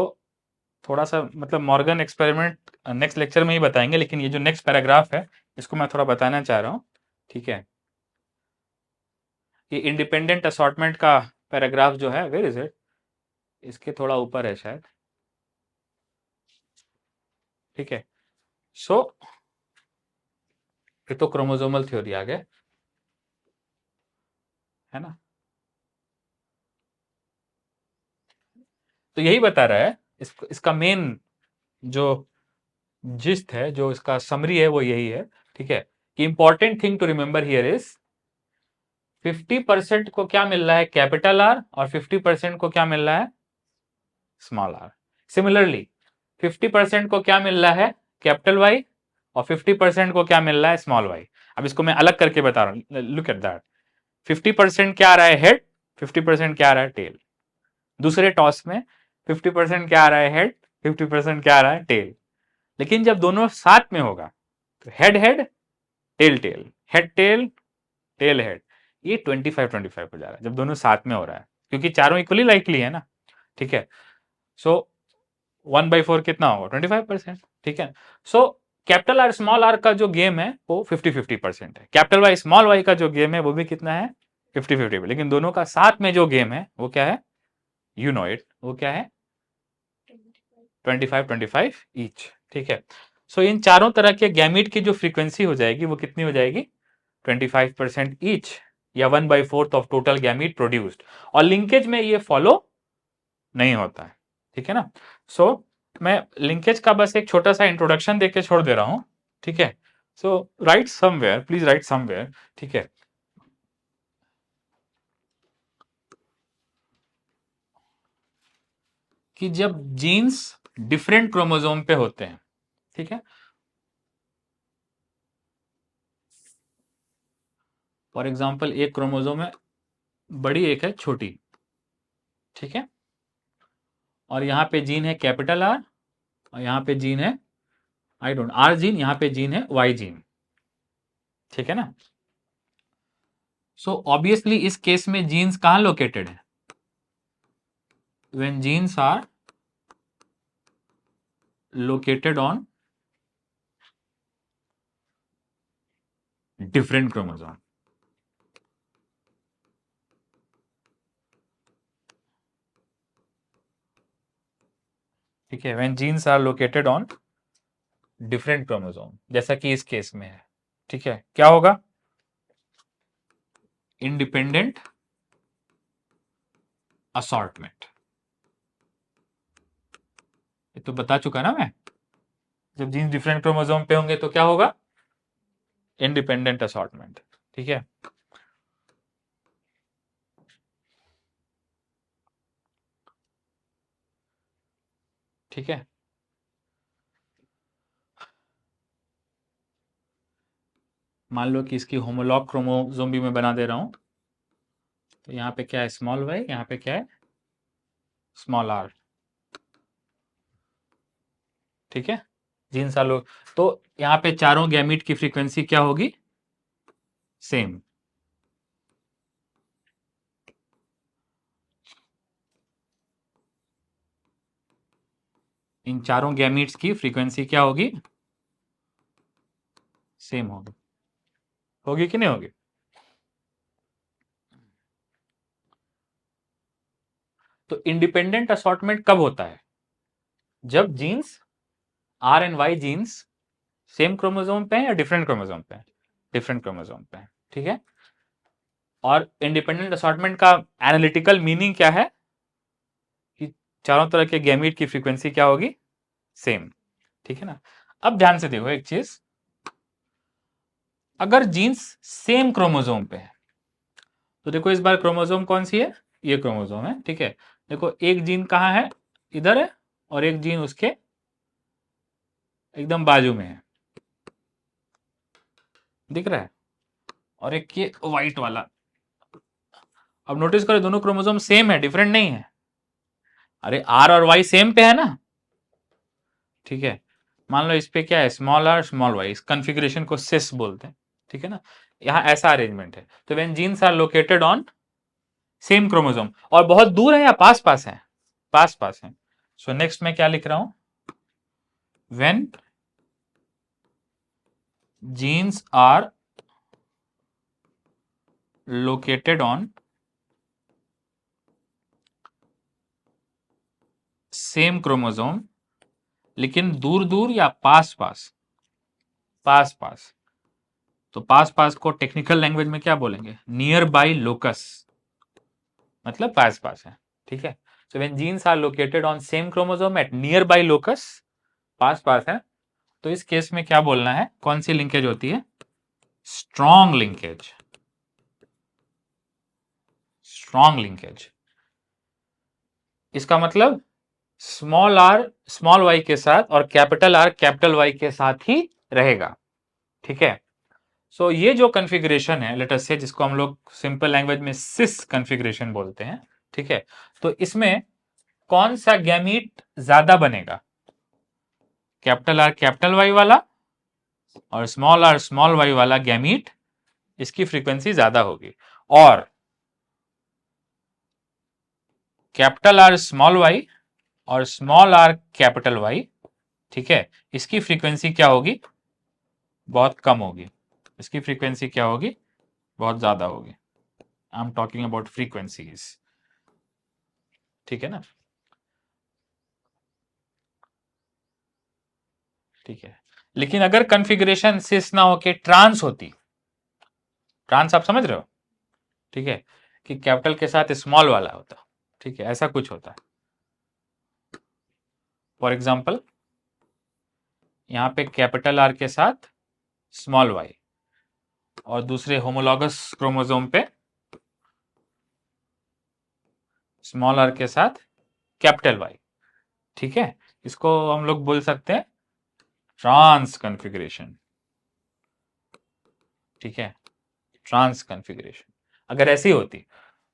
थोड़ा सा मतलब मॉर्गन एक्सपेरिमेंट नेक्स्ट लेक्चर में ही बताएंगे, लेकिन ये जो नेक्स्ट पैराग्राफ है इसको मैं थोड़ा बताना चाह रहा हूं। ठीक है। ये इंडिपेंडेंट असॉर्टमेंट का पैराग्राफ जो है, वेयर इज इट? इसके थोड़ा ऊपर है शायद। ठीक है। सो ये तो क्रोमोसोमल थ्योरी आ गया, है ना। तो यही बता रहा है, इसका मेन जो जिस्ट है, जो इसका समरी है, वो यही है। ठीक है। कि important thing to remember here is 50% को क्या मिल रहा है? Capital R. और 50% को क्या मिल रहा है? Small are. सिमिलरली 50% को क्या मिल रहा है? Capital Y. और 50% को क्या मिल रहा है? Small Y. अब इसको मैं अलग करके बता रहा हूं, लुक एट दैट। 50% क्या आ रहा है? हेड। 50% क्या आ रहा है? टेल। दूसरे टॉस में 50% क्या आ रहा है? हेड। 50% क्या आ रहा है? टेल। लेकिन जब दोनों साथ में होगा तो head head, tail tail, head tail, tail head, ये 25-25 हो जा रहा है जब दोनों साथ में हो रहा है, क्योंकि चारों इक्वली लाइकली है ना। ठीक है। सो 1/4 कितना होगा? 25%। ठीक है। So capital R small R का जो गेम है वो 50-50% है। कैपिटल वाई स्मॉल वाई का जो गेम है वो भी कितना है? 50-50। लेकिन दोनों का साथ में जो गेम है वो क्या है? यू नो इट, वो क्या है? 25-25 ईच। ठीक है। सो इन चारों तरह के गैमीट की जो फ्रीक्वेंसी हो जाएगी वो कितनी हो जाएगी? 25% ईच, या 1/4 ऑफ टोटल गैमीट प्रोड्यूस्ड। और लिंकेज में ये फॉलो नहीं होता है। ठीक है ना। सो मैं लिंकेज का बस एक छोटा सा इंट्रोडक्शन देके छोड़ दे रहा हूं। ठीक है। So write somewhere, please write somewhere. ठीक है। कि जब जीन्स डिफरेंट क्रोमोसोम पे होते हैं, ठीक है, फॉर एग्जांपल एक क्रोमोसोम है बड़ी, एक है छोटी। ठीक है। और यहां पे जीन है कैपिटल आर, और यहां पे जीन है आई डोंट आर जीन, यहां पे जीन है वाई जीन। ठीक है ना। सो ऑब्वियसली इस केस में जीन्स कहां लोकेटेड है? When genes are located on different chromosome. ठीक है, when genes are located on different chromosome, जैसा कि इस केस में है। ठीक है, क्या होगा? Independent assortment. ये तो बता चुका ना मैं, जब जीन्स डिफरेंट क्रोमोसोम पे होंगे तो क्या होगा? Independent assortment. ठीक है, ठीक है। मान लो कि इसकी होमोलॉग क्रोमोसोम भी मैं बना दे रहा हूं, तो यहाँ पे क्या है? स्मॉल वाई, यहाँ पे क्या है? Small R. ठीक है, जीन्स आर लोग, तो यहाँ पे चारों गैमीट की फ्रीक्वेंसी क्या होगी? सेम। इन चारों गैमीट्स की फ्रीक्वेंसी क्या होगी? सेम होगी। होगी कि नहीं होगी? तो इंडिपेंडेंट असॉर्टमेंट कब होता है? जब genes R and Y genes same chromosome पे हैं या डिफरेंट क्रोमोसोम पे हैं? डिफरेंट क्रोमोसोम पे हैं। ठीक है, और इंडिपेंडेंट असॉर्टमेंट का एनालिटिकल मीनिंग क्या है? कि चारों तरह के गैमीट की फ्रीक्वेंसी क्या होगी? सेम। ठीक है ना? अब ध्यान से देखो एक चीज, अगर जीन्स सेम क्रोमोसोम पे है, तो देखो इस बार क्रोमोसोम कौन सी है? ये क्रोमोसोम है। ठीक है, देखो एक जीन कहाँ है? इधर है, और एक जीन उसके एकदम बाजू में है, दिख रहा है, और एक ये व्हाइट वाला। अब नोटिस करो दोनों क्रोमोसोम सेम है, डिफरेंट नहीं है। अरे आर और वाई सेम पे है ना। ठीक है, मान लो इस पे क्या है? Small R small Y. इस कॉन्फ़िगरेशन को सिस बोलते हैं। ठीक है ना, यहाँ ऐसा अरेंजमेंट है। तो when genes are located on same chromosome, और बहुत दूर है या पास पास है? पास पास है। सो नेक्स्ट मैं क्या लिख रहा हूं? When genes are located on same chromosome, लेकिन दूर दूर या पास पास? पास पास। तो पास पास को टेक्निकल लैंग्वेज में क्या बोलेंगे? नियर बाई लोकस, मतलब पास पास है। ठीक है, so when genes are located on same chromosome at near by locus, पास पास है, तो इस केस में क्या बोलना है? कौन सी लिंकेज होती है? Strong linkage. स्ट्रॉन्ग लिंकेज, इसका मतलब स्मॉल आर स्मॉल वाई के साथ और कैपिटल आर कैपिटल वाई के साथ ही रहेगा। ठीक है, सो ये जो कॉन्फ़िगरेशन है, लेट अस से, जिसको हम लोग सिंपल लैंग्वेज में सिस कॉन्फ़िगरेशन बोलते हैं। ठीक है, तो इसमें कौन सा गैमीट ज्यादा बनेगा? कैपिटल आर कैपिटल वाई वाला और स्मॉल आर स्मॉल वाई वाला गैमीट, इसकी फ्रीक्वेंसी ज्यादा होगी। और कैपिटल आर स्मॉल वाई और स्मॉल आर कैपिटल वाई, ठीक है, इसकी फ्रीक्वेंसी क्या होगी? बहुत कम होगी। इसकी फ्रीक्वेंसी क्या होगी? बहुत ज्यादा होगी। I am talking about frequencies. ठीक है ना? ठीक है, लेकिन अगर कॉन्फ़िगरेशन सिस ना होके ट्रांस होती, ट्रांस आप समझ रहे हो? ठीक है, कि कैपिटल के साथ स्मॉल वाला होता। ठीक है, ऐसा कुछ होता है। फॉर एग्जाम्पल, यहां पे कैपिटल आर के साथ स्मॉल वाई, और दूसरे होमोलॉगस क्रोमोसोम पे स्मॉल आर के साथ कैपिटल वाई। ठीक है, इसको हम लोग बोल सकते हैं ट्रांस कॉन्फ़िगरेशन। ठीक है, ट्रांस कॉन्फ़िगरेशन अगर ऐसी होती,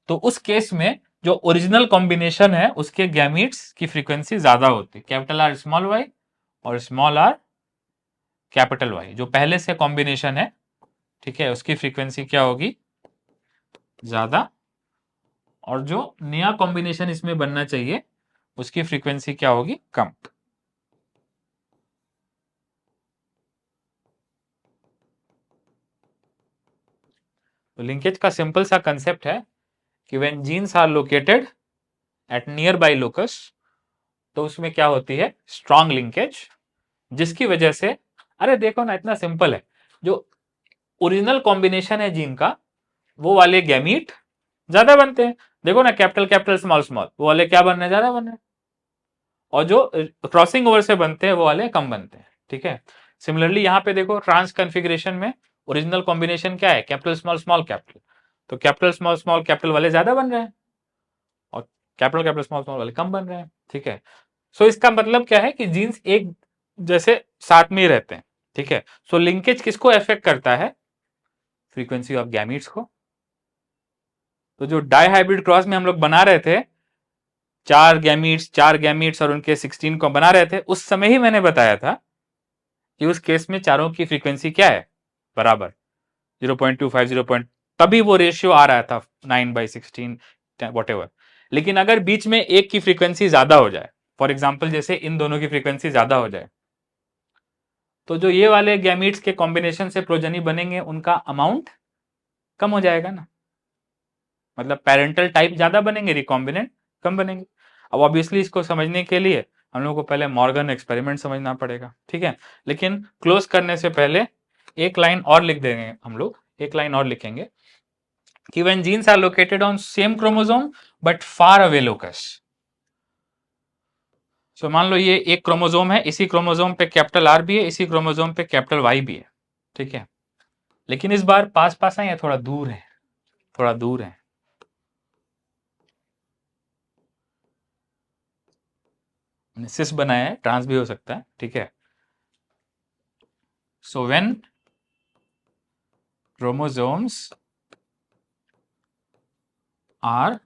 तो उस केस में जो ओरिजिनल कॉम्बिनेशन है उसके गैमीट्स की फ्रीक्वेंसी ज्यादा होती, कैपिटल आर स्मॉल वाई और स्मॉल आर कैपिटल वाई, जो पहले से कॉम्बिनेशन है। ठीक है, उसकी फ्रीक्वेंसी क्या होगी? ज्यादा। और जो नया कॉम्बिनेशन इसमें बनना चाहिए, उसकी फ्रीक्वेंसी क्या होगी? कम। तो लिंकेज का सिंपल सा कंसेप्ट है कि when genes are located at near by locus, तो उसमें क्या होती है, स्ट्रॉन्ग लिंकेज, जिसकी वजह से, अरे देखो ना इतना सिंपल है, जो ओरिजिनल कॉम्बिनेशन है जीन का वो वाले गैमीट ज्यादा बनते हैं। देखो ना कैपिटल कैपिटल स्मॉल स्मॉल, वो वाले क्या बन रहे हैं, ज्यादा बन रहे हैं, और जो क्रॉसिंग ओवर से बनते हैं वो वाले कम बनते हैं। ठीक है, सिमिलरली यहाँ पे देखो ट्रांस कॉन्फ़िगरेशन में ओरिजिनल कॉम्बिनेशन क्या है, कैपिटल स्मॉल स्मॉल कैपिटल, तो कैपिटल स्मॉल स्मॉल कैपिटल वाले ज्यादा बन रहे हैं और कैपिटल कैपिटल स्मॉल स्मॉल वाले कम बन रहे हैं। ठीक है, सो इसका मतलब क्या है कि जीन्स एक जैसे साथ में ही रहते हैं। ठीक है, सो लिंकेज किसको इफेक्ट करता है, फ्रीक्वेंसी ऑफ गैमीट्स को। तो जो डाई हाइब्रिड क्रॉस में हम लोग बना रहे थे, चार गैमीट्स और उनके 16 को बना रहे थे, उस समय ही मैंने बताया था कि उस केस में चारों की फ्रीक्वेंसी क्या है, बराबर 0.25 तभी वो रेशियो आ रहा था 9/16 वट एवर। लेकिन अगर बीच में एक की फ्रीक्वेंसी ज्यादा हो जाए, फॉर एग्जाम्पल जैसे इन दोनों की फ्रीक्वेंसी ज्यादा हो जाए, तो जो ये वाले गैमीट्स के कॉम्बिनेशन से प्रोजनी बनेंगे उनका अमाउंट कम हो जाएगा ना, मतलब पेरेंटल टाइप ज्यादा बनेंगे, रिकॉम्बिनेंट कम बनेंगे। अब ऑब्वियसली इसको समझने के लिए हम लोग को पहले मॉर्गन एक्सपेरिमेंट समझना पड़ेगा। ठीक है, लेकिन क्लोज करने से पहले एक लाइन और लिख देंगे हम लोग, एक लाइन और लिखेंगे कि when genes are located on same chromosome but far away locus। सो मान लो ये एक क्रोमोजोम है, इसी क्रोमोजोम पे कैपिटल आर भी है, इसी क्रोमोजोम पे कैपिटल वाई भी है। ठीक है, लेकिन इस बार पास पास है या थोड़ा दूर है, थोड़ा दूर है। सिस बनाया है, ट्रांस भी हो सकता है। ठीक है, so when chromosomes are,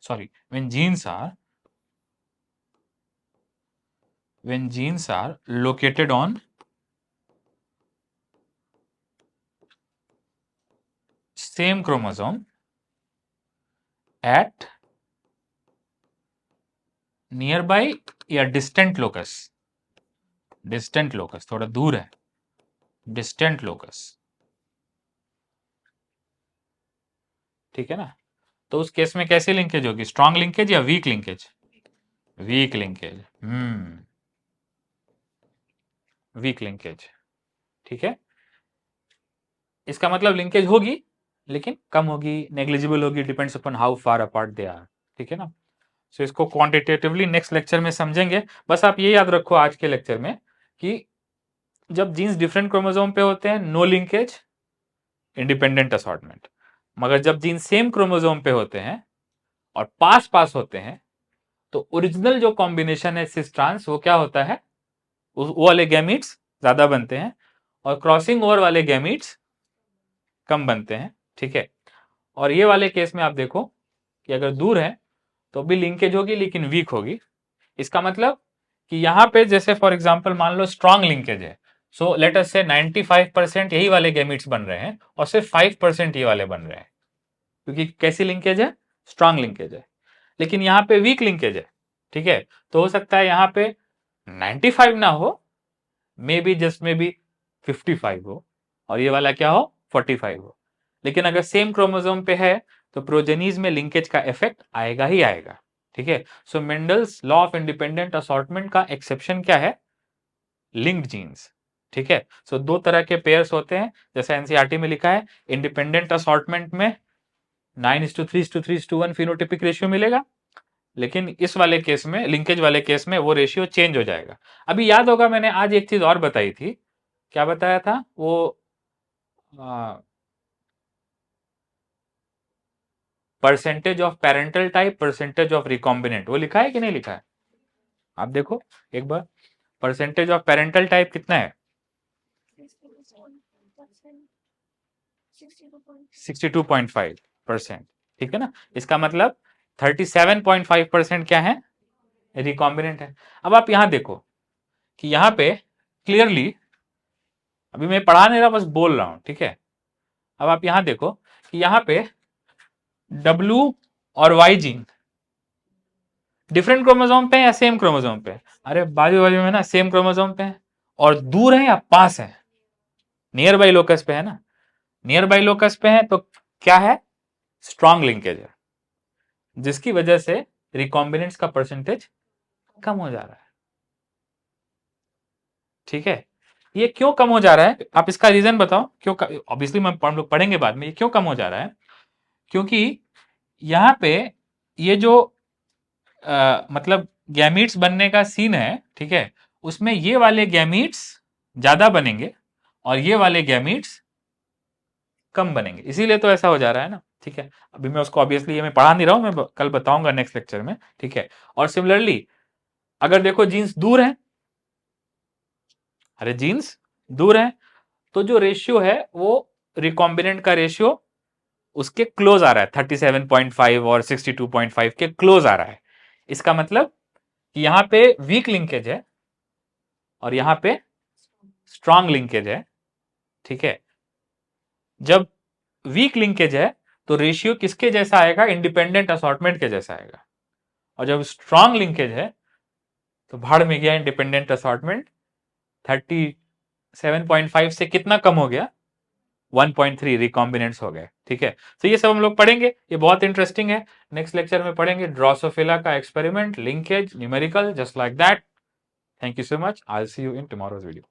sorry, when genes are located on same chromosome at nearby या distant locus, distant locus थोड़ा दूर है, distant locus। ठीक है ना, तो उस केस में कैसी लिंकेज होगी, स्ट्रॉन्ग लिंकेज या weak linkage, weak linkage, weak linkage. ठीक है, इसका मतलब लिंकेज होगी लेकिन कम होगी, नेग्लिजिबल होगी, depends upon how far apart they are. ठीक है ना, सो इसको क्वांटिटेटिवली नेक्स्ट लेक्चर में समझेंगे। बस आप ये याद रखो आज के लेक्चर में कि जब जीन्स डिफरेंट क्रोमोसोम पे होते हैं नो लिंकेज, इंडिपेंडेंट असॉर्टमेंट, मगर जब जीन्स सेम क्रोमोसोम पे होते हैं और पास पास होते हैं तो ओरिजिनल जो कॉम्बिनेशन है सिस ट्रांस, वो क्या होता है, वो वाले गैमीट्स ज्यादा बनते हैं और क्रॉसिंग ओवर वाले गैमीट्स कम बनते हैं। ठीक है, और ये वाले केस में आप देखो कि अगर दूर है तो भी लिंकेज होगी लेकिन वीक होगी। इसका मतलब कि यहां पे जैसे फॉर एग्जांपल मान लो स्ट्रॉन्ग लिंकेज है, सो लेट अस से 95% यही वाले गैमीट्स बन रहे हैं और सिर्फ 5% ये वाले बन रहे हैं, क्योंकि कैसी लिंकेज है, स्ट्रॉन्ग लिंकेज है। लेकिन यहाँ पे वीक लिंकेज है। ठीक है, तो हो सकता है यहाँ पे 95 ना हो, may be just may be 55 हो और ये वाला क्या हो, 45 हो। लेकिन अगर सेम क्रोमोसोम पे है तो प्रोजेनीज में लिंकेज का इफेक्ट आएगा ही आएगा। ठीक है, so Mendel's law of independent assortment का एक्सेप्शन क्या है, लिंक्ड जीन्स। ठीक है, सो दो तरह के पेयर्स होते हैं, जैसे एनसीईआरटी में लिखा है, इंडिपेंडेंट असॉर्टमेंट में 9:3:3:1 फिनोटिपिक रेशियो मिलेगा, लेकिन इस वाले केस में, लिंकेज वाले केस में, वो रेशियो चेंज हो जाएगा। अभी याद होगा मैंने आज एक चीज और बताई थी, क्या बताया था वो, percentage of parental type, percentage of recombinant, वो लिखा है कि नहीं लिखा है, आप देखो एक बार। परसेंटेज ऑफ पेरेंटल टाइप कितना है, 62.5%। ठीक है ना, इसका मतलब 37.5% क्या है, रिकॉम्बिनेंट है। अब आप यहां देखो कि यहां पे क्लियरली, अभी मैं पढ़ा नहीं रहा, बस बोल रहा हूं। ठीक है, अब आप यहां देखो कि यहां पे W और Y जीन डिफरेंट क्रोमोसोम पे या सेम क्रोमोसोम पे, अरे बाजू बाजू में ना, सेम क्रोमोसोम पे है, और दूर है या पास है, नियर बाई लोकस पे है ना, नियर बाई लोकस पे है तो क्या है, स्ट्रॉन्ग लिंकेज है, जिसकी वजह से रिकॉम्बिनेंट्स का परसेंटेज कम हो जा रहा है। ठीक है, ये क्यों कम हो जा रहा है, आप इसका रीजन बताओ क्यों। ऑब्वियसली हम लोग पढ़ेंगे बाद में ये क्यों कम हो जा रहा है। क्योंकि यहां पे ये जो मतलब गैमीट्स बनने का सीन है, ठीक है, उसमें ये वाले गैमीट्स ज्यादा बनेंगे और ये वाले गैमीट्स कम बनेंगे, इसीलिए तो ऐसा हो जा रहा है ना। ठीक है, अभी मैं उसको ऑब्वियसली ये मैं पढ़ा नहीं रहा हूं, मैं कल बताऊंगा नेक्स्ट लेक्चर में। ठीक है, और सिमिलरली अगर देखो जीन्स दूर है, अरे जीन्स दूर है तो जो रेशियो है वो रिकॉम्बिनेंट का रेशियो उसके क्लोज आ रहा है, 37.5 और 62.5 के क्लोज आ रहा है। इसका मतलब कि यहां पे वीक लिंकेज है और यहां पे स्ट्रांग लिंकेज है। ठीक है, जब वीक लिंकेज है तो रेशियो किसके जैसा आएगा, इंडिपेंडेंट असॉर्टमेंट के जैसा आएगा। और जब स्ट्रांग लिंकेज है तो भाड़ में गया इंडिपेंडेंट असॉर्टमेंट, 37.5 से कितना कम हो गया, 1.3 रिकॉम्बिनेंट्स हो गए। ठीक है, तो ये सब हम लोग पढ़ेंगे, ये बहुत इंटरेस्टिंग है। नेक्स्ट लेक्चर में पढ़ेंगे ड्रोसोफिला का experiment, linkage, numerical, just like that. Thank you so much, I will see you in tomorrow's video.